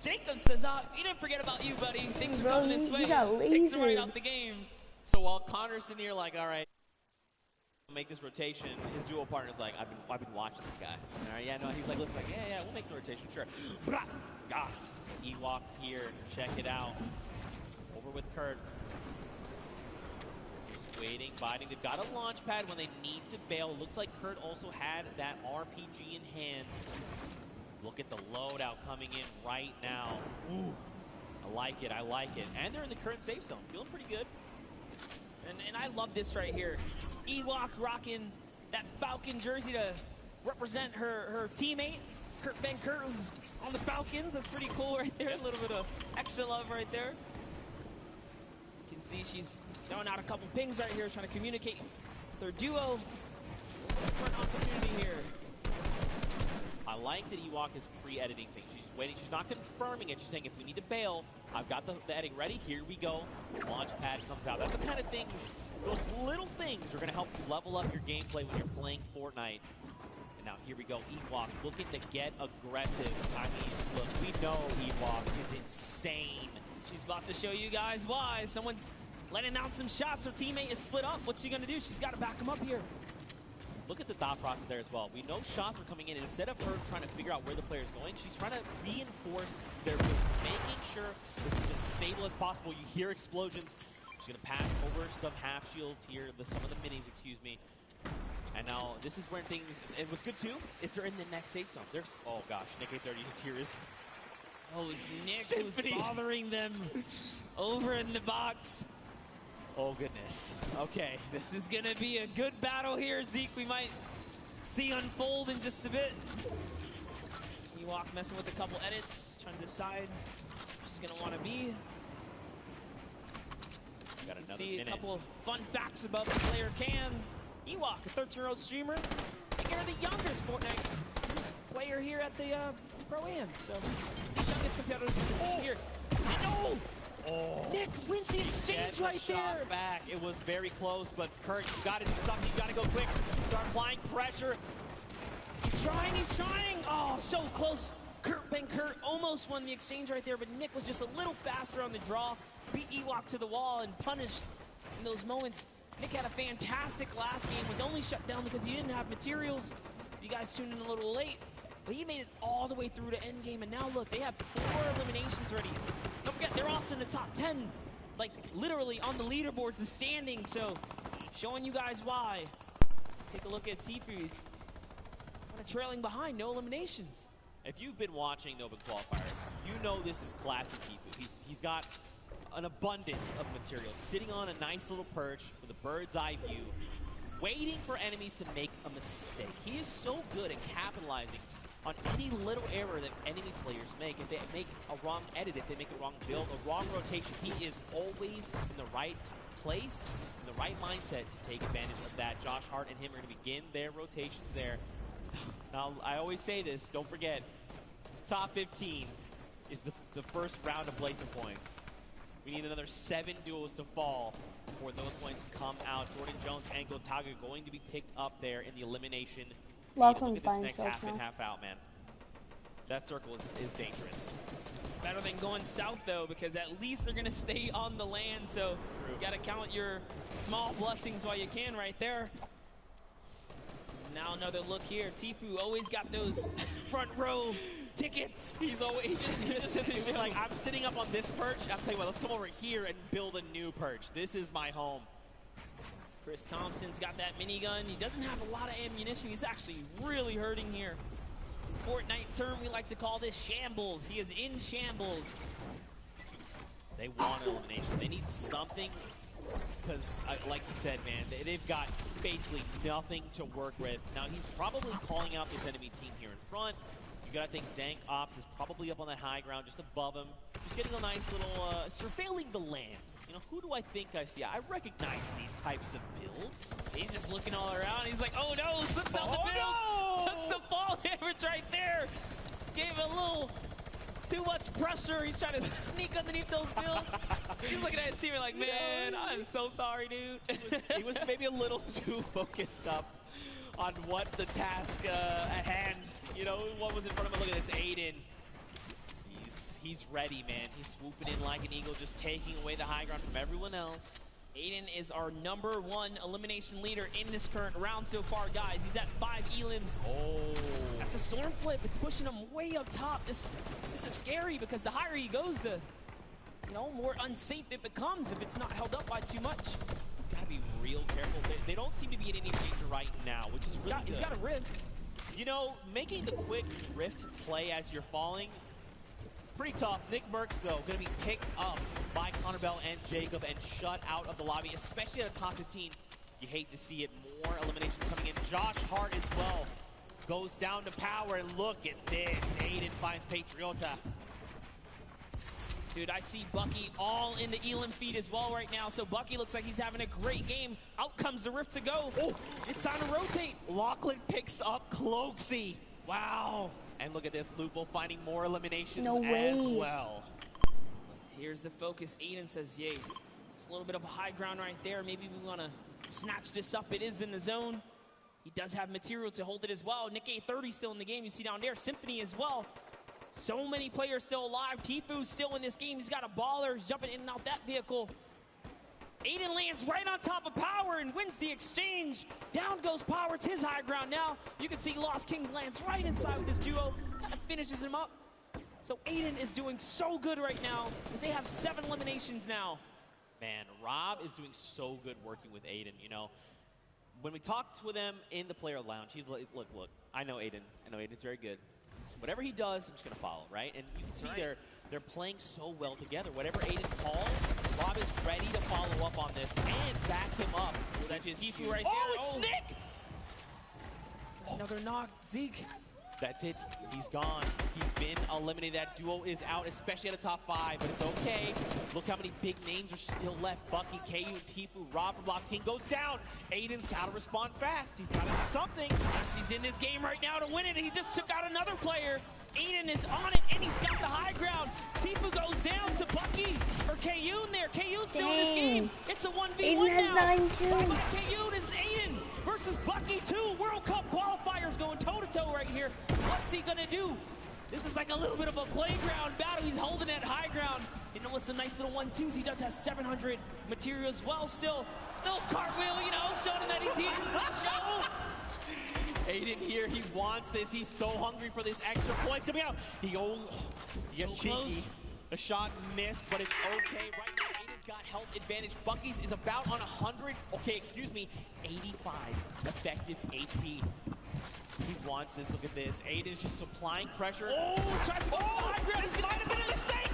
Jacob says, he didn't forget about you, buddy. Things are going this way. Takes him right out the game. So while Connor's in here like, all right, make this rotation, his duo partner's like, I've been watching this guy. All right, yeah, no, he's like, listen, like, yeah, we'll make the rotation, sure. God, Ewok here, check it out. Over with Kurt. Waiting, biting. They've got a launch pad when they need to bail. Looks like Kurt also had that RPG in hand. Look at the loadout coming in right now. Ooh, I like it. And they're in the current safe zone. Feeling pretty good. And I love this right here. Ewok rocking that Falcon jersey to represent her teammate, Ben Kurt, who's on the Falcons. That's pretty cool right there. A little bit of extra love right there. You can see she's throwing out a couple pings right here, trying to communicate with their duo. For an opportunity here. I like that Ewok is pre-editing things. She's waiting. She's not confirming it. She's saying, if we need to bail, I've got the editing ready. Here we go. Launch pad comes out. That's the kind of things, those little things are going to help level up your gameplay when you're playing Fortnite. And now here we go. Ewok looking to get aggressive. I mean, look, we know Ewok is insane. She's about to show you guys why. Someone's letting out some shots. Her teammate is split up. What's she going to do? She's got to back him up here. Look at the thought process there as well. We know shots are coming in, and instead of her trying to figure out where the player's going, she's trying to reinforce their move, making sure this is as stable as possible. You hear explosions. She's going to pass over some half shields here, some of the minis, excuse me. And now this is where things, and what's good too, is they're in the next safe zone. There's, oh gosh, Nick A30 is here. Oh, it's Nick Symphony. who's bothering them over in the box. Oh goodness. Okay. This is going to be a good battle here, Zeke. We might see unfold in just a bit. Ewok messing with a couple edits, trying to decide what she's going to want to be. Got another See minute. a couple fun facts about the player Cam. Ewok, a 13-year-old streamer. I think you're the youngest Fortnite player here at the Pro-Am. So, the youngest competitors in the scene here. No! Oh. Nick wins the exchange Gets a right shot there. back. It was very close, but Kurt, you got to do something. You got to go quick. Start applying pressure. He's trying, he's trying. Oh, so close. Kurt almost won the exchange right there, but Nick was just a little faster on the draw. Beat Ewok to the wall and punished in those moments. Nick had a fantastic last game, was only shut down because he didn't have materials. You guys tuned in a little late, but he made it all the way through to end game, and now look, they have 4 eliminations already. Don't forget, they're also in the top 10, like literally on the leaderboards, the standing, so showing you guys why. Take a look at Tifu's kind of trailing behind, no eliminations. If you've been watching the Open Qualifiers, you know this is classic Tifu. He's got an abundance of materials, sitting on a nice little perch with a bird's eye view, waiting for enemies to make a mistake. He is so good at capitalizing on any little error that enemy players make. If they make a wrong edit, if they make a wrong build, a wrong rotation, he is always in the right place, in the right mindset to take advantage of that. Josh Hart and him are going to begin their rotations there. Now, I always say this, don't forget, top 15 is the first round of Blazing points. We need another 7 duels to fall before those points come out. Jordan Jones and Gotaga going to be picked up there in the elimination. Lachlan's Look at by this next himself half in, now. half out, man. That circle is dangerous. It's better than going south, though, because at least they're going to stay on the land, so you got to count your small blessings while you can right there. Now another look here. Tifu always got those front row tickets. He was like, I'm sitting up on this perch. I'm telling you what, let's come over here and build a new perch. This is my home. Chris Thompson's got that minigun. He doesn't have a lot of ammunition. He's actually really hurting here. Fortnite term, we like to call this shambles. He is in shambles. They want elimination. They need something because, like you said, man, they've got basically nothing to work with. Now, he's probably calling out this enemy team here in front. You gotta think Dank Ops is probably up on the high ground, just above him. Just getting a nice little, surveilling the land. You know, who do I think I see? I recognize these types of builds. He's just looking all around. He's like, oh no, slips out the build. Took some fall damage right there. Gave a little too much pressure. He's trying to sneak underneath those builds. He's looking at his team like, man, I'm so sorry, dude. He was maybe a little too focused up on what the task at hand, you know, what was in front of him. Look at this, Aiden. He's ready, man. He's swooping in like an eagle, just taking away the high ground from everyone else. Aiden is our #1 elimination leader in this current round so far, guys. He's at 5 elims. Oh. That's a storm flip. It's pushing him way up top. This is scary because the higher he goes, the more unsafe it becomes if it's not held up by too much. He's got to be real careful. They don't seem to be in any danger right now, which is really good. He's got a rift. You know, making the quick rift play as you're falling, pretty tough. Nick Merckx, though, going to be picked up by Connor Bell and Jacob and shut out of the lobby, especially at a top 15. You hate to see it. More eliminations coming in. Josh Hart as well goes down to power, and look at this. Aiden finds Patriota. Dude, I see Bucky all in the Elam feed as well right now, so Bucky looks like he's having a great game. Out comes the rift to go. Oh, it's time to rotate. Lachlan picks up Cloaksy. Wow. And look at this, Lupo finding more eliminations as well. Here's the focus. Aiden says, yay. There's a little bit of a high ground right there. Maybe we want to snatch this up. It is in the zone. He does have material to hold it as well. Nick A30 still in the game. You see down there, Symphony as well. So many players still alive. Tifu's still in this game. He's got a baller. He's jumping in and out that vehicle. Aiden lands right on top of Power and wins the exchange. Down goes Power. It's his high ground now. You can see Lost King lands right inside with this duo. Kind of finishes him up. So Aiden is doing so good right now as they have 7 eliminations now. Man, Rob is doing so good working with Aiden, you know. When we talked with him in the player lounge, he's like, look, I know Aiden. I know Aiden's very good. Whatever he does, I'm just going to follow, right? And you can see they're playing so well together. Whatever Aiden calls, Rob is ready to follow up on this and back him up. That's Tifu right there. there. It's Nick! Another knock, Zeke. That's it. He's gone. He's been eliminated. That duo is out, especially at the top 5, but it's okay. Look how many big names are still left. Bucky, KU, and Tifu. Rob from Lost King goes down. Aiden's got to respond fast. He's got to do something. Yes, he's in this game right now to win it. He just took out another player. Aiden is on it, and he's got the high ground. Tifu goes down to Bucky, or Kayun there. Kayun's still in this game. It's a 1v1 Aiden has now. 9 kills. Kayun is Aiden versus Bucky 2. World Cup qualifiers going toe-to-toe right here. What's he gonna do? This is like a little bit of a playground battle. He's holding that high ground. You know, it's a nice little 1-2s. He does have 700 material as well still. Little cartwheel, you know, showing that he's here. Show. Aiden here, he wants this. He's so hungry for this extra points coming out. He gets cheeky. Close. The shot missed, but it's okay. Right now, Aiden's got health advantage. Bucky's is about on 100. Okay, excuse me, 85 effective HP. He wants this. Look at this. Aiden's just supplying pressure. Oh, tries to go high ground. This might have been a mistake.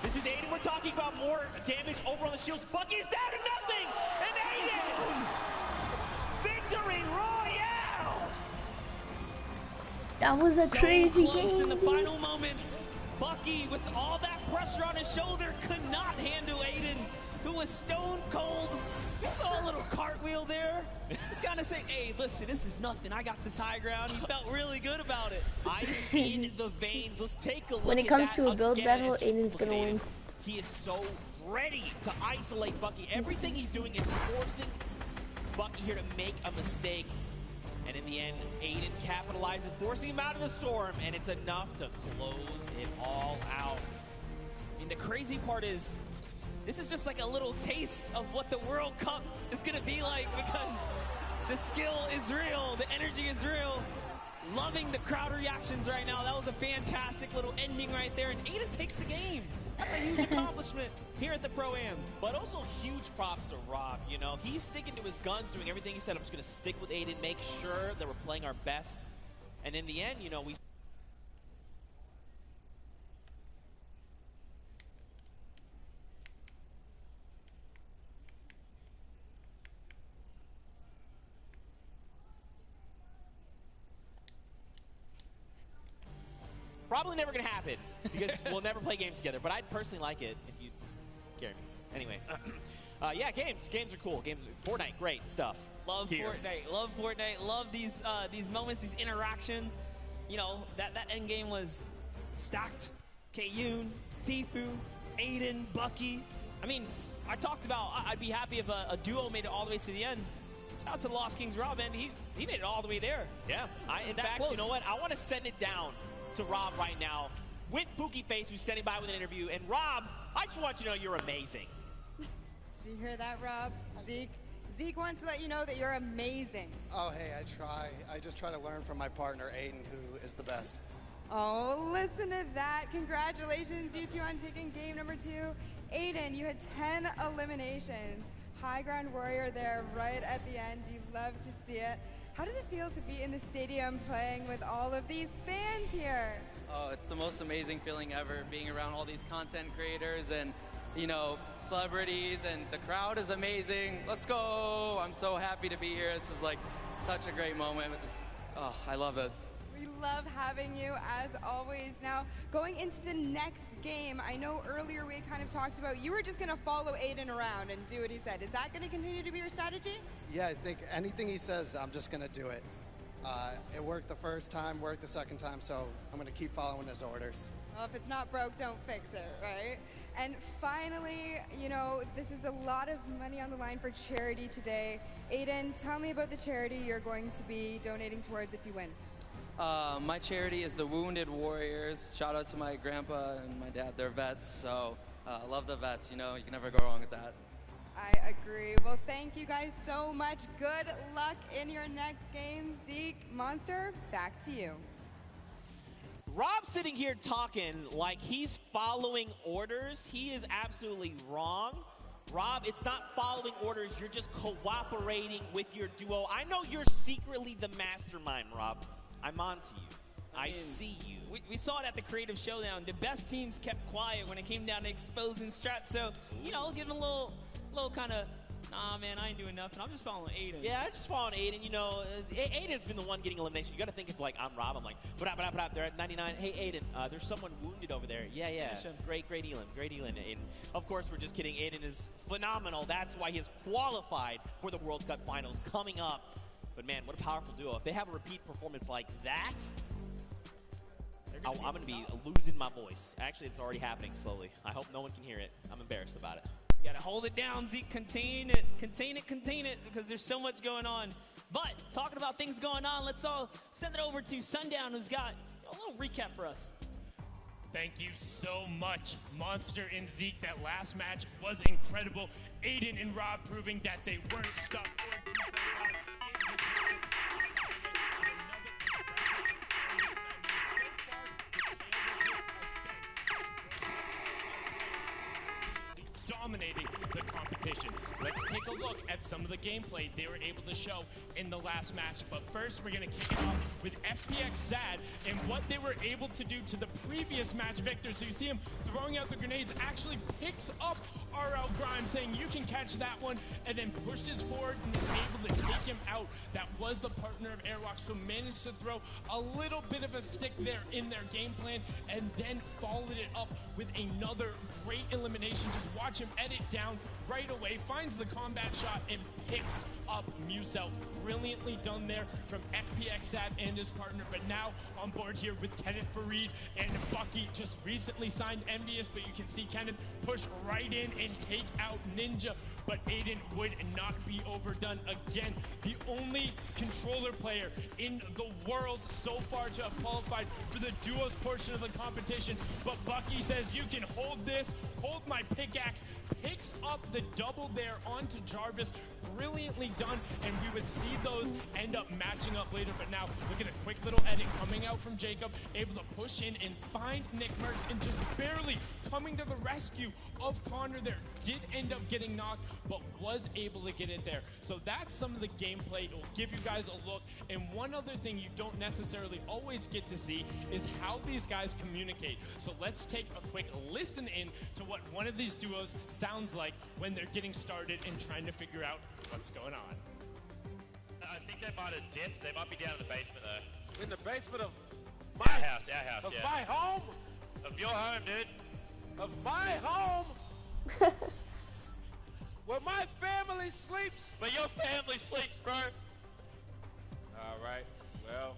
This is Aiden. We're talking about more damage over on the shields. Bucky's down to nothing. And Aiden! Victory Royale! That was a crazy close game. in the final moments. Bucky, with all that pressure on his shoulder, could not handle Aiden, who was stone cold. We saw a little cartwheel there. He's kind of saying, hey, listen, this is nothing. I got this high ground. He felt really good about it. Ice in the veins. Let's take a look When it at comes that to a build again. battle, Aiden's gonna win. He is so ready to isolate Bucky. Everything he's doing is forcing Bucky here to make a mistake. And in the end, Aiden capitalizes, forcing him out of the storm, and it's enough to close it all out. I mean, the crazy part is, this is just like a little taste of what the World Cup is going to be like, because the skill is real, the energy is real. Loving the crowd reactions right now. That was a fantastic little ending right there, and Aiden takes the game. That's a huge accomplishment here at the Pro-Am. But also huge props to Rob. You know, he's sticking to his guns, doing everything he said. I'm just going to stick with Aiden, make sure that we're playing our best. And in the end, you know, we... Probably never going to happen, because we'll never play games together. But I'd personally like it if you carry me. Anyway, yeah, games are cool. Fortnite, great stuff. Love Fortnite. Love Fortnite. Love these moments, these interactions. You know, that end game was stacked. Kayun, Tifu, Aiden, Bucky. I mean, I talked about I'd be happy if a duo made it all the way to the end. Shout out to Lost Kings Rob, and he made it all the way there. Yeah. In fact, you know what? I want to send it down to Rob right now with Pookie Face, who's standing by with an interview. And Rob, I just want you to know you're amazing. Did you hear that, Rob? Zeke wants to let you know that you're amazing. Oh, hey, I try. I just try to learn from my partner, Aiden, who is the best. Oh, listen to that. Congratulations, you two, on taking game number 2. Aiden, you had 10 eliminations. High ground warrior there right at the end. You love to see it. How does it feel to be in the stadium playing with all of these fans here? Oh, it's the most amazing feeling ever, being around all these content creators and, you know, celebrities, and the crowd is amazing. Let's go! I'm so happy to be here. This is like such a great moment with this. Oh, I love this. We love having you, as always. Now, going into the next game, I know earlier we kind of talked about you were just going to follow Aiden around and do what he said. Is that going to continue to be your strategy? Yeah, I think anything he says, I'm just going to do it. It worked the first time, worked the second time, so I'm going to keep following his orders. Well, if it's not broke, don't fix it, right? And finally, you know, this is a lot of money on the line for charity today. Aiden, tell me about the charity you're going to be donating towards if you win. My charity is the Wounded Warriors. Shout out to my grandpa and my dad. They're vets, so I love the vets. You know, you can never go wrong with that. I agree. Well, thank you guys so much. Good luck in your next game. Zeke, Monster, back to you. Rob's sitting here talking like he's following orders. He is absolutely wrong. Rob, it's not following orders. You're just cooperating with your duo. I know you're secretly the mastermind, Rob. I'm on to you. I see you. We saw it at the Creative Showdown. The best teams kept quiet when it came down to exposing strats. So, you know, give them a little kind of, nah, man, I ain't doing nothing. I'm just following Aiden. Yeah, I just following Aiden. You know, Aiden's been the one getting elimination. You got to think if, like, I'm Rob. I'm like, blah. They're at 99. Hey, Aiden, there's someone wounded over there. Yeah. Great Elin. Aiden. Of course, we're just kidding. Aiden is phenomenal. That's why he is qualified for the World Cup Finals coming up. But, man, what a powerful duo. If they have a repeat performance like that, I'm going to be losing my voice. Actually, it's already happening slowly. I hope no one can hear it. I'm embarrassed about it. You gotta hold it down, Zeke. Contain it, because there's so much going on. But talking about things going on, let's all send it over to Sundown, who's got a little recap for us. Thank you so much, Monster and Zeke. That last match was incredible. Aiden and Rob proving that they weren't stuck. Dominating the competition. Let's take a look at some of the gameplay they were able to show in the last match. But first, we're going to kick it off with FPX Sad and what they were able to do to the previous match victor. So you see him throwing out the grenades, actually picks up RL Grimes, saying you can catch that one, and then pushes forward and is able to take him out. That was the partner of Airwalk, so managed to throw a little bit of a stick there in their game plan, and then followed it up with another great elimination. Just watch him edit down right away, finds the combat shot, and picks up Musel. Brilliantly done there from FPX Sad and his partner, but now on board here with Kenneth Farid and Bucky, just recently signed Envious, but you can see Kenneth push right in and take out Ninja, but Aiden would not be overdone again. The only controller player in the world so far to have qualified for the duos portion of the competition, but Bucky says you can hold this, hold my pickaxe, picks up the double there onto Jarvis. Brilliantly done, and we would see those end up matching up later. But now look at a quick little edit coming out from Jacob, able to push in and find Nick Merckx, and just barely coming to the rescue of Connor there. Did end up getting knocked, but was able to get it there. So that's some of the gameplay. It will give you guys a look. And one other thing you don't necessarily always get to see is how these guys communicate. So let's take a quick listen in to what one of these duos sounds like when they're getting started and trying to figure out what's going on. I think they might have dipped. They might be down in the basement though. In the basement of our house, of yeah. my home? Of your home, dude. Of my home? Where my family sleeps? Where your family sleeps, bro. All right, well.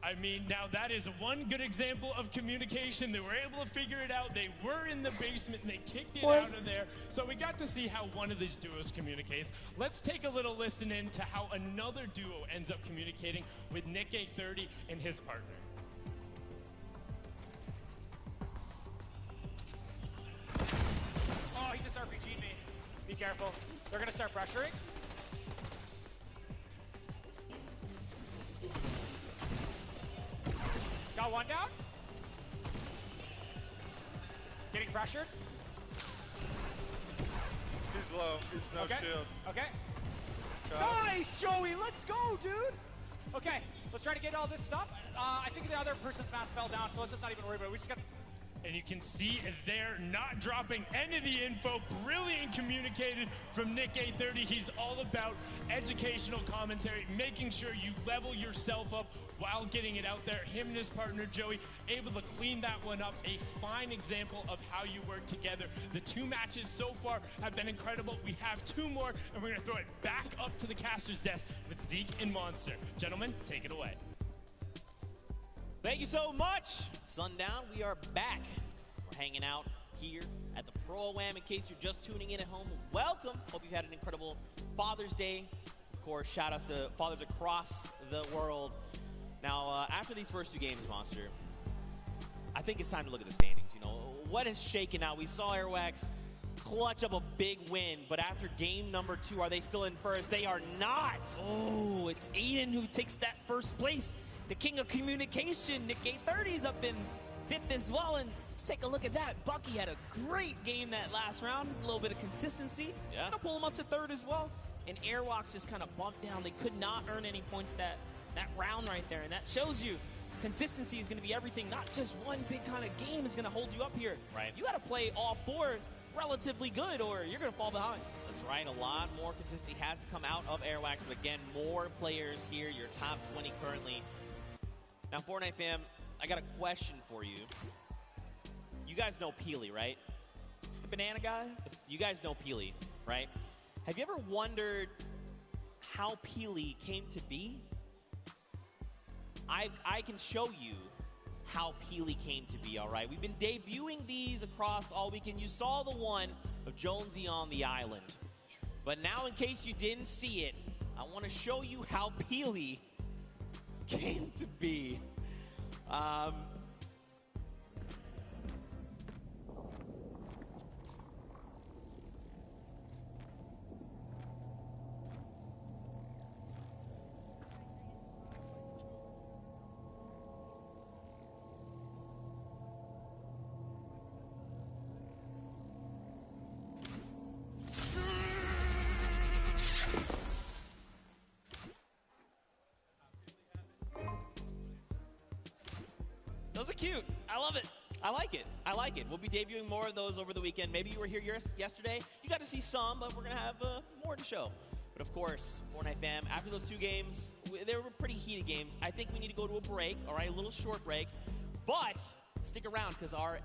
I mean, now that is one good example of communication. They were able to figure it out. They were in the basement and they kicked it out of there. So we got to see how one of these duos communicates. Let's take a little listen in to how another duo ends up communicating with Nick A30 and his partner. Oh, he just RPG'd me. Be careful. They're gonna start pressuring. Got one down. Getting pressured. He's low. He's no shield. Okay. Got Nice, Joey. Let's go, dude. Okay, let's try to get all this stuff. I think the other person's mask fell down, so let's just not even worry about it. We just got. And you can see they're not dropping any of the info. Brilliant communicated from Nick A30. He's all about educational commentary, making sure you level yourself up while getting it out there. Him and his partner, Joey, able to clean that one up. A fine example of how you work together. The two matches so far have been incredible. We have two more, and we're going to throw it back up to the caster's desk with Zeke and Monster. Gentlemen, take it away. Thank you so much, Sundown. We are back. We're hanging out here at the Pro-Am. In case you're just tuning in at home, welcome. Hope you've had an incredible Father's Day. Of course, shout outs to fathers across the world. Now, after these first two games, Monster, I think it's time to look at the standings. You know, what is shaking out? We saw Airwax clutch up a big win, but after game number 2, are they still in first? They are not. Oh, it's Aiden who takes that first place. The king of communication, Nick A30's up in fifth as well. And just take a look at that. Bucky had a great game that last round. A little bit of consistency. Yeah. Gonna pull him up to third as well. And Airwalks just kind of bumped down. They could not earn any points that round right there. And that shows you consistency is going to be everything. Not just one big kind of game is going to hold you up here. Right. You got to play all four relatively good or you're going to fall behind. That's right. A lot more consistency has to come out of Airwax. But again, more players here. Your top 20 currently. Now, Fortnite fam, I got a question for you. You guys know Peely, right? It's the banana guy? You guys know Peely, right? Have you ever wondered how Peely came to be? I can show you how Peely came to be, all right? We've been debuting these across all weekend. You saw the one of Jonesy on the island. But now, in case you didn't see it, I want to show you how Peely came to be. Those are cute. I love it. I like it. I like it. We'll be debuting more of those over the weekend. Maybe you were here yesterday. You got to see some, but we're going to have more to show. But of course, Fortnite fam, after those two games, they were pretty heated games. I think we need to go to a break, all right, a little short break. But stick around because our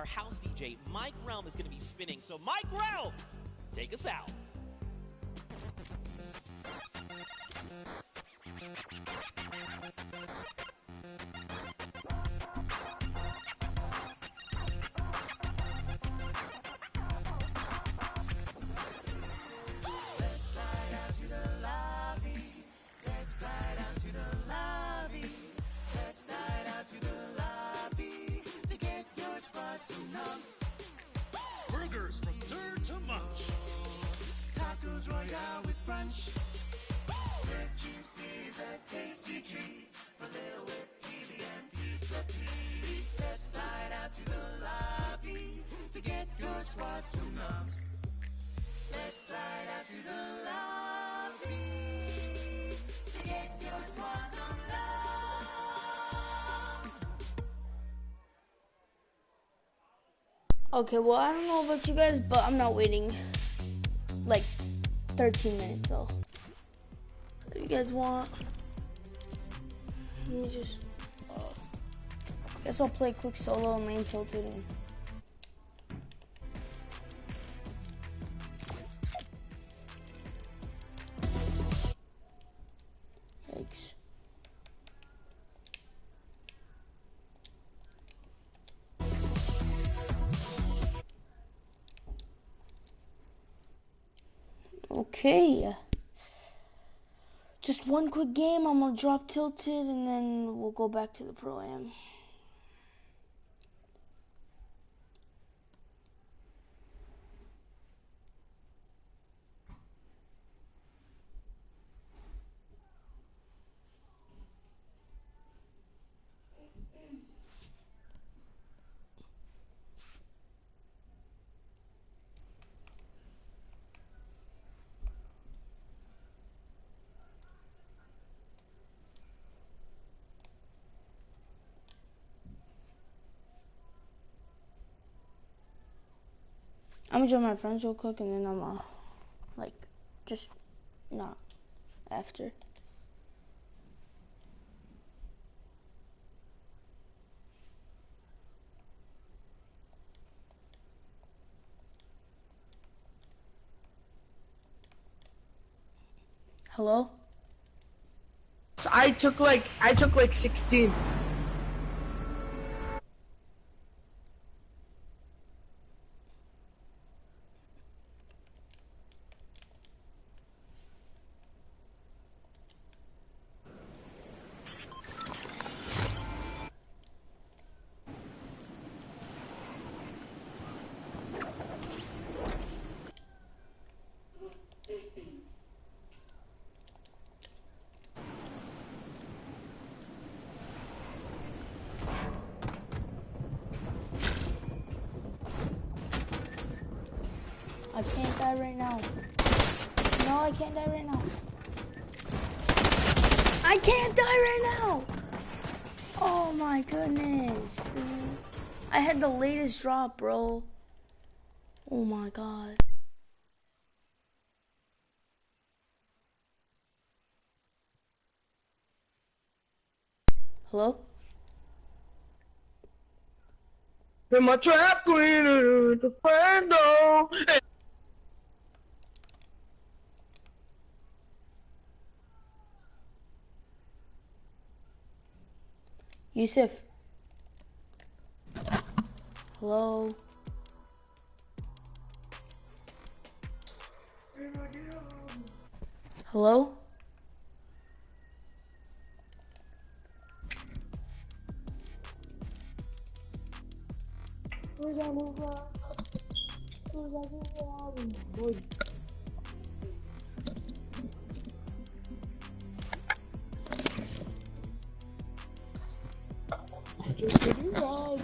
house DJ, Mike Realm, is going to be spinning. So Mike Realm, take us out. Burgers from dirt to munch. Tacos Royale with brunch. Red juices a tasty treat for Lil Whip, Peely, and Pizza Pete. Let's slide out to the lobby to get your swats and nums. Let's slide out to the lobby to get your swats and nums. Okay, well, I don't know about you guys, but I'm not waiting like 13 minutes, so if you guys want, let me just, guess I'll play quick solo and main tilted. And yikes. Okay, just one quick game. I'm gonna drop tilted and then we'll go back to the pro-am. I'm gonna join my friends real quick and then I'm like, just not after. Hello? I took like 16. I can't die right now. No, I can't die right now. I can't die right now. Oh my goodness, dude. I had the latest drop, bro. Oh my god. Hello? You're my trap queen, the friend, oh. Yusuf. Hello? Hello? Where's that move at? Where's that move at? Boy. Just getting right.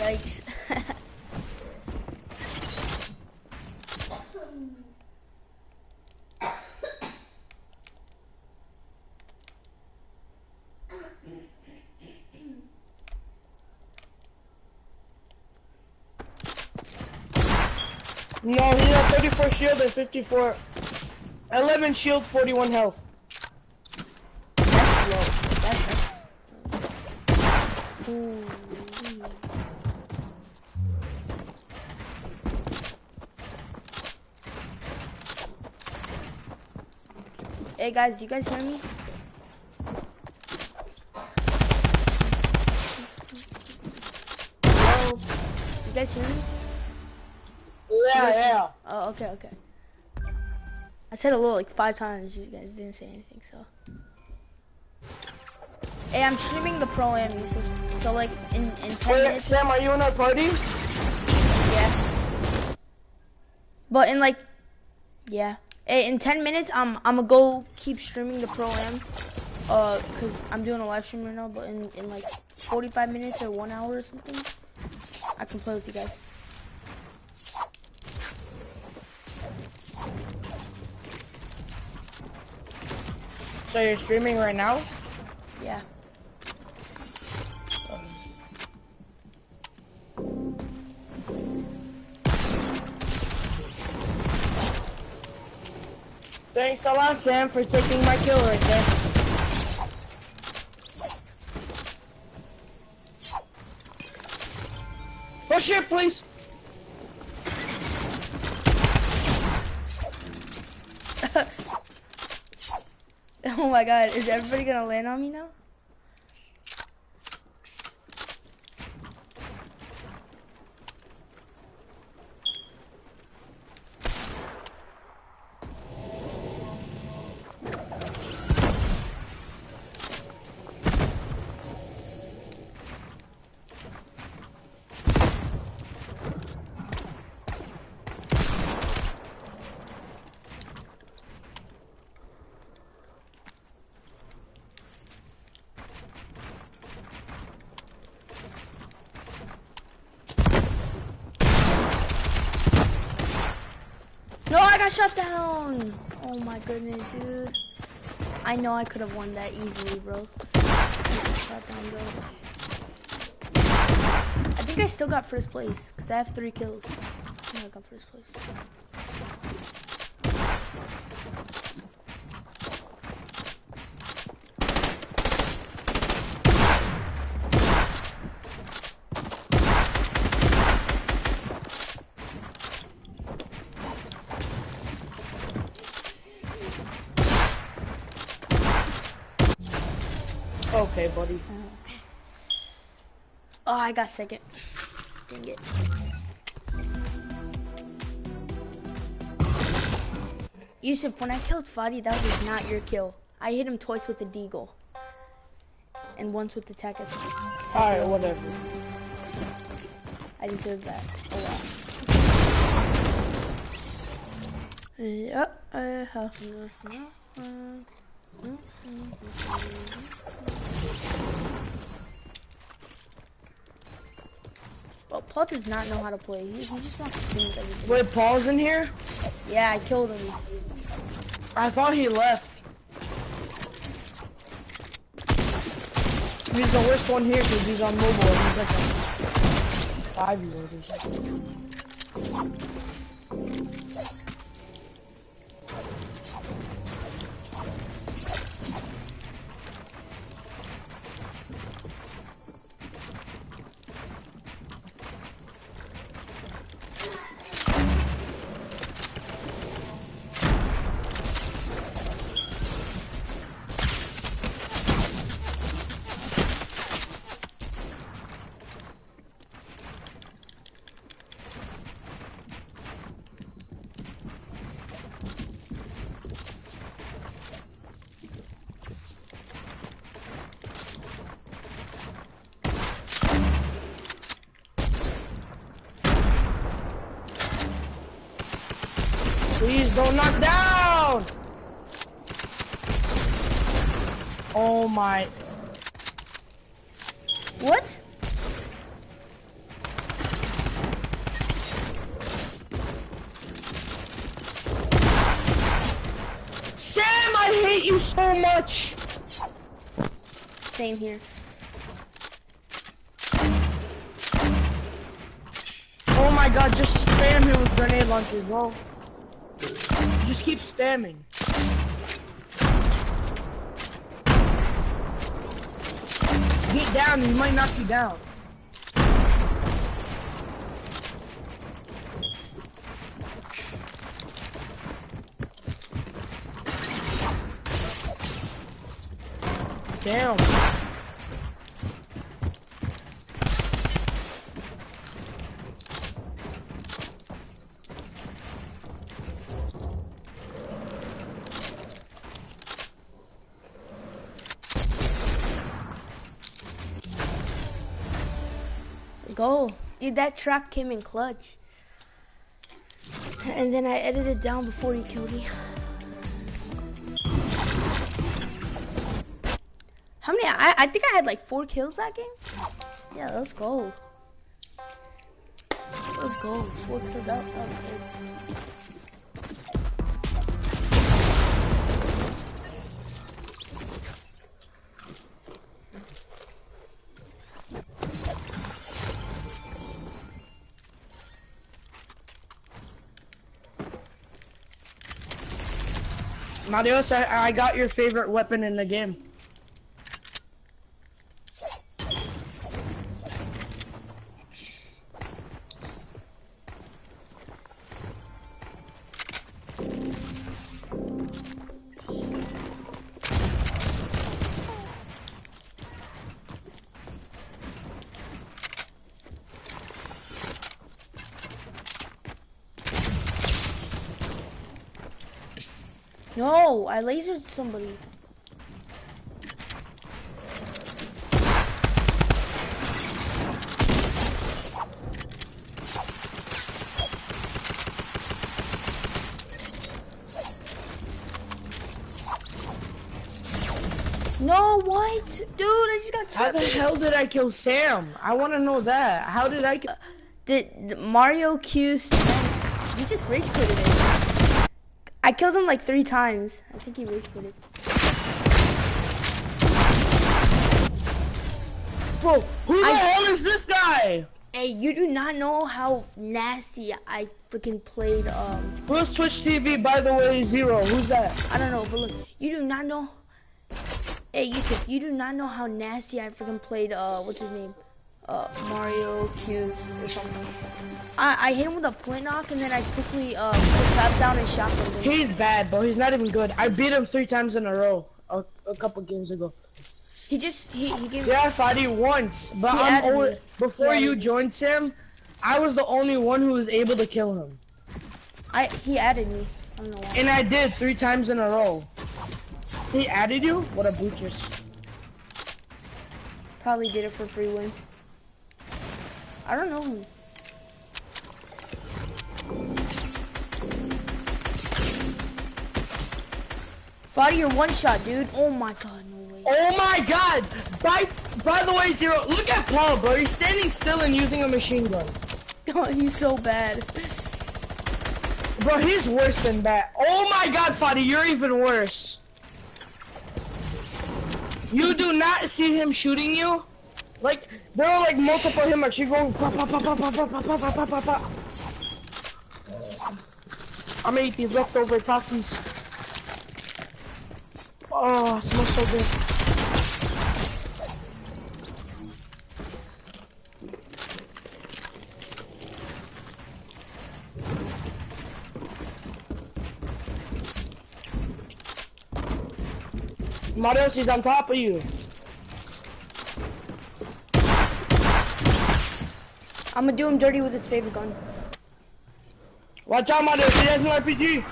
Yikes. No, he had 34 shield and 54. 11 shield, 41 health. That's low. That's Ooh. Hey guys, do you guys hear me? Hello? You guys hear me? Yeah. Oh, okay. I said hello like 5 times. You guys didn't say anything, so. Hey, I'm streaming the Pro Am, so like in 10 minutes. Sam, are you in our party? Yeah. But in like, yeah. Hey, in 10 minutes, I'm gonna go keep streaming the Pro Am. Cause I'm doing a live stream right now. But in like 45 minutes or 1 hour or something, I can play with you guys. So you're streaming right now? Yeah. Thanks a lot, Sam, for taking my kill right there. Push it, please. Oh my god, is everybody gonna land on me now? got shot down. Oh my goodness, dude. I know I could have won that easily, bro. Shot down, bro. I think I still got first place because I have 3 kills. I think I got first place. Okay, buddy. Oh, I got second. Dang it. Yusuf, when I killed Fadi, that was not your kill. I hit him twice with the deagle. And once with the tack. Alright, whatever. I deserve that. Oh well. Well, Paul does not know how to play. He just wants to do everything. Wait, Paul's in here? Yeah, I killed him. I thought he left. He's the worst one here because he's on mobile and he's like a 5-year-old or something. Please don't knock down! Oh my. What? Sam, I hate you so much! Same here. Oh my god, just spam him with grenade launchers, bro. Just keep spamming. Get down, he might knock you down. Damn. Go. Dude, that trap came in clutch. And then I edited down before he killed me. How many? I think I had like 4 kills that game. Yeah, let's go. Let's go. 4 kills out. That was good. Marios, I got your favorite weapon in the game. No, I lasered somebody. No, what? Dude, I just got How the hell did I kill Sam? I want to know that. How did I kill... Did Mario Q's... You just rage quitted it. I killed him like 3 times. I think he rage quit. Bro, who the hell is this guy? Hey, you do not know how nasty I freaking played. Who's Twitch TV, by the way, Zero? Who's that? I don't know, but look, you do not know. Hey, YouTube, you do not know how nasty I freaking played. What's his name? Mario Q's or something. I hit him with a flint knock and then I quickly put tap down and shot him. He's bad, bro. He's not even good. I beat him 3 times in a row a couple games ago. He gave me. Yeah, Fadi once, but I'm only before you joined Sam. I was the only one who was able to kill him. He added me. I don't know why. And I did 3 times in a row. He added you? What a butchers. Probably did it for free wins. I don't know who. Fadi, you're one shot, dude. Oh my god, no way. Oh my god! By the way, Zero, look at Paul, bro. He's standing still and using a machine gun. Oh, he's so bad. Bro, he's worse than that. Oh my god, Fadi, you're even worse. You do not see him shooting you? Like, there are like multiple him actually going pop, pop, pop, pop, pop, pop, pop, pop, pop, pop, pop. I'm gonna eat these leftover Takis. Oh, it smells so good. Marios is on top of you. I'm gonna do him dirty with his favorite gun. Watch out, Marios. He has no RPG.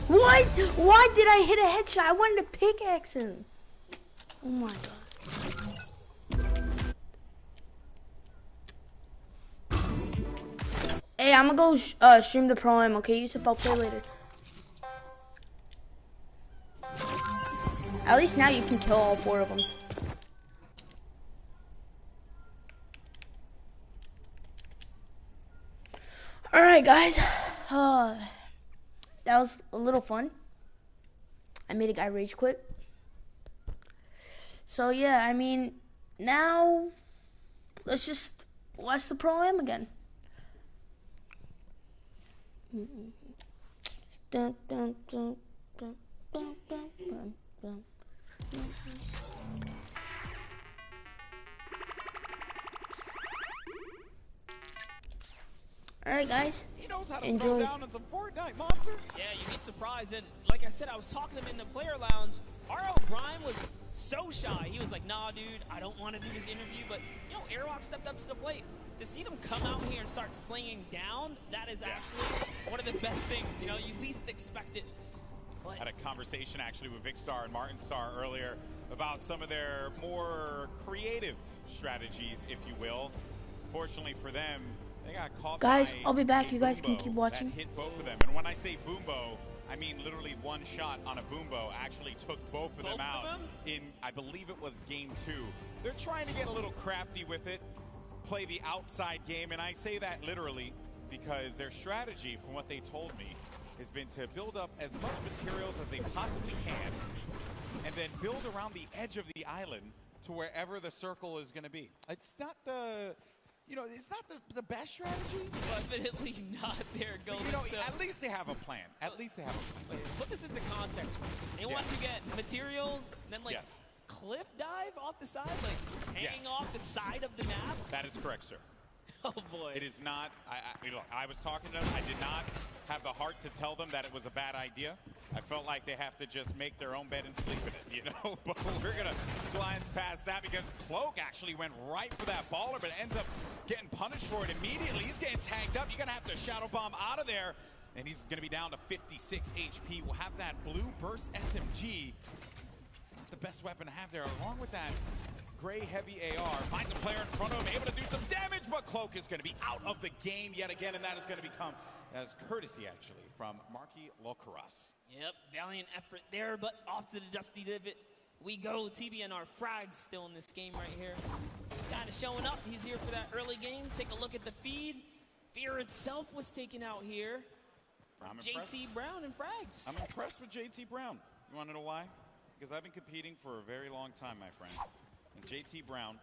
What? Why did I hit a headshot? I wanted to pickaxe him. Oh my god. Hey, I'm gonna go stream the Pro Am, okay? Yusuf, I'll play later. At least now you can kill all 4 of them. Alright, guys. That was a little fun. I made a guy rage quit. So yeah, I mean, now let's just watch the Pro Am again. Dun, dun, dun, dun, dun, dun, dun, dun. Alright guys, he knows how to enjoy. throw down on some Fortnite, monster. Yeah, you'd be surprised. And like I said, I was talking to him in the player lounge. R.O. Brian was so shy. He was like, nah, dude, I don't want to do this interview. But, you know, Airwalk stepped up to the plate. To see them come out here and start slinging down, that is actually one of the best things. You know, you least expect it. But had a conversation actually with Vic Star and Martin Star earlier about some of their more creative strategies, if you will. Fortunately for them, they got caught. Guys, by I'll be back. a You guys can Boombo keep watching. that hit both of them. And when I say Boombo, I mean literally one shot on a Boombo actually took both of them out in, I believe it was game 2. They're trying to get a little crafty with it, play the outside game, and I say that literally because their strategy, from what they told me, has been to build up as much materials as they possibly can and then build around the edge of the island to wherever the circle is going to be. It's not the, you know, it's not the best strategy. Definitely not their goal. You know, at least they have a plan. At least they have a plan. Put this into context. They want to get materials, then like cliff dive off the side, like hanging off the side of the map. That is correct, sir. Oh boy. It is not. Look, I was talking to them. I did not have the heart to tell them that it was a bad idea. I felt like they have to just make their own bed and sleep in it, you know? But we're going to glance past that because Cloak actually went right for that baller, but ends up getting punished for it immediately. He's getting tagged up. You're going to have to Shadow Bomb out of there. And he's going to be down to 56 HP. We'll have that blue burst SMG. It's not the best weapon to have there. Along with that, gray heavy AR. Finds a player in front of him, able to do some damage, but Cloak is going to be out of the game yet again, and that is going to become as courtesy, actually, from Marky Locaras. Yep, valiant effort there, but off to the dusty divot we go. TBNR Frags still in this game right here. Kind of showing up. He's here for that early game. Take a look at the feed. Fear itself was taken out here. JT Brown and Frags. I'm impressed with JT Brown. You want to know why? Because I've been competing for a very long time, my friend. And JT Brown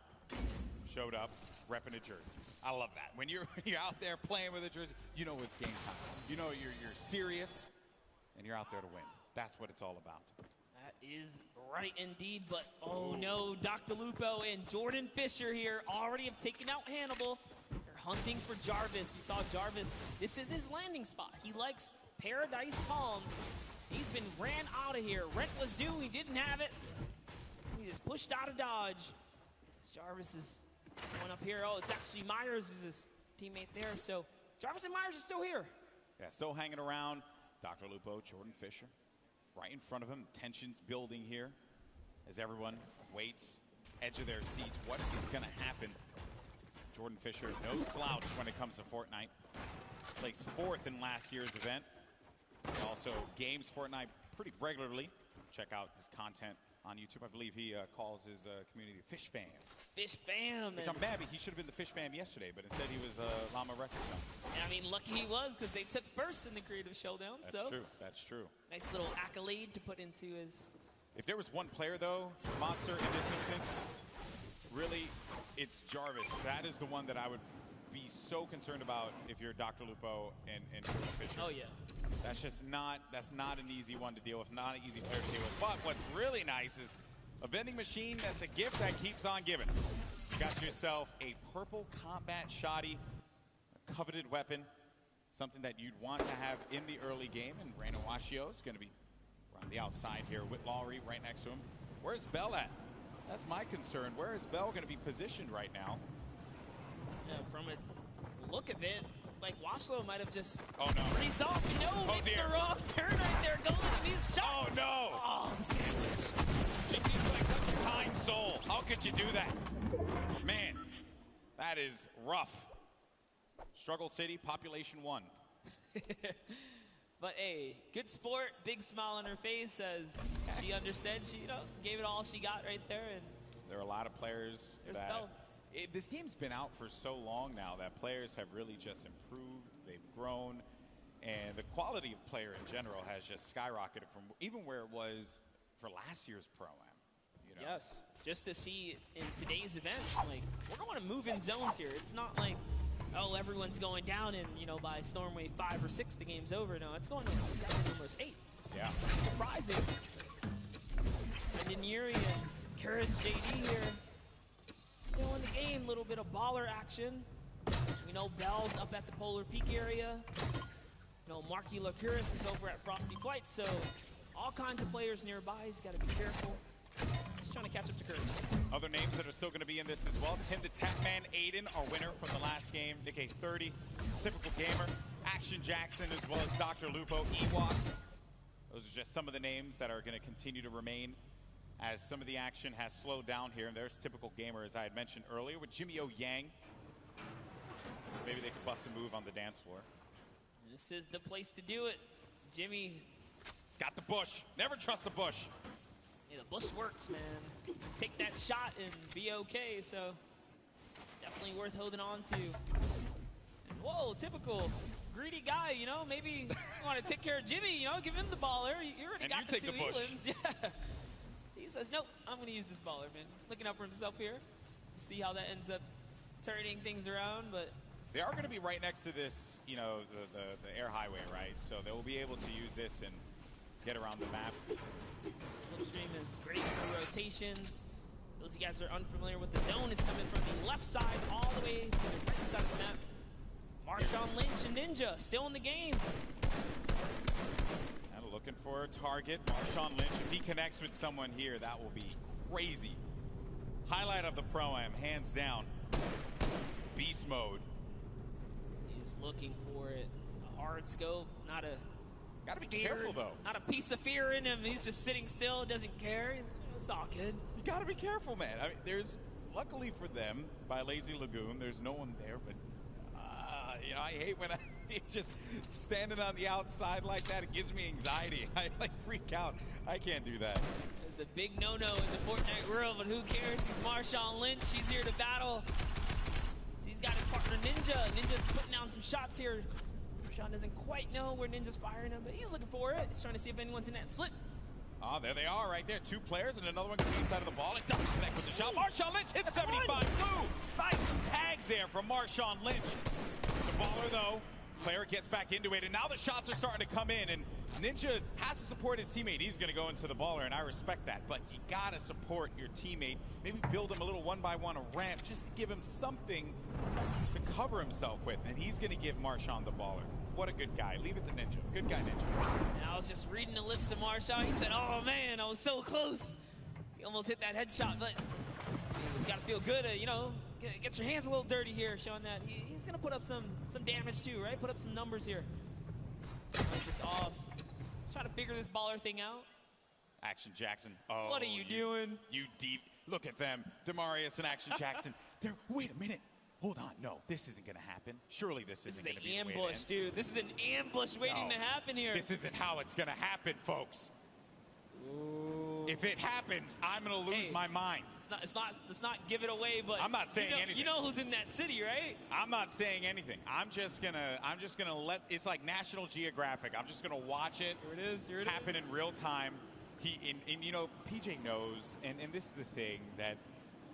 showed up repping a jersey. I love that. When you're out there playing with a jersey, you know it's game time. You know you're serious, and you're out there to win. That's what it's all about. That is right indeed, but oh no, Dr. Lupo and Jordan Fisher here already have taken out Hannibal. They're hunting for Jarvis. You saw Jarvis. This is his landing spot. He likes Paradise Palms. He's been ran out of here. Rent was due. He didn't have it. He just pushed out of Dodge. Jarvis is going up here. Oh, it's actually Myers who's his teammate there. So Jarvis and Myers are still here. Yeah, still hanging around. Dr. Lupo, Jordan Fisher, right in front of him. The tension's building here as everyone waits, edge of their seats. What is going to happen? Jordan Fisher, no slouch when it comes to Fortnite. Placed 4th in last year's event. He also games Fortnite pretty regularly. Check out his content on YouTube. I believe he calls his community Fish Fam. Fish Fam. Which I'm mad, he should have been the Fish Fam yesterday, but instead he was Llama Record Shop. I mean, lucky he was because they took first in the Creative Showdown. That's true. That's true. Nice little accolade to put into his... If there was one player, though, Monster, in this instance, really, it's Jarvis. That is the one that I would be so concerned about if you're Dr. Lupo and Jordan Fisher. Oh, yeah. That's just not an easy one to deal with, not an easy player to deal with. But what's really nice is a vending machine that's a gift that keeps on giving. You got yourself a purple combat shoddy, a coveted weapon, something that you'd want to have in the early game. And Reyna Washio is going to be around the outside here with Lowry right next to him. Where's Bell at? That's my concern. Where is Bell going to be positioned right now? Yeah, from a look of it, like Washlow might have just breezed off. No, makes the wrong turn right there. Going to these shots. Oh, no. Oh, the sandwich. She seems like such a kind soul. How could you do that? Man, that is rough. Struggle City, population 1. But hey, good sport, big smile on her face as she understood. She, gave it all she got right there. And there are a lot of players that... This game's been out for so long now that players have really just improved. They've grown. And the quality of player in general has just skyrocketed from even where it was for last year's Pro-Am. Yes. Just to see in today's event, like, we're going to move in zones here. It's not like, oh, everyone's going down and, by Storm Wave 5 or 6, the game's over. No, it's going to 7, almost 8. Yeah. Surprising. And Yuri and Courage JD here. Still in the game, little bit of baller action. We know Bell's up at the Polar Peak area. Marky Lacuris is over at Frosty Flight, so all kinds of players nearby. He's got to be careful. Just trying to catch up to Courage. Other names that are still going to be in this as well. Tim the Tatman Aiden, our winner from the last game. Nick A30, Typical Gamer, Action Jackson, as well as Dr. Lupo, Ewok. Those are just some of the names that are going to continue to remain as some of the action has slowed down here. And there's Typical Gamer, as I had mentioned earlier, with Jimmy O Yang. Maybe they could bust a move on the dance floor. This is the place to do it. Jimmy. He's got the bush. Never trust the bush. Yeah, the bush works, man. You take that shot and be okay, so it's definitely worth holding on to. And whoa, Typical. Greedy guy, maybe you want to take care of Jimmy, give him the baller. You already got the 2 Elans. Yeah. He says, nope, I'm going to use this baller, man. Looking out for himself here. See how that ends up turning things around, but... They are going to be right next to this, the air highway, right? So they will be able to use this and get around the map. Slipstream is great for rotations. Those of you guys are unfamiliar with the zone, is coming from the left side all the way to the right side of the map. Marshawn Lynch and Ninja still in the game. And looking for a target. Marshawn Lynch, if he connects with someone here, that will be crazy. Highlight of the Pro-Am, hands down. Beast mode. He's looking for it. A hard scope, not a Gotta be fear, careful, though. Not a piece of fear in him. He's just sitting still, doesn't care. It's all good. You gotta be careful, man. I mean, there's, luckily for them, by Lazy Lagoon, there's no one there, but, you know, I hate when just standing on the outside like that. It gives me anxiety. I, like, freak out. I can't do that. It's a big no-no in the Fortnite world, but who cares? He's Marshawn Lynch. He's here to battle. He's got his partner Ninja. Ninja's putting down some shots here. Marshawn doesn't quite know where Ninja's firing him, but he's looking for it. He's trying to see if anyone's in that slip. Oh, there they are right there. 2 players, and another one gets inside of the ball. It doesn't connect with the shot. Marshawn Lynch hits 75 blue. Nice tag there from Marshawn Lynch. The baller, though. Player gets back into it, and now the shots are starting to come in, and Ninja has to support his teammate. He's going to go into the baller, and I respect that, but you got to support your teammate. Maybe build him a little 1-by-1, a ramp, just to give him something to cover himself with, and he's going to give Marshawn the baller. What a good guy. Leave it to Ninja. Good guy, Ninja. And I was just reading the lips of Marshawn. He said, oh, man, I was so close. He almost hit that headshot, but he's got to feel good, you know, get your hands a little dirty here, showing that he's going to put up some damage too, right? Put up some numbers here. He's just off. Trying to figure this baller thing out. Action Jackson. Oh, what are you doing? You deep. Look at them. Demarius and Action Jackson. Wait a minute. Hold on. No, this isn't going to happen. Surely this isn't going to be an the way it ambush, ends. dude. This is an ambush waiting to happen here. This isn't how it's going to happen, folks. Ooh. If it happens, I'm going to lose my mind. Let's not give it away, but I'm not saying anything. You know who's in that city, right? I'm not saying anything. I'm just gonna let, it's like National Geographic. I'm just gonna watch it. Here it happen is. in real time. And you know, PJ knows, and this is the thing that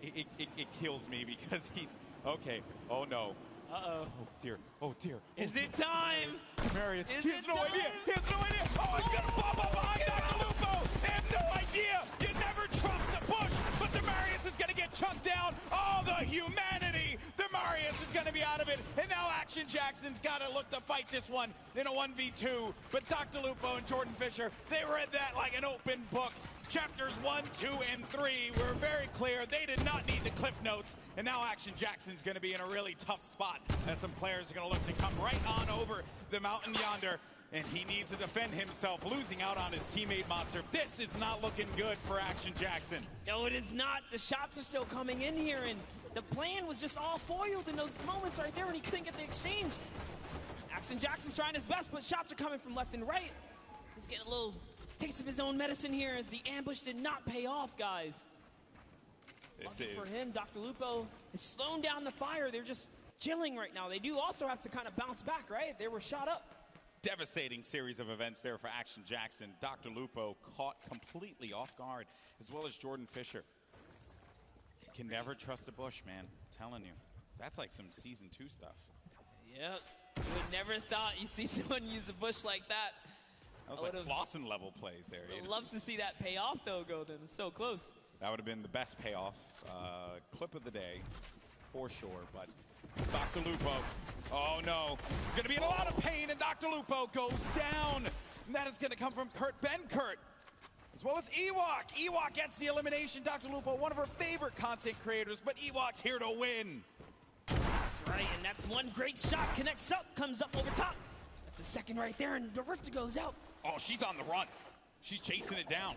it kills me because he's okay. Oh no. Uh-oh. Oh dear. Oh dear. Is it time? Marius. Is He has it no time? idea. He has no idea. Oh, he's gonna pop up behind Dr. Lupo. They have no idea. You never trust the push, but Demarius is gonna get chucked down. Oh, the humanity. Demarius is gonna be out of it. And now Action Jackson's gotta look to fight this one in a 1v2. But Dr. Lupo and Jordan Fisher, they read that like an open book. Chapters 1, 2, and 3 were very clear. They did not need the cliff notes. And now Action Jackson's going to be in a really tough spot as some players are going to look to come right on over the mountain yonder. And he needs to defend himself, losing out on his teammate Monster. This is not looking good for Action Jackson. No, it is not. The shots are still coming in here, and the plan was just all foiled in those moments right there when he couldn't get the exchange. Action Jackson's trying his best, but shots are coming from left and right. He's getting a little taste of his own medicine here as the ambush did not pay off, guys. Lucky for him, Dr. Lupo is slowing down the fire. They're just chilling right now. They do also have to kind of bounce back, right? They were shot up. Devastating series of events there for Action Jackson. Dr. Lupo caught completely off guard, as well as Jordan Fisher. You can never trust the bush, man. I'm telling you. That's like some Season 2 stuff. Yep. You would never thought you'd see someone use a bush like that. That was like Flossin level plays there. I'd love to see that pay off, though, Golden. It's so close. That would have been the best payoff. Clip of the day, for sure. But Dr. Lupo, oh no. He's going to be in a lot of pain, and Dr. Lupo goes down. And that is going to come from Kurt Benkert, as well as Ewok. Ewok gets the elimination. Dr. Lupo, one of her favorite content creators, but Ewok's here to win. That's right, and that's one great shot. Connects up, comes up over top. That's a second right there, and the Rifter goes out. Oh, she's on the run. She's chasing it down.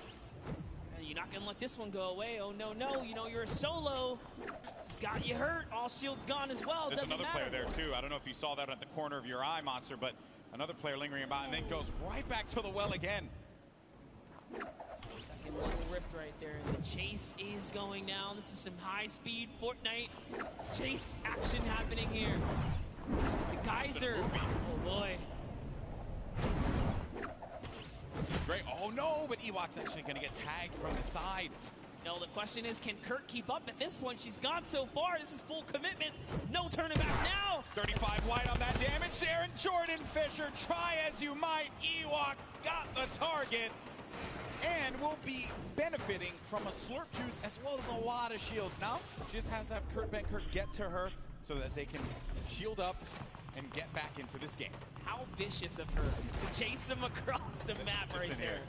You're not going to let this one go away. Oh, no, no. You know, you're a solo. She's got you hurt. All shield's gone as well. There's Doesn't another matter. player there, too. I don't know if you saw that at the corner of your eye, Monster, but another player lingering about and then goes right back to the well again. Second level rift right there. The chase is going down. This is some high-speed Fortnite chase action happening here. The Geyser. Oh, boy. This is great. Oh, no, but Ewok's actually going to get tagged from the side. No, the question is, can Kurt keep up at this point? She's gone so far. This is full commitment. No turning back now. 35 wide on that damage there, and Jordan Fisher, try as you might. Ewok got the target and will be benefiting from a slurp juice as well as a lot of shields. Now, she just has to have Kurt Benkert get to her so that they can shield up and get back into this game. How vicious of her to chase him across the map right there.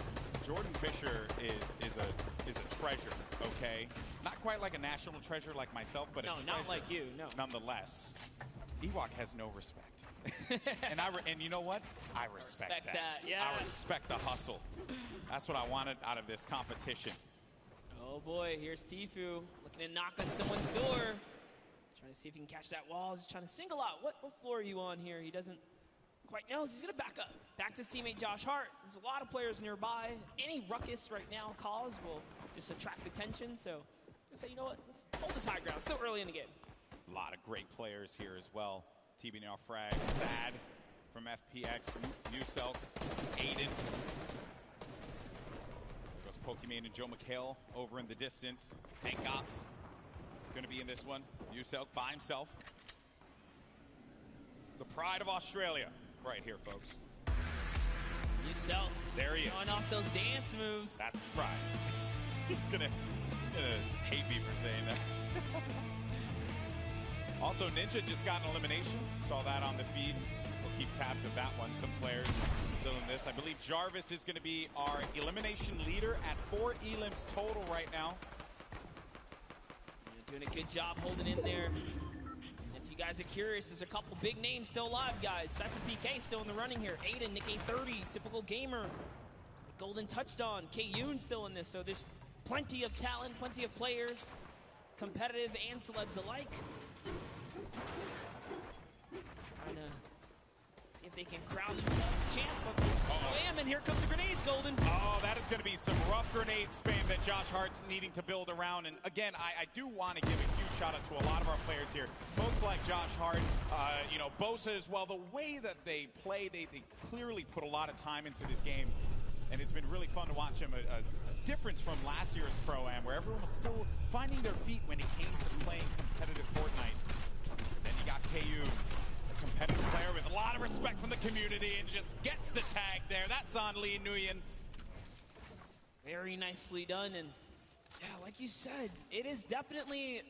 Jordan Fisher is a treasure, okay? Not quite like a national treasure like myself, but no, a treasure. not like you, no. Nonetheless, Ewok has no respect. And you know what? I respect that. Yeah. I respect the hustle. That's what I wanted out of this competition. Oh boy, here's Tfue looking to knock on someone's door. Trying to see if he can catch that wall. He's trying to single out. What floor are you on here? He doesn't quite know. He's going to back up. Back to his teammate Josh Hart. There's a lot of players nearby. Any ruckus right now caused will just attract attention. So let's say, you know what? Let's hold this high ground. It's still early in the game. A lot of great players here as well. TB now frag, Sad from FPX, Uselk, Aiden. Goes Pokemon and Joe McHale over in the distance. Tank Ops going to be in this one. Uselk by himself. The pride of Australia right here, folks. Uselk. There he is. Showing off those dance moves. That's the pride. He's gonna hate me for saying that. Also, Ninja just got an elimination. Saw that on the feed. We'll keep tabs of that one. Some players still in this. I believe Jarvis is going to be our elimination leader at 4 elims total right now. Yeah, doing a good job holding in there. If you guys are curious, there's a couple big names still alive, guys. Cypher PK still in the running here. Aiden, Nick A30, typical gamer. Golden touched on. K-Yoon still in this. So there's plenty of talent, plenty of players, competitive and celebs alike. Trying to see if they can crown themselves a champ. But wham, and here comes the grenades, Golden. Oh, that is going to be some rough grenade spam that Josh Hart's needing to build around. And again, I do want to give a huge shout out to a lot of our players here. Folks like Josh Hart, you know, Bosa as well. The way that they play, they clearly put a lot of time into this game. And it's been really fun to watch them. A difference from last year's Pro-Am, where everyone was still finding their feet when it came to playing competitive Fortnite. Then you got KU, a competitive player with a lot of respect from the community, and just gets the tag there. That's on Lee Nguyen. Very nicely done. And yeah, like you said, it has definitely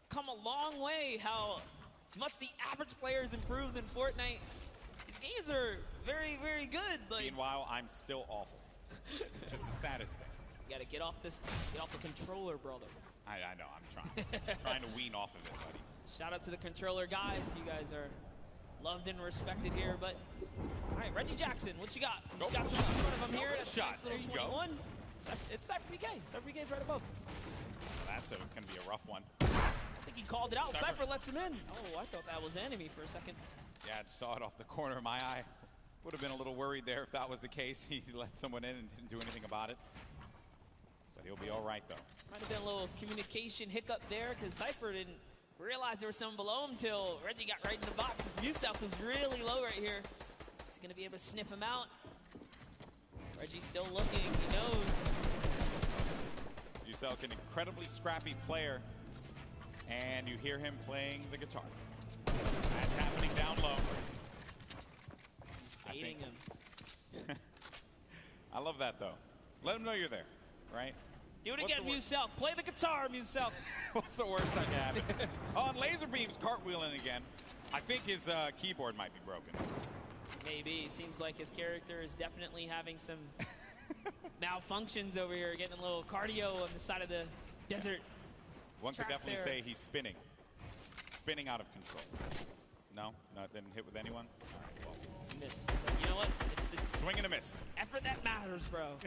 come a long way how much the average player has improved in Fortnite. These games are very, very good. Like, meanwhile, I'm still awful. Just the saddest thing. You gotta get off the controller, brother. I know, I'm trying to wean off of it, buddy. Shout out to the controller guys. You guys are loved and respected here. But all right, Reggie Jackson, what you got? You got some in front of him here. That's shot. Nice little 21. It's Cypher PK. Cypher PK's right above. That's going to be a rough one. I think he called it out. Cypher lets him in. Oh, I thought that was enemy for a second. Yeah, I just saw it off the corner of my eye. Would have been a little worried there if that was the case. He let someone in and didn't do anything about it. But he'll be all right, though. Might have been a little communication hiccup there because Cypher didn't realize there was someone below him till Reggie got right in the box. Uselk was really low right here. Is he going to be able to sniff him out? Reggie's still looking. He knows. Uselk, an incredibly scrappy player. And you hear him playing the guitar. That's happening down low. Baiting him. I love that, though. Let him know you're there, right? Do it again, Uselk. Play the guitar, Uselk. What's the worst that can happen? On laser beams, cartwheeling again. I think his keyboard might be broken. Maybe. Seems like his character is definitely having some malfunctions over here, getting a little cardio on the side of the desert. One could definitely say he's spinning. Spinning out of control. No? No, it didn't hit with anyone? All right, well. Missed. You know what? It's the swing and a miss. Effort that matters, bro.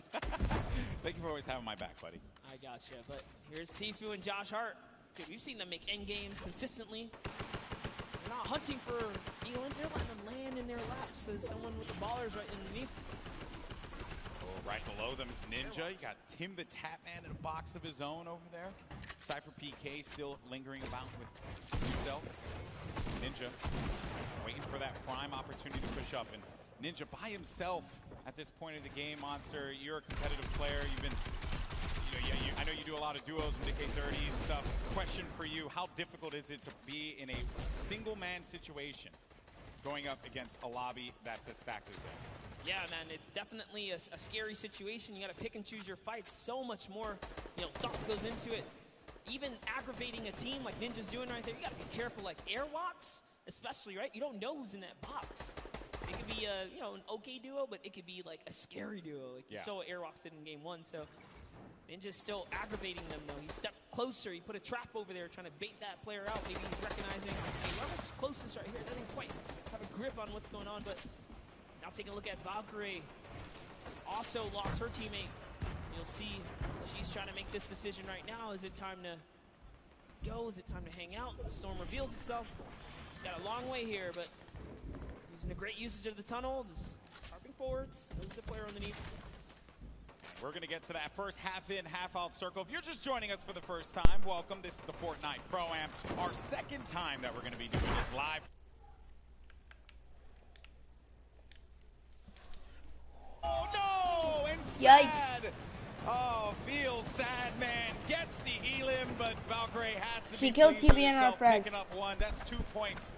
Thank you for always having my back, buddy. I gotcha. But here's Tfue and Josh Hart. Dude, we've seen them make end games consistently. They're not hunting for elims. They're letting them land in their laps as someone with the ballers right underneath. Oh, right below them is Ninja. You got Tim the Tapman in a box of his own over there. Cypher PK still lingering about with Uselk. Ninja waiting for that prime opportunity to push up. And Ninja by himself at this point of the game, Monster. You're a competitive player. You've been, I know you do a lot of duos with the K30 and stuff. Question for you, how difficult is it to be in a single man situation going up against a lobby that's as stacked as this? Yeah, man, it's definitely a scary situation. You got to pick and choose your fights. So much more, thought goes into it. Even aggravating a team like Ninja's doing right there, you got to be careful. Like airwalks, especially, right? You don't know who's in that box. It could be an okay duo, but it could be like a scary duo. Like you saw what airwalks did in game 1. So Ninja's still aggravating them, though. He stepped closer. He put a trap over there trying to bait that player out. Maybe he's recognizing whoever's closest right here doesn't quite have a grip on what's going on. But now taking a look at Valkyrie. Also lost her teammate. You'll see she's trying to make this decision right now. Is it time to go? Is it time to hang out? The storm reveals itself. She's got a long way here, but using a great usage of the tunnel, just harping forwards. Knows the player underneath. We're going to get to that first half-in, half-out circle. If you're just joining us for the first time, welcome. This is the Fortnite Pro-Am, our second time that we're going to be doing this live. Oh, no! And yikes. Sad. Oh, feels sad, man. Gets the elim, but Valkyrie has to She be killed pleased with TBNR herself, frags. picking up one. That's 2 points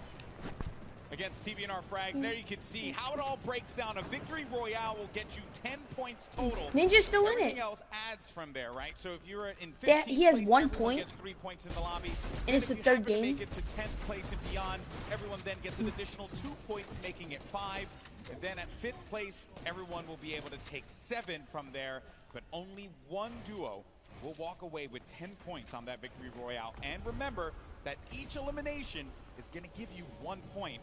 against TBNR frags. There you can see how it all breaks down. A victory royale will get you 10 points total. Ninja's still in Everything it. else adds from there, right? So if you're in 15th That, he has place, 1 everyone point. gets 3 points in the lobby. And it's the if you third happen to game. make it to 10th place and beyond, everyone then gets an additional 2 points, making it 5. And then at 5th place, everyone will be able to take 7 from there. But only one duo will walk away with 10 points on that victory royale. And remember that each elimination is going to give you 1 point.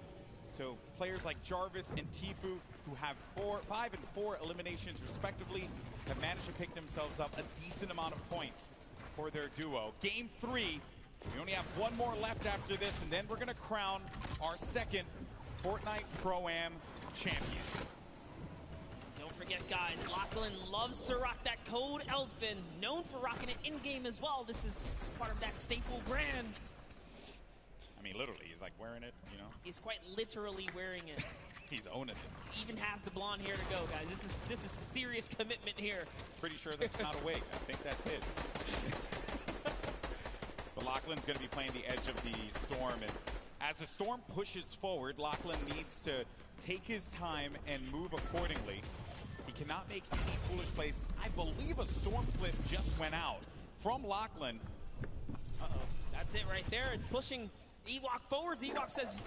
So players like Jarvis and Tfue, who have 5 and 4 eliminations respectively, have managed to pick themselves up a decent amount of points for their duo. Game 3, we only have 1 more left after this, and then we're going to crown our second Fortnite Pro-Am champion. Don't forget, guys, Lachlan loves to rock that code Elfin, known for rocking it in-game as well. This is part of that staple brand. I mean, literally, he's like wearing it, you know? He's quite literally wearing it. He's owning it. He even has the blonde hair to go, guys. This is serious commitment here. Pretty sure that's not a wig. I think that's his. But Lachlan's going to be playing the edge of the storm, and as the storm pushes forward, Lachlan needs to take his time and move accordingly. He cannot make any foolish plays. I believe a storm flip just went out from Lachlan. Uh-oh. That's it right there. It's pushing Ewok forwards. Ewok says,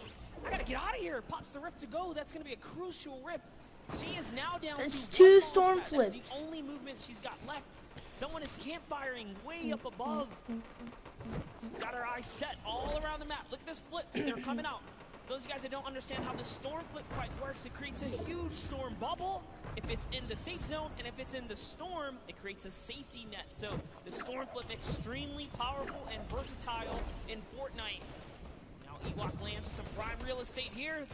I gotta get out of here. Pops the rift to go. That's gonna be a crucial rip. She is now down It's to 2 1 storm launch pad. That's flips. the only movement she's got left. Someone is campfiring way up above. She's got her eyes set all around the map. Look at this flip. They're coming out. Those guys that don't understand how the storm flip quite works, it creates a huge storm bubble if it's in the safe zone, and if it's in the storm, it creates a safety net. So the storm flip extremely powerful and versatile in Fortnite. Now Ewok lands with some prime real estate here.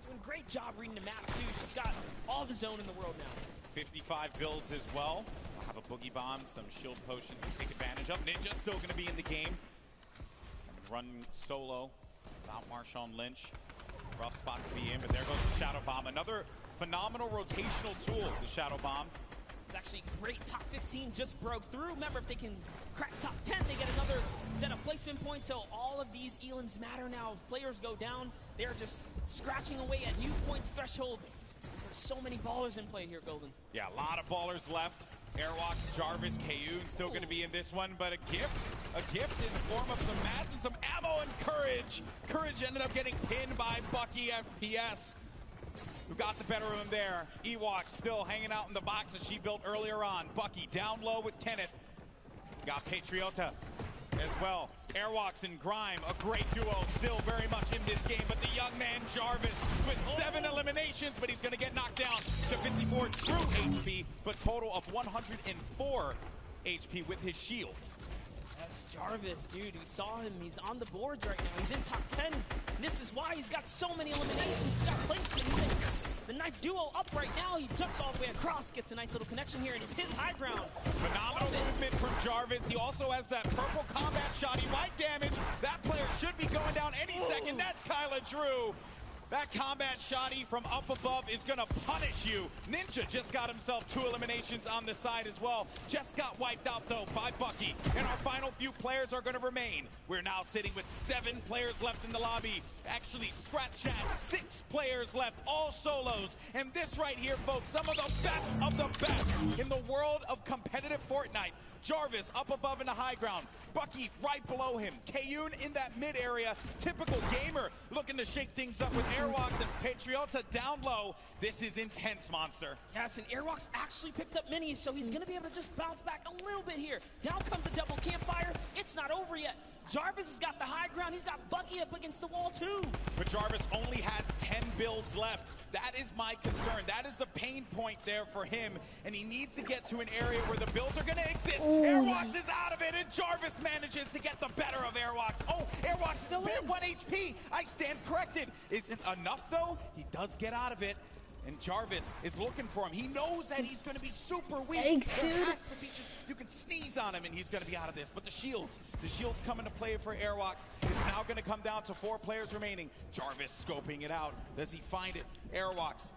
Doing a great job reading the map too. She's got all the zone in the world now. 55 builds as well. We'll have a boogie bomb, some shield potions to take advantage of. Ninja's still going to be in the game. Run solo without Marshawn Lynch. Rough spot to be in, but there goes the Shadow Bomb. Another phenomenal rotational tool, the Shadow Bomb. It's actually great. Top 15 just broke through. Remember, if they can crack top 10, they get another set of placement points. So all of these elims matter now. If players go down, they're just scratching away at new points threshold. There's so many ballers in play here, Golden. Yeah, a lot of ballers left. Airwalks, Jarvis, Kayun still going to be in this one, but a gift in the form of some mats and some ammo and Courage. Courage ended up getting pinned by Bucky FPS, who got the better of him there. Ewok still hanging out in the box that she built earlier on. Bucky down low with Kenneth. Got Patriota as well. Airwalks and Grime, a great duo, still very much in this game, but the young man Jarvis with 7 eliminations, but he's going to get knocked down to 54 true HP, but total of 104 HP with his shields. That's Jarvis, dude. We saw him. He's on the boards right now. He's in top 10. And this is why he's got so many eliminations. He's got placement. He's in the knife duo up right now. He jumps all the way across, gets a nice little connection here, and it's his high ground. Phenomenal movement from Jarvis. He also has that purple combat shot. He might damage. That player should be going down any second. That's Kyla Drew. That combat shotty from up above is going to punish you. Ninja just got himself 2 eliminations on the side as well. Just got wiped out, though, by Bucky. And our final few players are going to remain. We're now sitting with 7 players left in the lobby. Actually, scratch that. 6 players left, all solos. And this right here, folks, some of the best in the world of competitive Fortnite. Jarvis up above in the high ground. Bucky right below him. Kayun in that mid area. Typical gamer looking to shake things up with Airwalks and Patriota down low. This is intense, Monster. Yes, and Airwalks actually picked up minis, so he's going to be able to just bounce back a little bit here. Down comes the double campfire. It's not over yet. Jarvis has got the high ground. He's got Bucky up against the wall, too. But Jarvis only has 10 builds left. That is my concern. That is the pain point there for him, and he needs to get to an area where the builds are going to exist. Airwalks is out of it, and Jarvis manages to get the better of Airwalks. Oh, Airwalks still at 1 HP. I stand corrected. Isn't enough, though. He does get out of it. And Jarvis is looking for him. He knows that he's going to be super weak. Thanks, There dude. has to be you can sneeze on him and he's going to be out of this. But the shield's coming to play for Airwalks. It's now going to come down to 4 players remaining. Jarvis scoping it out. Does he find it? Airwalks.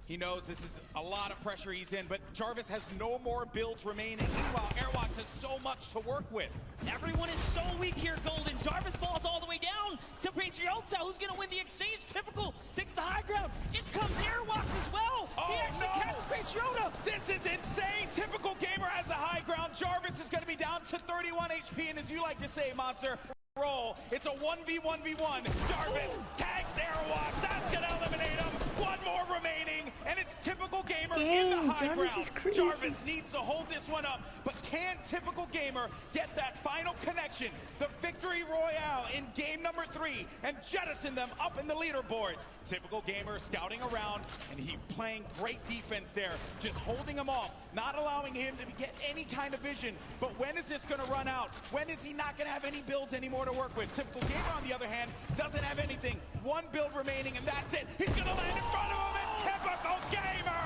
He knows this is a lot of pressure he's in, but Jarvis has no more builds remaining. Meanwhile, Airwalks has so much to work with. Everyone is so weak here, Golden. Jarvis falls all the way down to Patriota, who's going to win the exchange. Typical takes the high ground. In comes Airwalks as well. Oh, he actually catches Patriota. This is insane. Typical gamer has the high ground. Jarvis is going to be down to 31 HP, and as you like to say, Monster, roll. It's a 1v1v1. Jarvis tags Airwalks. That's going to eliminate him. 1 more remaining, and it's Typical Gamer in the high Jarvis ground. is crazy. Jarvis needs to hold this one up, but can Typical Gamer get that final connection, the victory royale in game number 3, and jettison them up in the leaderboards? Typical Gamer scouting around, and he playing great defense there, just holding him off, not allowing him to get any kind of vision. But when is this going to run out? When is he not going to have any builds anymore to work with? Typical Gamer, on the other hand, doesn't have anything. 1 build remaining, and that's it. He's going to land in front of him, and Typical Gamer!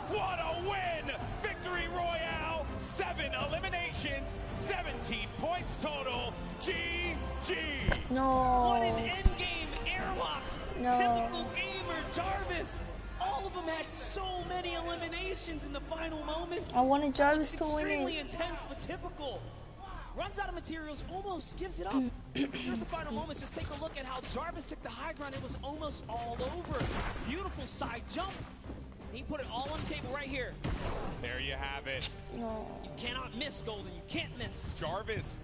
What a win! Victory Royale, 7 eliminations, 17 points total. GG! No. What an endgame, Airwalks. No. Typical Gamer, Jarvis. All of them had so many eliminations in the final moments. I wanted Jarvis to win Extremely it. intense, but Typical runs out of materials, almost gives it up. Here's the final moments. Just take a look at how Jarvis took the high ground. It was almost all over. Beautiful side jump. He put it all on the table right here. There you have it. No. You cannot miss, Golden. You can't miss. Jarvis,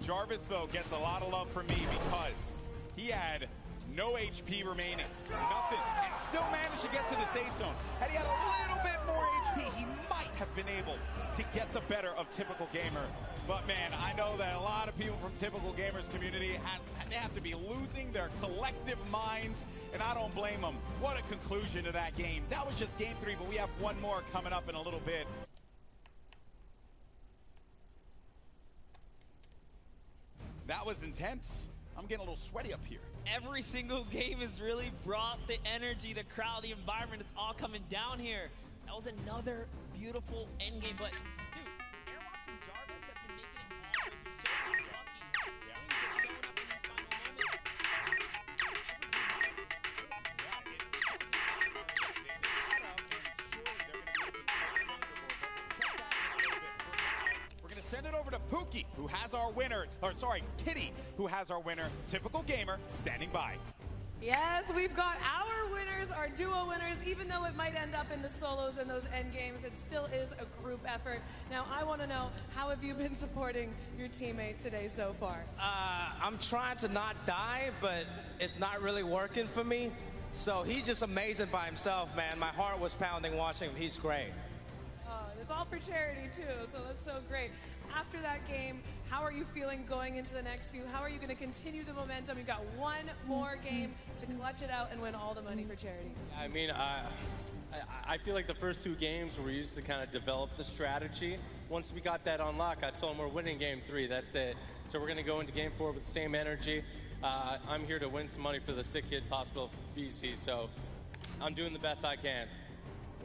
though, gets a lot of love from me because he had no HP remaining, nothing, and still managed to get to the safe zone. Had he had a little bit more HP, he might have been able to get the better of Typical Gamer. But man, I know that a lot of people from Typical Gamer's community they have to be losing their collective minds, and I don't blame them. What a conclusion to that game. That was just game 3, but we have 1 more coming up in a little bit. That was intense. I'm getting a little sweaty up here. Every single game has really brought the energy, the crowd, the environment. It's all coming down here. That was another beautiful end game. But, dude, Airwalks and Jarvis have been making it all the way through. So is Bucky. Things are showing up in these final moments. We're going to send it over to Pookie, who has our winner, or sorry, Kitty, who has our winner. Typical Gamer standing by. Yes, we've got our winners, our duo winners. Even though it might end up in the solos and those end games, it still is a group effort. Now, I want to know, how have you been supporting your teammate today so far? I'm trying to not die, but it's not really working for me. So he's just amazing by himself, man. My heart was pounding watching him. He's great. It's all for charity, too, so that's so great. After that game, how are you feeling going into the next few? How are you going to continue the momentum? You've got 1 more game to clutch it out and win all the money for charity. I mean, I feel like the first 2 games we used to kind of develop the strategy. Once we got that unlocked, I told them we're winning game 3. That's it. So we're going to go into game 4 with the same energy. I'm here to win some money for the Sick Kids Hospital BC, so I'm doing the best I can.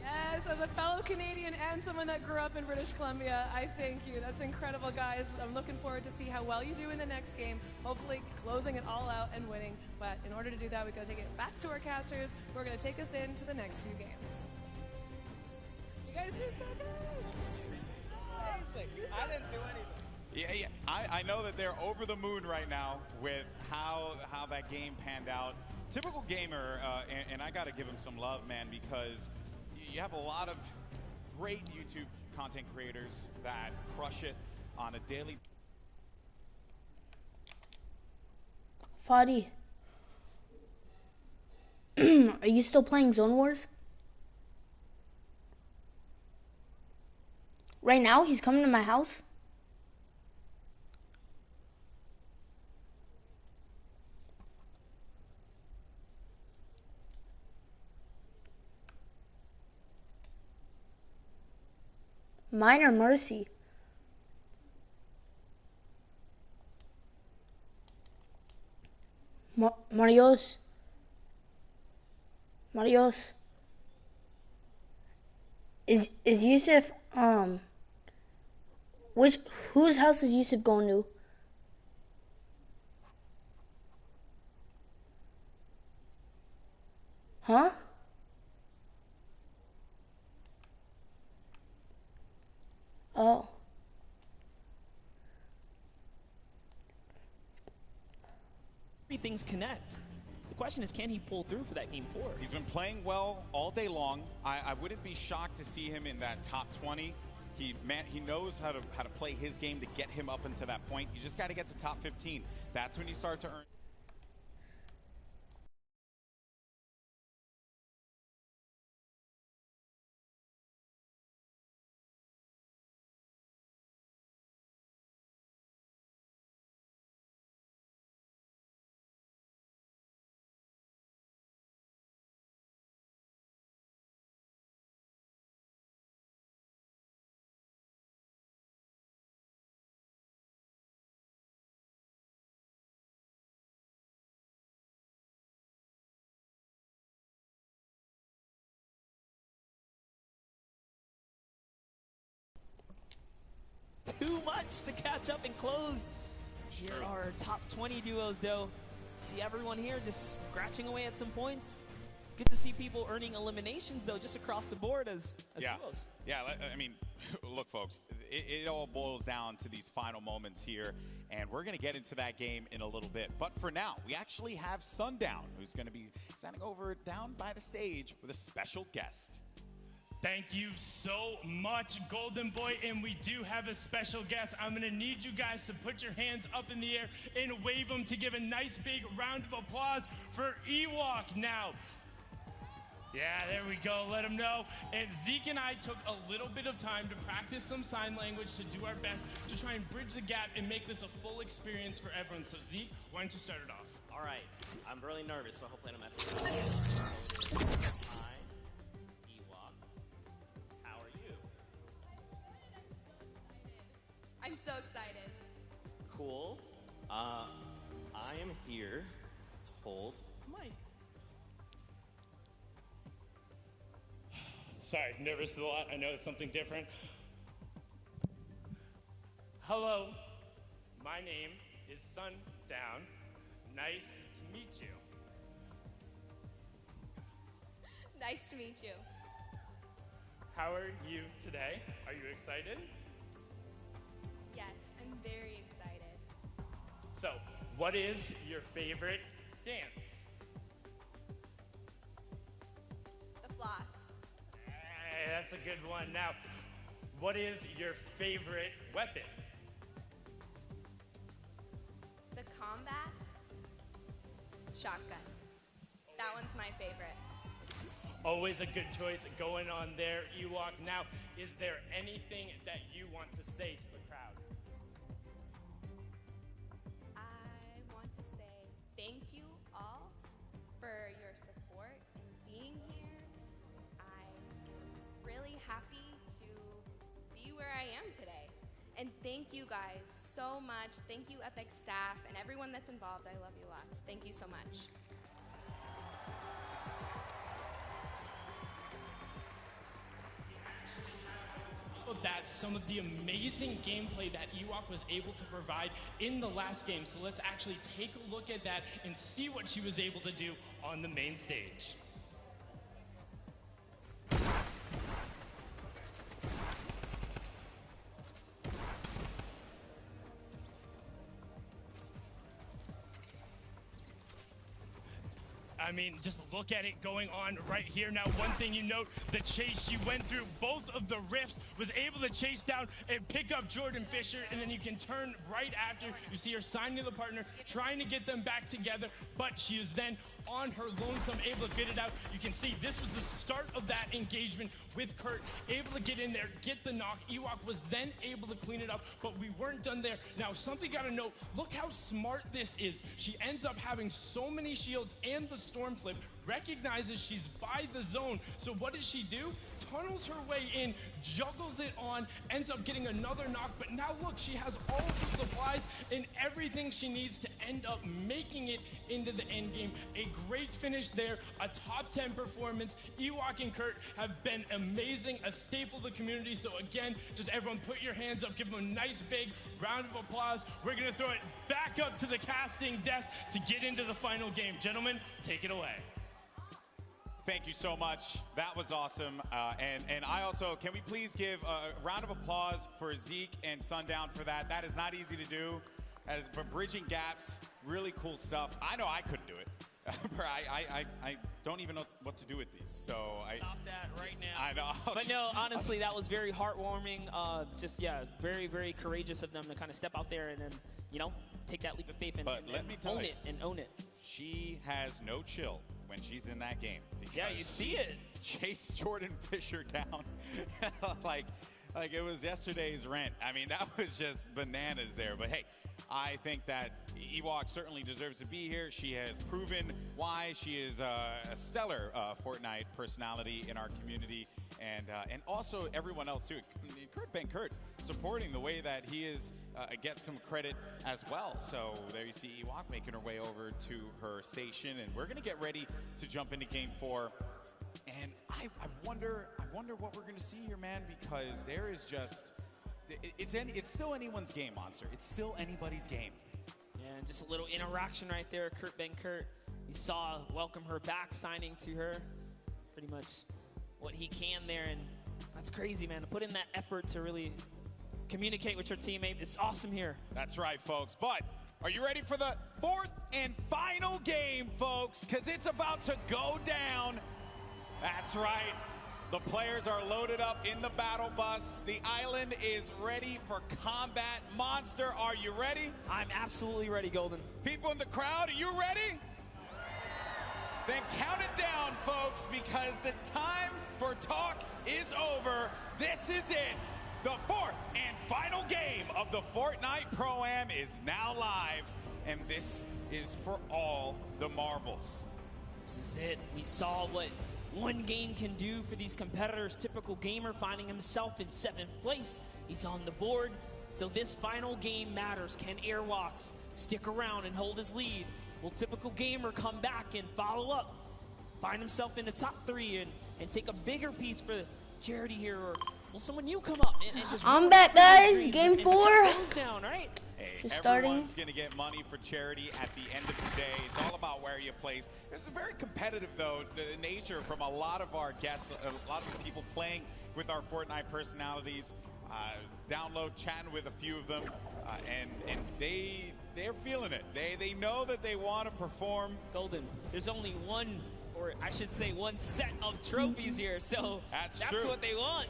Yes, as a fellow Canadian and someone that grew up in British Columbia, I thank you. That's incredible, guys. I'm looking forward to see how well you do in the next game, hopefully closing it all out and winning. But in order to do that, we've got to take it back to our casters, who are going to take us into the next few games. You guys do so good. I didn't do anything. Yeah. I know that they're over the moon right now with how that game panned out. Typical gamer, and I got to give him some love, man, because you have a lot of great YouTube content creators that crush it on a daily. Fadi, are you still playing Zone Wars? Right now, he's coming to my house. Mine or Mercy? Marios. Marios. Is Yusuf whose house is Yusuf going to? Huh? Oh. Things connect. The question is, can he pull through for that game 4? He's been playing well all day long. I wouldn't be shocked to see him in that top 20. He knows how to play his game to get him up into that point. You just got to get to top 15. That's when you start to earn. Too much to catch up and close. Here are top 20 duos, though. See everyone here just scratching away at some points. Good to see people earning eliminations, though, just across the board as duos. Yeah, I mean, look, folks, it all boils down to these final moments here, and we're going to get into that game in a little bit. But for now, we actually have Sundown, who's going to be standing over down by the stage with a special guest. Thank you so much, Golden Boy, and we do have a special guest. I'm gonna need you guys to put your hands up in the air and wave them to give a nice big round of applause for Ewok now. Yeah, there we go, let them know. And Zeke and I took a little bit of time to practice some sign language to do our best to try and bridge the gap and make this a full experience for everyone. So Zeke, why don't you start it off? All right, I'm really nervous, so hopefully I don't have to. Hi, Ewok. How are you? I'm so excited. Cool. I am here to hold Mike. Sorry, nervous a lot. I know it's something different. Hello, my name is Sundown. Nice to meet you. Nice to meet you. How are you today? Are you excited? Yes, I'm very excited. So, what is your favorite dance? The floss. Hey, that's a good one. Now, what is your favorite weapon? The combat shotgun. That one's my favorite. Always a good choice going on there, Ewok. Now, is there anything that you want to say to the crowd? I want to say thank you all for your support and being here. I'm really happy to be where I am today. And thank you guys so much. Thank you, Epic staff, and everyone that's involved. I love you lots. Thank you so much. That's some of the amazing gameplay that Ewok was able to provide in the last game. So let's actually take a look at that and see what she was able to do on the main stage. I mean, just look at it going on right here. Now, one thing you note, the chase she went through, both of the rifts, was able to chase down and pick up Jordan Fisher, and then you can turn right after. You see her signing to the partner, trying to get them back together, but she is then on her lonesome, able to get it out. You can see this was the start of that engagement with Kurt, able to get in there, get the knock. Ewok was then able to clean it up, but we weren't done there. Now, something you gotta note, look how smart this is. She ends up having so many shields and the storm flip, recognizes she's by the zone. So what does she do? Tunnels her way in, juggles it on, ends up getting another knock, but now look, she has all of the supplies and everything she needs to end up making it into the end game. A great finish there, a top 10 performance. Ewok and Kurt have been amazing, a staple of the community. So again, just everyone put your hands up, give them a nice big round of applause. We're gonna throw it back up to the casting desk to get into the final game. Gentlemen, take it away. Thank you so much. That was awesome. And I also, can we please give a round of applause for Zeke and Sundown for that? That is not easy to do. That is bridging gaps, really cool stuff. I know I couldn't do it. I don't even know what to do with these. So Stop that right now. I know. But no, honestly, that was very heartwarming. Just, yeah, very, very courageous of them to kind of step out there and then, you know, take that leap of faith and own it. She has no chill when she's in that game. Yeah, you see it. Chase Jordan Fisher down like it was yesterday's rent. I mean, that was just bananas there. But hey, I think that Ewok certainly deserves to be here. She has proven why she is a stellar Fortnite personality in our community, and also everyone else too. Kurt supporting the way that he is gets some credit as well. So there you see Ewok making her way over to her station, and we're gonna get ready to jump into Game 4. And I wonder what we're gonna see here, man, because there is just it's still anyone's game, Monster. It's still anybody's game. Yeah, and just a little interaction right there. Kurt. You saw welcome her back, signing to her pretty much what he can there, and that's crazy, man. To put in that effort to really communicate with your teammate. It's awesome here. That's right, folks. But are you ready for the fourth and final game, folks? Because it's about to go down. That's right. The players are loaded up in the battle bus. The island is ready for combat. Monster, are you ready? I'm absolutely ready, Golden. People in the crowd, are you ready? Then count it down, folks, because the time for talk is over. This is it. The fourth and final game of the Fortnite Pro-Am is now live, and this is for all the marbles. This is it. We saw what one game can do for these competitors. Typical Gamer finding himself in 7th place. He's on the board. So this final game matters. Can Airwalks stick around and hold his lead? Will Typical Gamer come back and follow up? Find himself in the top 3 and take a bigger piece for Charity here? Or will someone new come up and just I'm back, guys. Game 4. Down, right? Hey, just everyone's starting. going to get money for charity at the end of the day. It's all about where you place. It's a very competitive, though, the nature from a lot of our guests, a lot of the people playing with our Fortnite personalities. Download, chatting with a few of them, and they're feeling it. They know that they want to perform. Golden, there's only one, or I should say one set of trophies here, so that's true. what they want.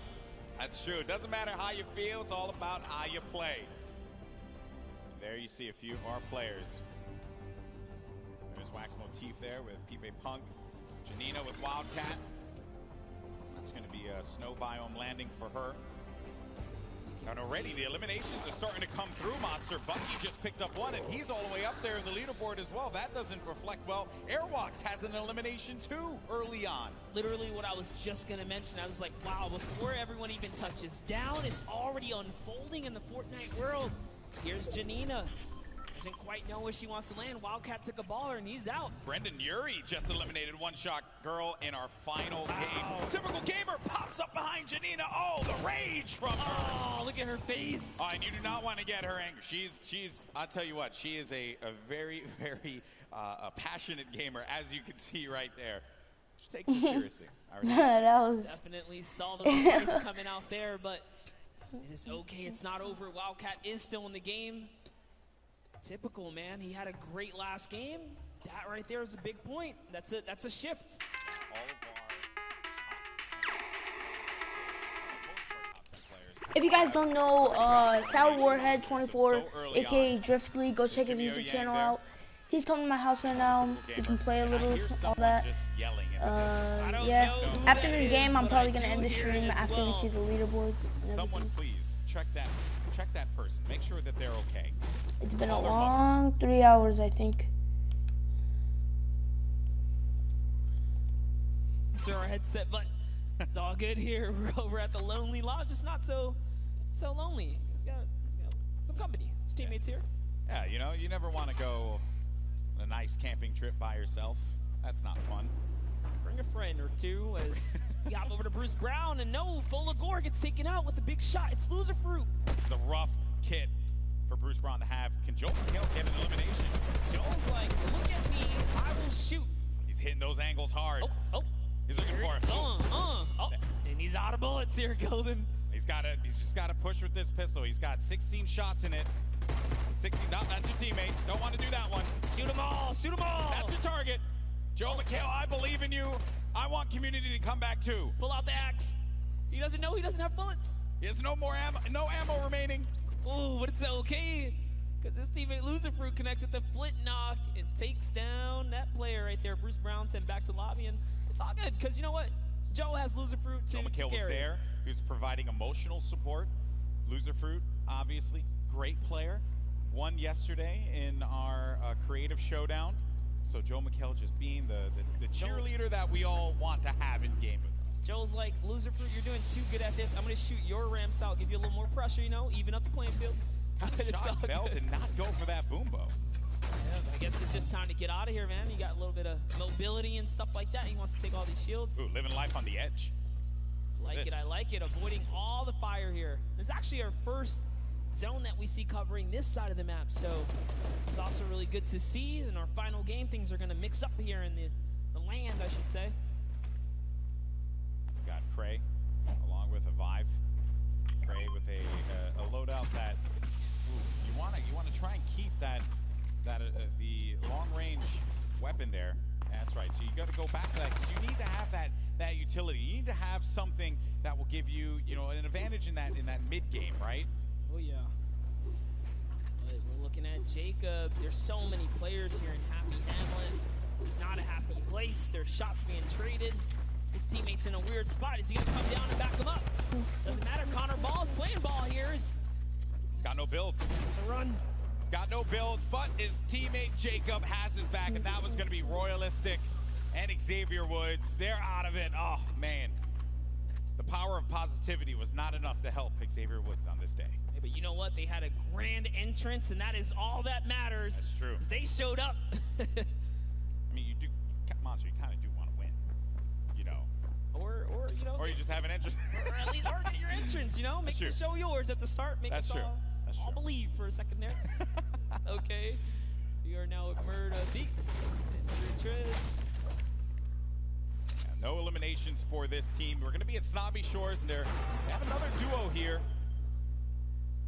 That's true. It doesn't matter how you feel. It's all about how you play. There you see a few of our players. There's Wax Motif there with Pipe Punk. Janina with Wildcat. That's going to be a snow biome landing for her. And already the eliminations are starting to come through, Monster. Bucky just picked up one, and he's all the way up there in the leaderboard as well. That doesn't reflect well. Airwalks has an elimination too early on. Literally what I was just going to mention. I was like, wow, before everyone even touches down, it's already unfolding in the Fortnite world. Here's Janina. Doesn't quite know where she wants to land. Wildcat took a baller, and he's out. Brendan Urie just eliminated One Shot Girl in our final game. Typical Gamer pops up behind Janina. Oh, the rage from her. Oh, look at her face. Oh, and you do not want to get her angry. She's. I'll tell you what. She is a very, very passionate gamer, as you can see right there. She takes it seriously. That was definitely saw the voice coming out there, but it is okay. It's not over. Wildcat is still in the game. Typical, man. He had a great last game. That right there is a big point. That's a shift. All of If you guys don't know, Sour Warhead 24, aka Driftly, go check his YouTube channel out. He's coming to my house right now. We can play a little, all that. Yeah. After this game, I'm probably gonna end the stream after we see the leaderboards and someone everything. please check that person. Make sure that they're okay. It's been a long 3 hours, I think. It's our headset, but it's all good here. We're over at the Lonely Lodge. It's not so lonely. He's got some company. His teammates here. Yeah, you know, you never want to go on a nice camping trip by yourself. That's not fun. Bring a friend or two as we hop over to Bruce Brown, and no, Folagor gets taken out with a big shot. It's Loser Fruit. This is a rough kit for Bruce Brown to have. Can Joe McHale get an elimination? Joe's like, look at me, I will shoot. He's hitting those angles hard. Oh. He's looking for it. And he's out of bullets here, Golden. He's just got to push with this pistol. He's got 16 shots in it. 16, no, that's your teammate. Don't want to do that one. Shoot them all, shoot them all. That's your target. Joe McHale, I believe in you. I want community to come back too. Pull out the axe. He doesn't know he doesn't have bullets. He has no more ammo, no ammo remaining. Oh, but it's okay, because his teammate Loser Fruit connects with the flint knock and takes down that player right there. Bruce Brown sent back to lobby, and it's all good, because you know what? Joe has Loser Fruit to Joe McHale was there. He was providing emotional support. Loser Fruit, obviously, great player. Won yesterday in our creative showdown. So Joe McHale just being the cheerleader that we all want to have in game with us. Joe's like, Loser Fruit, you're doing too good at this. I'm going to shoot your ramps out, give you a little more pressure, you know, even up the playing field. Shot Bell did not go for that boombo. Yeah, I guess it's just time to get out of here, man. You got a little bit of mobility and stuff like that. He wants to take all these shields. Ooh, living life on the edge. I like it. Avoiding all the fire here. This is actually our first zone that we see covering this side of the map, so it's also really good to see. In our final game, things are going to mix up here in the land, I should say. Got Cray along with a Vive. Cray with a loadout that you want to try and keep the long range weapon there. That's right. So you got to go back to that, because you need to have that utility. You need to have something that will give you, an advantage in that mid game, right? Oh yeah. But we're looking at Jacob. There's so many players here in Happy Hamlet. This is not a happy place. There's shots being traded. His teammate's in a weird spot. Is he gonna come down and back him up? Doesn't matter. Connor Ball is playing ball here. He's got no builds. Run. He's got no builds, but his teammate Jacob has his back, and that was gonna be Royalistic and Xavier Woods. They're out of it. Oh man. The power of positivity was not enough to help Xavier Woods on this day. Hey, but you know what? They had a grand entrance, and that is all that matters. That's true. They showed up. I mean, you do, Monster, you kind of do want to win, Or Or you just have an entrance. or at least get your entrance, Make the show yours at the start. Make us all believe for a second there. Okay. So we are now at Murda Beats and Triz. No eliminations for this team. We're going to be at Snobby Shores, and they have another duo here.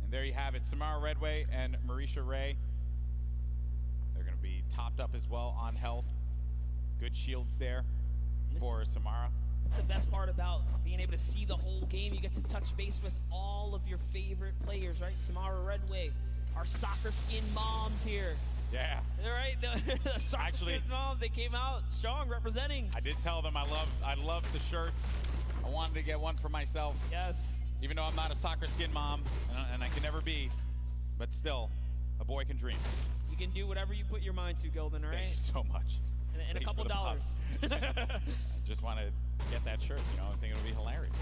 And there you have it, Samara Redway and Marisha Ray. They're going to be topped up as well on health. Good shields there for Samara. That's the best part about being able to see the whole game. You get to touch base with all of your favorite players, right? Samara Redway, our soccer skin moms here. Yeah. All right, the soccer skin moms, they came out strong representing. I did tell them I love the shirts. I wanted to get one for myself. Yes. Even though I'm not a soccer skin mom, and I can never be, but still, a boy can dream. You can do whatever you put your mind to, Golden, all right? Thank you so much. And a couple dollars. I just want to get that shirt, I think it'll be hilarious.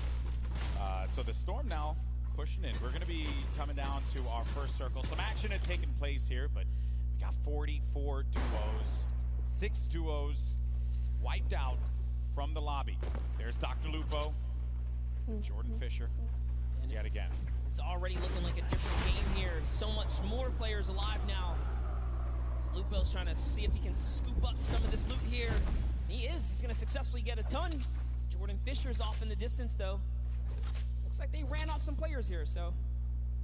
So the Storm now pushing in. We're going to be coming down to our first circle. Some action had taken place here, but we got 44 duos, 6 duos wiped out from the lobby. There's Dr. Lupo, Jordan Fisher, yet again. It's already looking like a different game here. So much more players alive now. So Lupo's trying to see if he can scoop up some of this loot here. He is. He's going to successfully get a ton. Jordan Fisher's off in the distance, though. Looks like they ran off some players here, so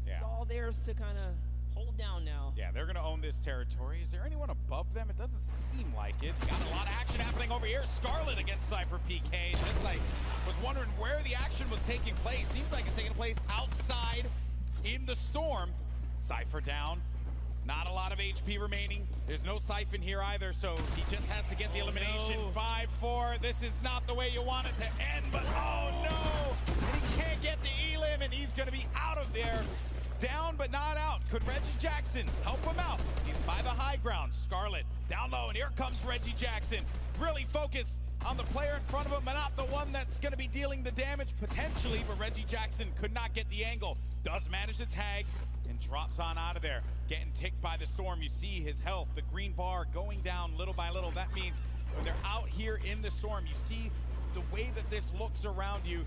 it's all theirs to kind of hold down now. Yeah, they're going to own this territory. Is there anyone above them? It doesn't seem like it. Got a lot of action happening over here. Scarlet against Cypher PK. Just like, was wondering where the action was taking place. Seems like it's taking place outside in the storm. Cypher down. Not a lot of HP remaining. There's no Siphon here either, so he just has to get the elimination. 5-4. This is not the way you want it to end, but oh no! And he can't get the elim, and he's going to be out of there. Down but not out. Could Reggie Jackson help him out? He's by the high ground. Scarlet down low, and here comes Reggie Jackson. Really focus on the player in front of him, but not the one that's going to be dealing the damage potentially, but Reggie Jackson could not get the angle. Does manage to tag and drops on out of there. Getting ticked by the storm. You see his health, the green bar going down little by little. That means when they're out here in the storm, you see the way that this looks around you.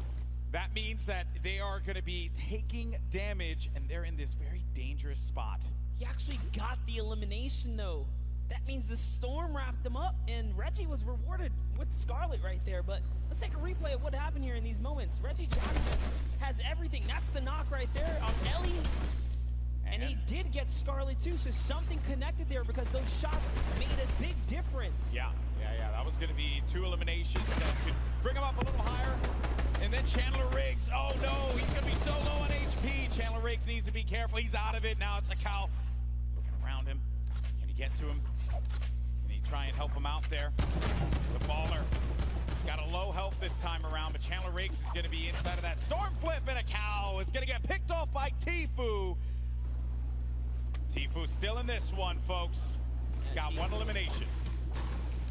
That means that they are going to be taking damage, and they're in this very dangerous spot. He actually got the elimination, though. That means the storm wrapped him up, and Reggie was rewarded with Scarlet right there. But let's take a replay of what happened here in these moments. Reggie Jackson has everything. That's the knock right there on Ellie. And he did get Scarlet, too, so something connected there because those shots made a big difference. Yeah. That was going to be 2 eliminations that could bring him up a little higher. And then Chandler Riggs, oh no, he's going to be so low on HP. Chandler Riggs needs to be careful. He's out of it. Now it's a cow looking around him. Can he get to him? Can he try and help him out there? The baller. He's got a low health this time around, but Chandler Riggs is going to be inside of that storm flip, and a cow is going to get picked off by Tfue. Tfue still in this one, folks. He's got 1 elimination.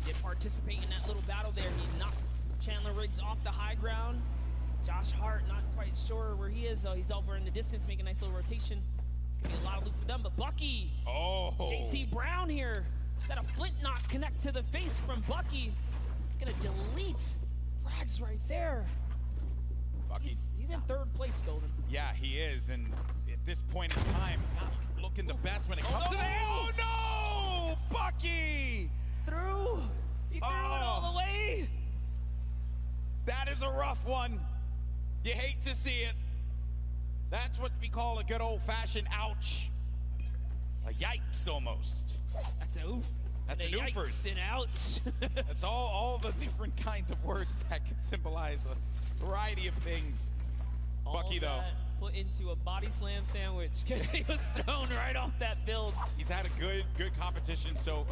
Did participate in that little battle there. He knocked Chandler Riggs off the high ground. Josh Hart, not quite sure where he is. He's over in the distance, making a nice little rotation. It's going to be a lot of loot for them, but Bucky. Oh. JT Brown here. Got a flint knock connect to the face from Bucky. He's going to delete frags right there. Bucky. He's in 3rd place, Golden. Yeah, he is, and at this point in time, not looking the best when it comes to that. Oh no! Bucky! He threw it all the way. That is a rough one. You hate to see it. That's what we call a good old-fashioned ouch. A yikes almost. That's a oof. That's an oofers. Yikes and ouch. That's all the different kinds of words that can symbolize a variety of things. All Bucky, though. Put into a body slam sandwich because he was thrown right off that build. He's had a good competition so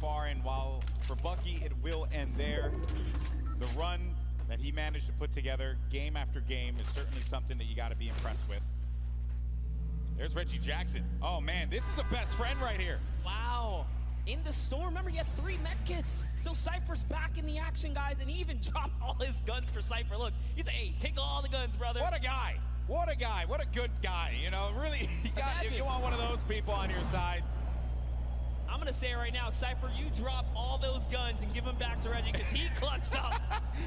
far, and while for Bucky it will end there, the run that he managed to put together game after game is certainly something that you got to be impressed with. There's Reggie Jackson. Oh man, this is a best friend right here. Wow. In the storm, remember he had 3 med kits. So Cypher's back in the action, guys, and he even dropped all his guns for Cypher. Look, he's like, hey, take all the guns, brother. What a guy. What a guy. What a good guy. You know, really, you want one of those people on your side. I'm going to say it right now, Cypher, you drop all those guns and give them back to Reggie because he clutched up.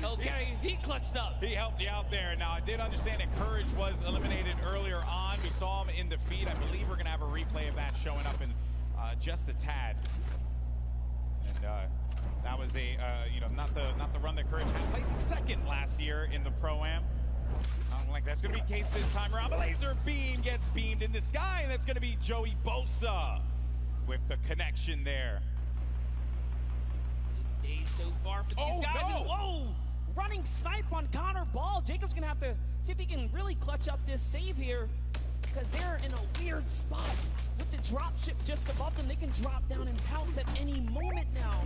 Okay, he clutched up. He helped you out there. Now, I did understand that Courage was eliminated earlier on. We saw him in the feed. I believe we're going to have a replay of that showing up in just a tad. And that was a, not the run that Courage had, placing 2nd last year in the Pro-Am. I don't like that's going to be the case this time around. The laser beam gets beamed in the sky, and that's going to be Joey Bosa with the connection there. Good day so far for these guys. No. Whoa! Running snipe on Connor Ball. Jacob's going to have to see if he can really clutch up this save here because they're in a weird spot. With the drop ship just above them, they can drop down and pounce at any moment now.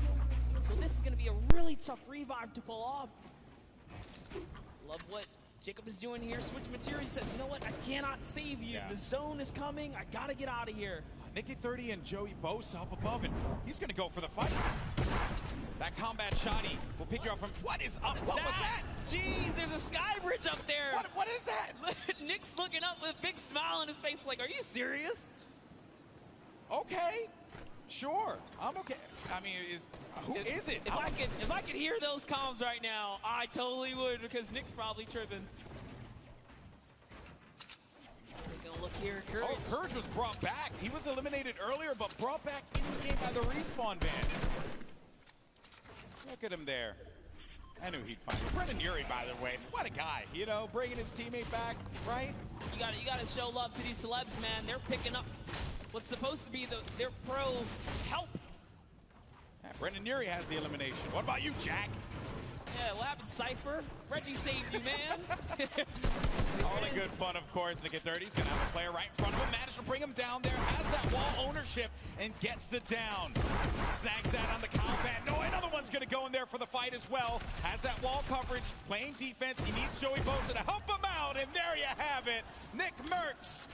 So this is going to be a really tough revive to pull off. Love what Jacob is doing here. Switch material. He says, you know what? I cannot save you. Yeah. The zone is coming. I got to get out of here. Nikki 30 and Joey Bosa up above, and he's going to go for the fight. That combat shotty will pick you up from... What is up? What was that? Jeez, there's a sky bridge up there. What is that? Nick's looking up with a big smile on his face like, are you serious? Okay. Sure. I'm okay. I mean, who is it? If I could hear those comms right now, I totally would because Nick's probably tripping. Taking a look here, Courage. Oh, Courage was brought back. He was eliminated earlier, but brought back in the game by the respawn van. Look at him there. I knew he'd find it. Brendan Urie, by the way, what a guy. You know, bringing his teammate back, right? You got to show love to these celebs, man. They're picking up what's supposed to be their pro help. Yeah, Brendan Urie has the elimination. What about you, Jack? Yeah, Lab and Cypher. Reggie saved you, man. All in good fun, of course. Nick at 30 is going to have a player right in front of him. Managed to bring him down there. Has that wall ownership and gets the down. Snags that on the cow pad. No, another one's going to go in there for the fight as well. Has that wall coverage. Playing defense. He needs Joey Bosa to help him out. And there you have it. Nick Merckx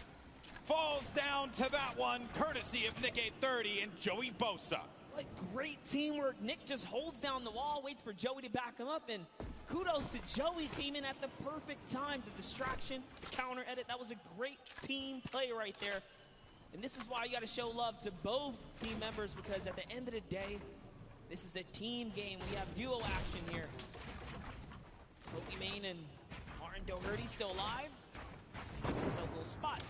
falls down to that one, courtesy of Nick 830 and Joey Bosa. Like, great teamwork. Nick just holds down the wall, waits for Joey to back him up, and kudos to Joey. Came in at the perfect time. The distraction, the counter edit, that was a great team play right there. And this is why you got to show love to both team members, because at the end of the day, this is a team game. We have duo action here. Pokimane and Martin Doherty still alive. Give themselves a little spot.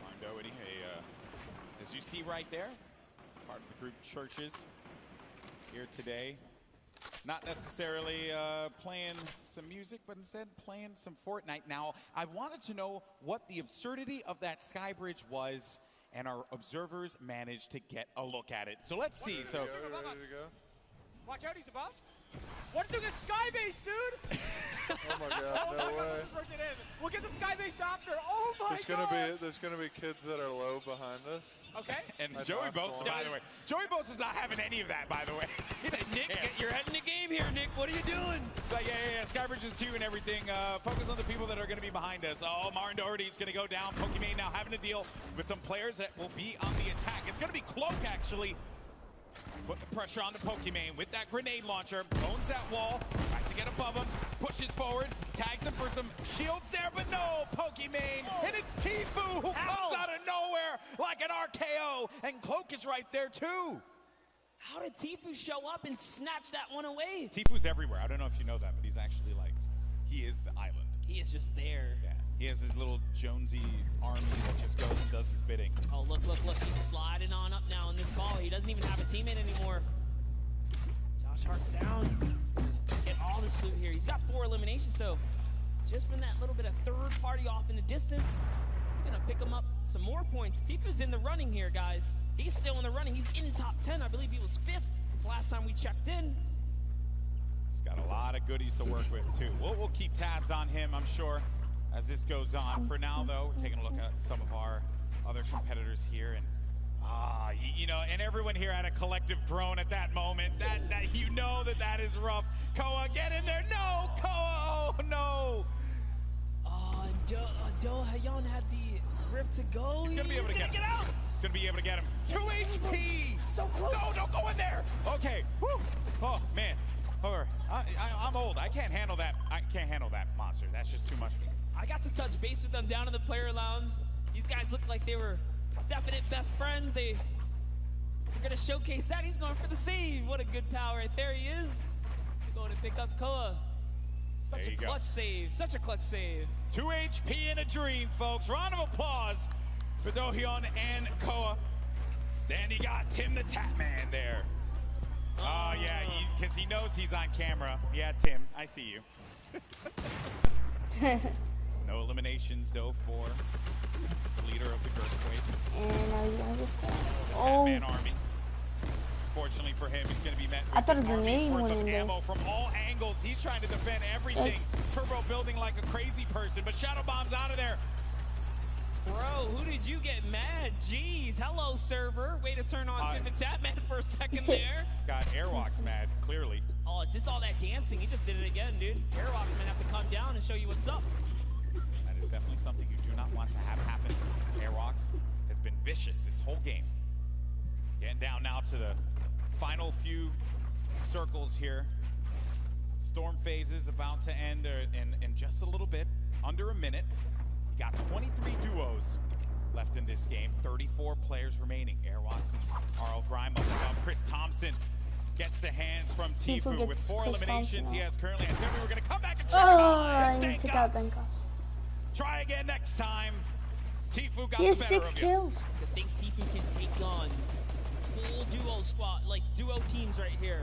Martin Doherty, as you see right there, part of the group Churches here today. Not necessarily playing some music, but instead playing some Fortnite. Now, I wanted to know what the absurdity of that sky bridge was, and our observers managed to get a look at it. So let's see. So, Ready to go? Watch out, he's above. What's doing a sky base, dude? Oh my God, no way. We'll get the sky base after. Oh my God. There's gonna be kids that are low behind us. Okay. And Joey Bosa, by the way. Joey Bosa's not having any of that, by the way. Nick, you're heading the game here, Nick. What are you doing? Like, yeah. Skybridge is 2 and everything. Focus on the people that are going to be behind us. Oh, Martin Doherty is going to go down. Pokimane now having to deal with some players that will be on the attack. It's going to be Cloak, actually. Put the pressure on the Pokimane with that grenade launcher. Owns that wall. Tries to get above him. Pushes forward. Tags him for some shields there, but no, Pokimane. And it's Tfue who comes out of nowhere like an RKO. And Cloak is right there, too. How did Tfue show up and snatch that one away? Tfue's everywhere. I don't know if you know that, but he's actually like, he is the island. He is just there. Yeah. He has his little Jonesy army that just goes and does his bidding. Oh, look. He's sliding on up now in this ball. He doesn't even have a teammate anymore. Josh Hart's down. He's going to get all this loot here. He's got 4 eliminations, so just from that little bit of third party off in the distance, he's going to pick him up some more points. Tfue's in the running here, guys. He's still in the running. He's in top 10. I believe he was 5th last time we checked in. He's got a lot of goodies to work with, too. We'll keep tabs on him, I'm sure, as this goes on. For now, though, we're taking a look at some of our other competitors here, and and everyone here had a collective groan at that moment. That you know that is rough. Koa, get in there! No, Koa! Oh no! Oh, and Do-Hyeon had the rift to go. He's gonna be able to get him. Out. He's gonna be able to get him. 2 HP! So close! No, don't go in there! Okay. Woo. Oh man. I'm old. I can't handle that. I can't handle that monster. That's just too much for me. I got to touch base with them down in the player lounge. These guys look like they were definite best friends. They're gonna showcase that. He's going for the save. What a good pal right there he is. They're going to pick up Koa. Such a clutch save. Such a clutch save. 2 HP in a dream, folks. Round of applause for Do-Hyeon and Koa. Then you got Tim the Tap Man there. Oh, yeah, because he knows he's on camera. Yeah, Tim, I see you. No eliminations, though, for the leader of the Girthquake. And now he's gonna get spammed. The Oh. Batman Army. Fortunately for him, he's going to be met I with thought an the army's main worth one of in there. ammo from all angles. He's trying to defend everything. Turbo building like a crazy person, but Shadow Bomb's out of there. Bro, who did you get mad? Jeez, hello, server. Way to turn on Tim the Tap Man for a second there. Got Airwalks mad, clearly. Oh, it's just all that dancing. He just did it again, dude. Airwalks might have to come down and show you what's up. That is definitely something you do not want to have happen. Airwalks has been vicious this whole game. Getting down now to the final few circles here. Storm phase is about to end in just a little bit, under a minute. You got 23 duos left in this game, 34 players remaining. Airwalks and RL Grime up above. Chris Thompson gets the hands from Tfue with 4 eliminations. He has currently. I said we were going to come back and check I need to take out Dankoff. Try again next time. Tfue got He has the better 6 of kills. To think Tfue can take on full duo squad, like duo teams right here.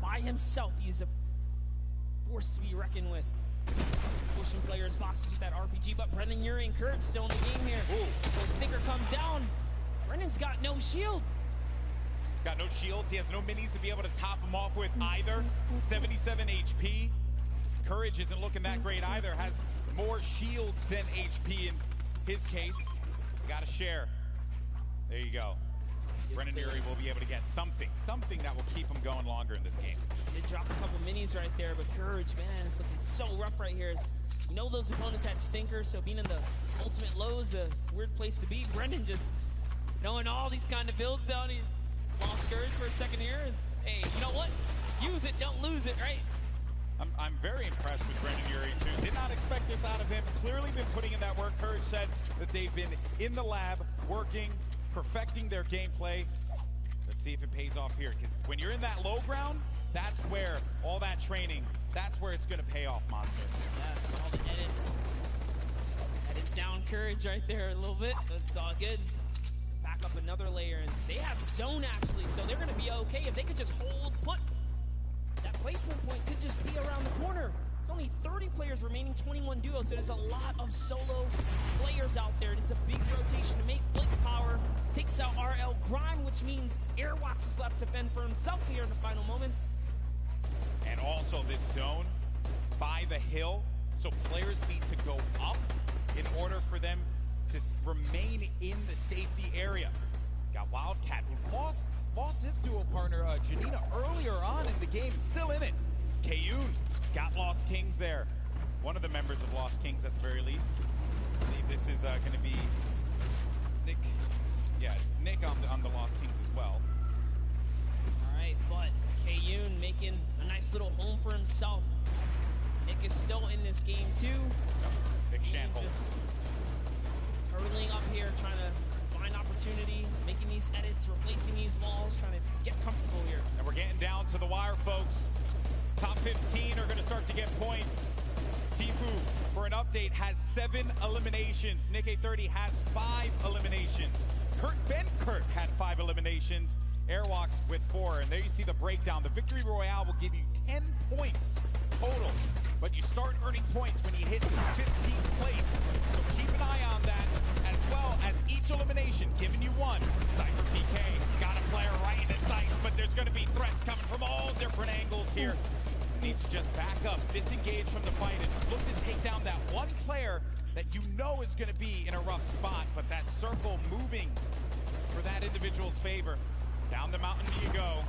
By himself, he's a force to be reckoned with. Pushing players' boxes with that RPG, but Brendan Urie and Kurt still in the game here. So Stinker comes down. Brendan's got no shield. He's got no shields. He has no minis to be able to top him off with either. 77 HP. Courage isn't looking that great either. Has more shields than HP in his case. Got to share. There you go. Brendan Urie will be able to get something that will keep him going longer in this game. They drop a couple minis right there, but Courage, man, it's looking so rough right here. You know those opponents had stinkers, so being in the ultimate low is a weird place to be. Brendan just knowing all these kind of builds down. He's lost Courage for a second here. Hey, you know what? Use it, don't lose it, right? I'm very impressed with Brendan Urie, too. Did not expect this out of him. Clearly been putting in that work. Courage said that they've been in the lab, working, perfecting their gameplay. Let's see if it pays off here, because when you're in that low ground, that's where all that training, that's where it's going to pay off, Monster. Yes, all the edits. Edits down Courage right there a little bit, but it's all good. Back up another layer, and they have zone, actually, so they're going to be okay if they could just hold, put. That placement point could just be around the corner. It's only 30 players remaining, 21 duos, so there's a lot of solo players out there. It's a big rotation to make Blink Power. Takes out RL Grime, which means Airwalks is left to fend for himself here in the final moments. And also this zone by the hill, so players need to go up in order for them to remain in the safety area. Got Wildcat, who lost his duo partner, Janina, earlier on in the game, still in it. Kayun got Lost Kings there. One of the members of Lost Kings at the very least. I believe this is going to be Nick. Yeah, Nick on the Lost Kings as well. All right, but Kayun making a nice little home for himself. Nick is still in this game too. Big Shanhole. Hurling up here, trying to find opportunity, making these edits, replacing these walls, trying to get comfortable here. And we're getting down to the wire, folks. Top 15 are going to start to get points. Tifu, for an update, has 7 eliminations. Nick 830 has 5 eliminations. Kurt had 5 eliminations. Airwalks with 4. And there you see the breakdown. The Victory Royale will give you 10 points total. But you start earning points when you hit 15th place. So keep an eye on that, as well as each elimination giving you 1. Cypher PK, got a player right in his sight, but there's going to be threats coming from all different angles here. Need to just back up, disengage from the fight, and look to take down that one player that you know is going to be in a rough spot, but that circle moving for that individual's favor. Down the mountain you go.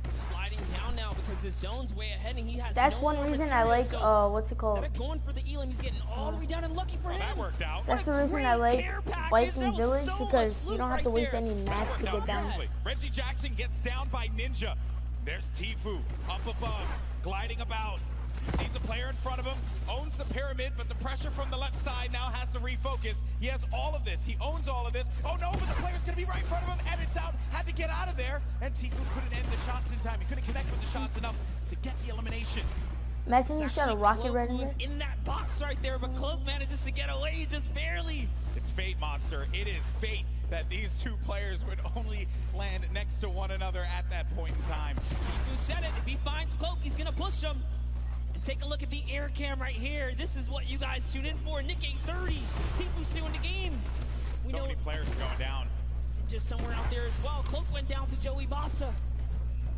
Sliding down now because the zone's way ahead and he has That's no one more reason material, I like, so what's it called? Instead of going for the Elam, he's getting all the way down, and lucky for him. That worked out. That's the reason I like Viking Village, because you don't have to waste any mats to get down. Reggie Jackson gets down by Ninja. There's Tifu up above, gliding about. He sees a player in front of him, owns the pyramid, but the pressure from the left side now has to refocus. He has all of this. He owns all of this. Oh no, but the player's going to be right in front of him, and it's out. Had to get out of there, and Tifu couldn't end the shots in time. He couldn't connect with the shots enough to get the elimination. Imagine you shot a rocket right in there. In that box right there, but Cloak manages to get away just barely. It's fate, Monster. It is fate that these two players would only land next to one another at that point in time. Tifu said it. If he finds Cloak, he's going to push him. And take a look at the air cam right here. This is what you guys tune in for. Nick 830. Tifu's still in the game. We so know many players are going down. Just somewhere out there as well. Cloak went down to Joey Bossa.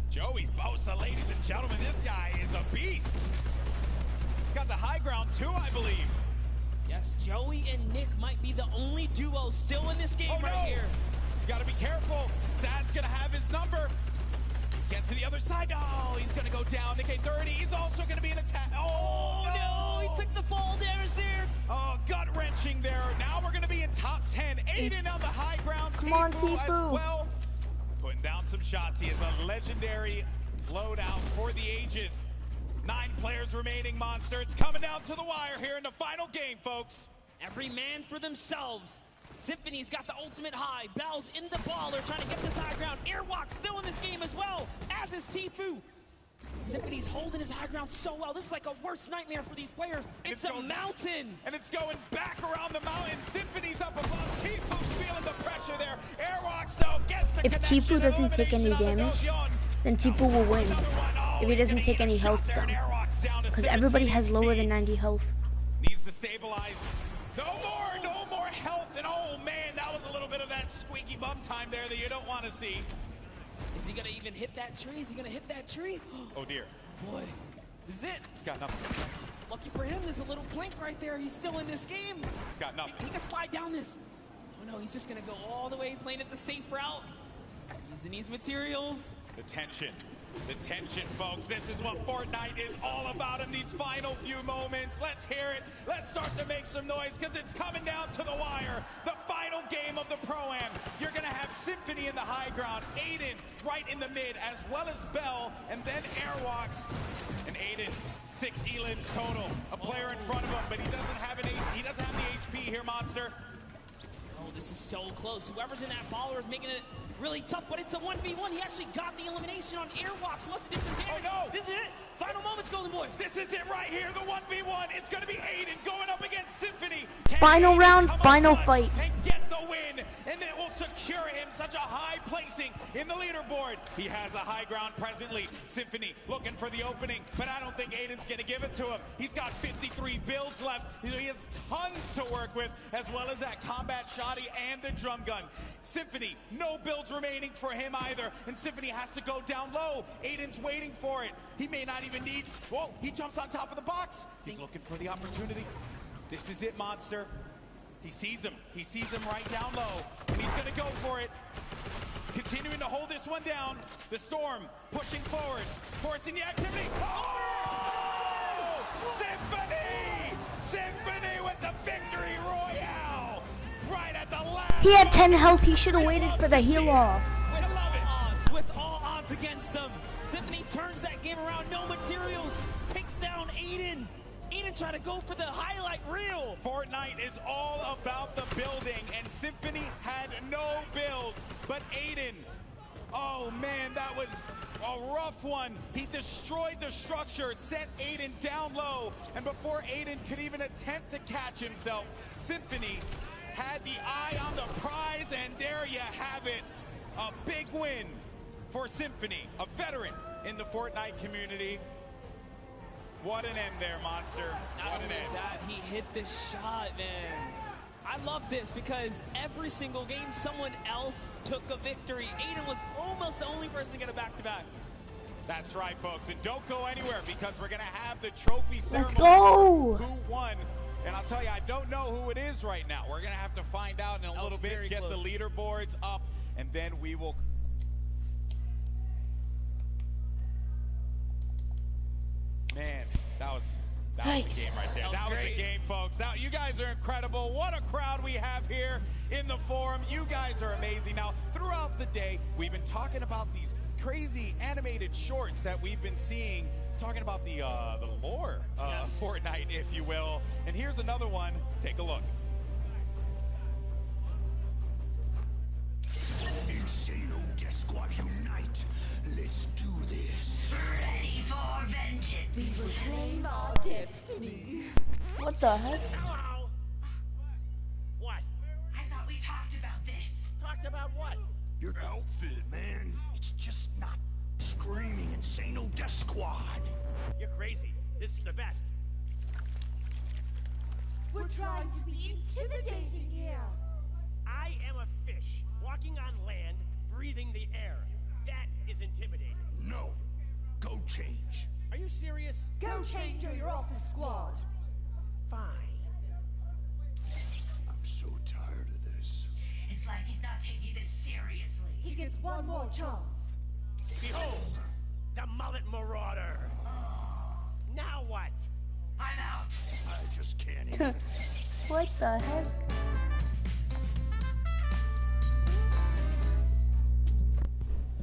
Joey Bosa, ladies and gentlemen, this guy is a beast. Got the high ground too, I believe. Yes, Joey and Nick might be the only duo still in this game here. You gotta be careful. Sad's gonna have his number. Get to the other side. Oh, he's gonna go down. Nick 830, he's also gonna be an attack. Oh, no, he took the fall damage there. Oh, gut-wrenching there. Now we're gonna be in top 10. Aiden on the high ground. Come on, Tifu Tifu. as well. Putting down some shots. He is a legendary loadout for the ages. 9 players remaining, Monster. It's coming down to the wire here in the final game, folks. Every man for themselves. Symphony's got the ultimate high. Bell's in the baller, trying to get this high ground. Airwalk still in this game as well, as is Tifu. Symphony's holding his high ground so well. This is like a worst nightmare for these players. It's a mountain. And it's going back around the mountain. Symphony's up above. Tifu's feeling the pressure there. Airwalk so gets the If Tifu doesn't take any damage, then Tifu will win. If he doesn't take any health down. Airwalk's down to because everybody has lower than 90 health. Needs to stabilize. No more health. And oh man, that was a little bit of that squeaky bum time there that you don't want to see. Is he gonna even hit that tree? Is he gonna hit that tree? Oh dear. Boy, this is it. He's got nothing. Lucky for him, there's a little blink right there. He's still in this game. He's got nothing. He can slide down this. Oh no, he's just gonna go all the way, playing it the safe route. Using these materials. The tension, folks. This is what Fortnite is all about in these final few moments. Let's hear it. Let's start to make some noise because it's coming down to the wire. The final game of the Pro-Am. You're going to have Symphony in the high ground, Aiden right in the mid, as well as Bell, and then Airwalks. And Aiden, 6 elims total. A player in front of him, but he doesn't have the HP here, Monster. Oh, this is so close. Whoever's in that baller is making it really tough, but it's a 1v1. He actually got the elimination on Airwalks. Wants to do some damage. Oh no! This is it. Final moments, Golden Boy. This is it right here, the 1v1. It's going to be Aiden going up against Symphony. Final round, final fight. And get the win, and it will secure him such a high placing in the leaderboard. He has a high ground presently. Symphony looking for the opening, but I don't think Aiden's going to give it to him. He's got 53 builds left. He has tons to work with, as well as that combat shoddy and the drum gun. Symphony, no builds remaining for him either, and Symphony has to go down low. Aiden's waiting for it. He may not even need. Whoa, he jumps on top of the box. He's looking for the opportunity. This is it, Monster. He sees him. He sees him right down low, and he's going to go for it. Continuing to hold this one down. The Storm pushing forward, forcing the activity. Oh! Symphony! Symphony with the victory royale! Right at the last. He had 10 health. He should have waited for the heal off. With all odds against them, Symphony turns that game around. No materials, takes down Aiden. Aiden trying to go for the highlight reel. Fortnite is all about the building, and Symphony had no builds, but Aiden, oh man, that was a rough one. He destroyed the structure, sent Aiden down low, and before Aiden could even attempt to catch himself, Symphony had the eye on the prize, and there you have it. A big win for Symphony, a veteran in the Fortnite community. What an end there, Monster. What an end. That he hit the shot, man. I love this because every single game someone else took a victory. Aiden was almost the only person to get a back-to-back. That's right, folks, and don't go anywhere because we're going to have the trophy ceremony. Let's go! Who won? And I'll tell you, I don't know who it is right now. We're going to have to find out in a little bit, get the leaderboards up, and then we will... Man, that was a game right there. That was a game, folks. Now, you guys are incredible. What a crowd we have here in the forum. You guys are amazing. Now, throughout the day, we've been talking about these crazy animated shorts that we've been seeing, talking about the lore of Fortnite, if you will. And here's another one. Take a look. Insano Death Squad unite. Let's do this. Ready for vengeance. We will claim our destiny. What the heck? Hello. What? I thought we talked about this. Talked about what? Your outfit, man. It's just not screaming Insano Death Squad. You're crazy. This is the best. We're trying to be intimidating here. I am a fish, walking on land, breathing the air. That is intimidating. No. Go change. Are you serious? Go change or you're off the squad. Fine. I'm so tired of this. It's like he's not taking this seriously. He gets one more chance. Behold, the mullet marauder. Now what? I'm out. I just can't even. What the heck?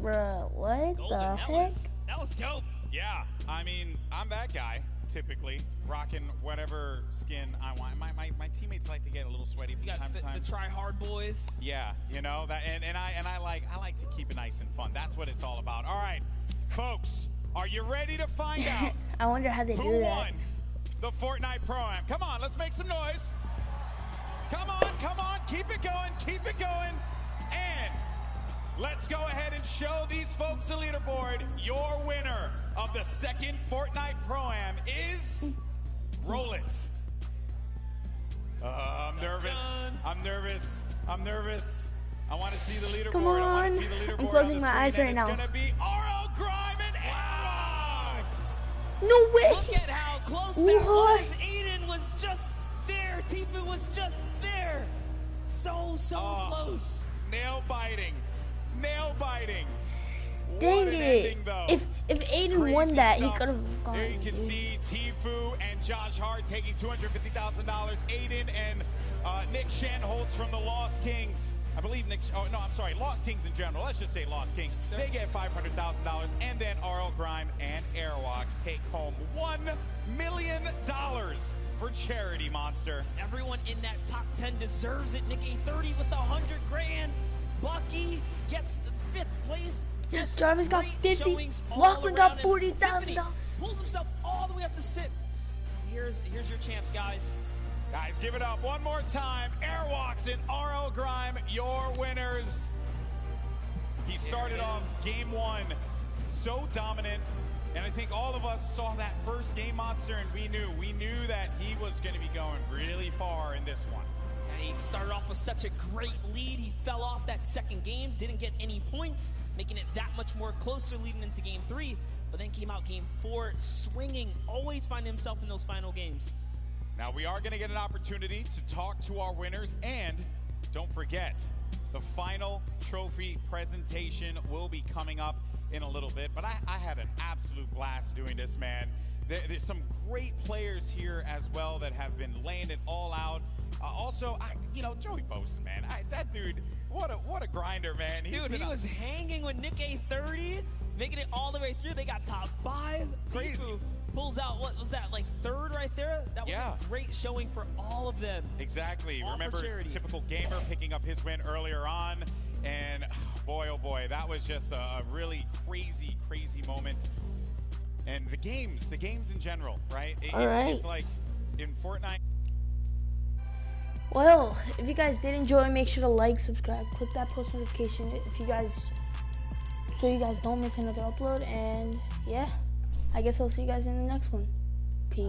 Bruh, what the heck? That was dope. Yeah, I mean, I'm that guy, typically, rocking whatever skin I want. My teammates like to get a little sweaty from time to time. The try-hard boys. Yeah, you know, that, and I like to keep it nice and fun. That's what it's all about. All right, folks, are you ready to find out I wonder how they do who that. won the Fortnite Pro-Am? Come on, let's make some noise. Come on, keep it going, and let's go ahead and show these folks the leaderboard. Your winner of the second Fortnite Pro-Am is... Roll it. I'm nervous. I'm nervous. I'm nervous. I want to see the leaderboard. Come on. I want to see the leaderboard. I'm closing my eyes right now. It's going to be RL Grime and Alex. No way. Look at how close that was. Aiden was just there. Tifu was just there. So close. Nail biting. Nail biting. Dang it. If Aiden won that, he could have gone. There you can see Tifu and Josh Hart taking $250,000. Aiden and Nick Shenholtz from the Lost Kings. I believe Lost Kings in general. Let's just say Lost Kings. They get $500,000. And then RL Grime and Airwalks take home $1 million for charity, Monster. Everyone in that top 10 deserves it. Nick A30 with $100 grand. Bucky gets 5th place. Yes, Jarvis got 50. Lachlan got $40,000. Pulls himself all the way up to 6th. Here's your champs, guys. Guys, give it up one more time. Airwalks and RL Grime, your winners. He started off game 1 so dominant, and I think all of us saw that first game, Monster, and we knew that he was going to be going really far in this one. He started off with such a great lead. He fell off that second game, didn't get any points, making it that much more closer leading into game 3, but then came out game 4 swinging, always finding himself in those final games. Now we are going to get an opportunity to talk to our winners, and don't forget, the final trophy presentation will be coming up in a little bit, but I had an absolute blast doing this, man. There's some great players here as well that have been laying it all out. Also, Joey Bosun, man, that dude, what a grinder, man. Dude, he was hanging with Nick A30, making it all the way through. They got top 5. Crazy. Tifu pulls out, what was that, like 3rd right there? That was a great showing for all of them. Exactly. All Remember, typical gamer picking up his win earlier on, and boy, oh boy, that was just a really crazy, crazy moment. And the games in general, right? It's like in Fortnite. Well, if you guys did enjoy, make sure to like, subscribe, click that post notification so you guys don't miss another upload. And yeah, I guess I'll see you guys in the next one. Peace.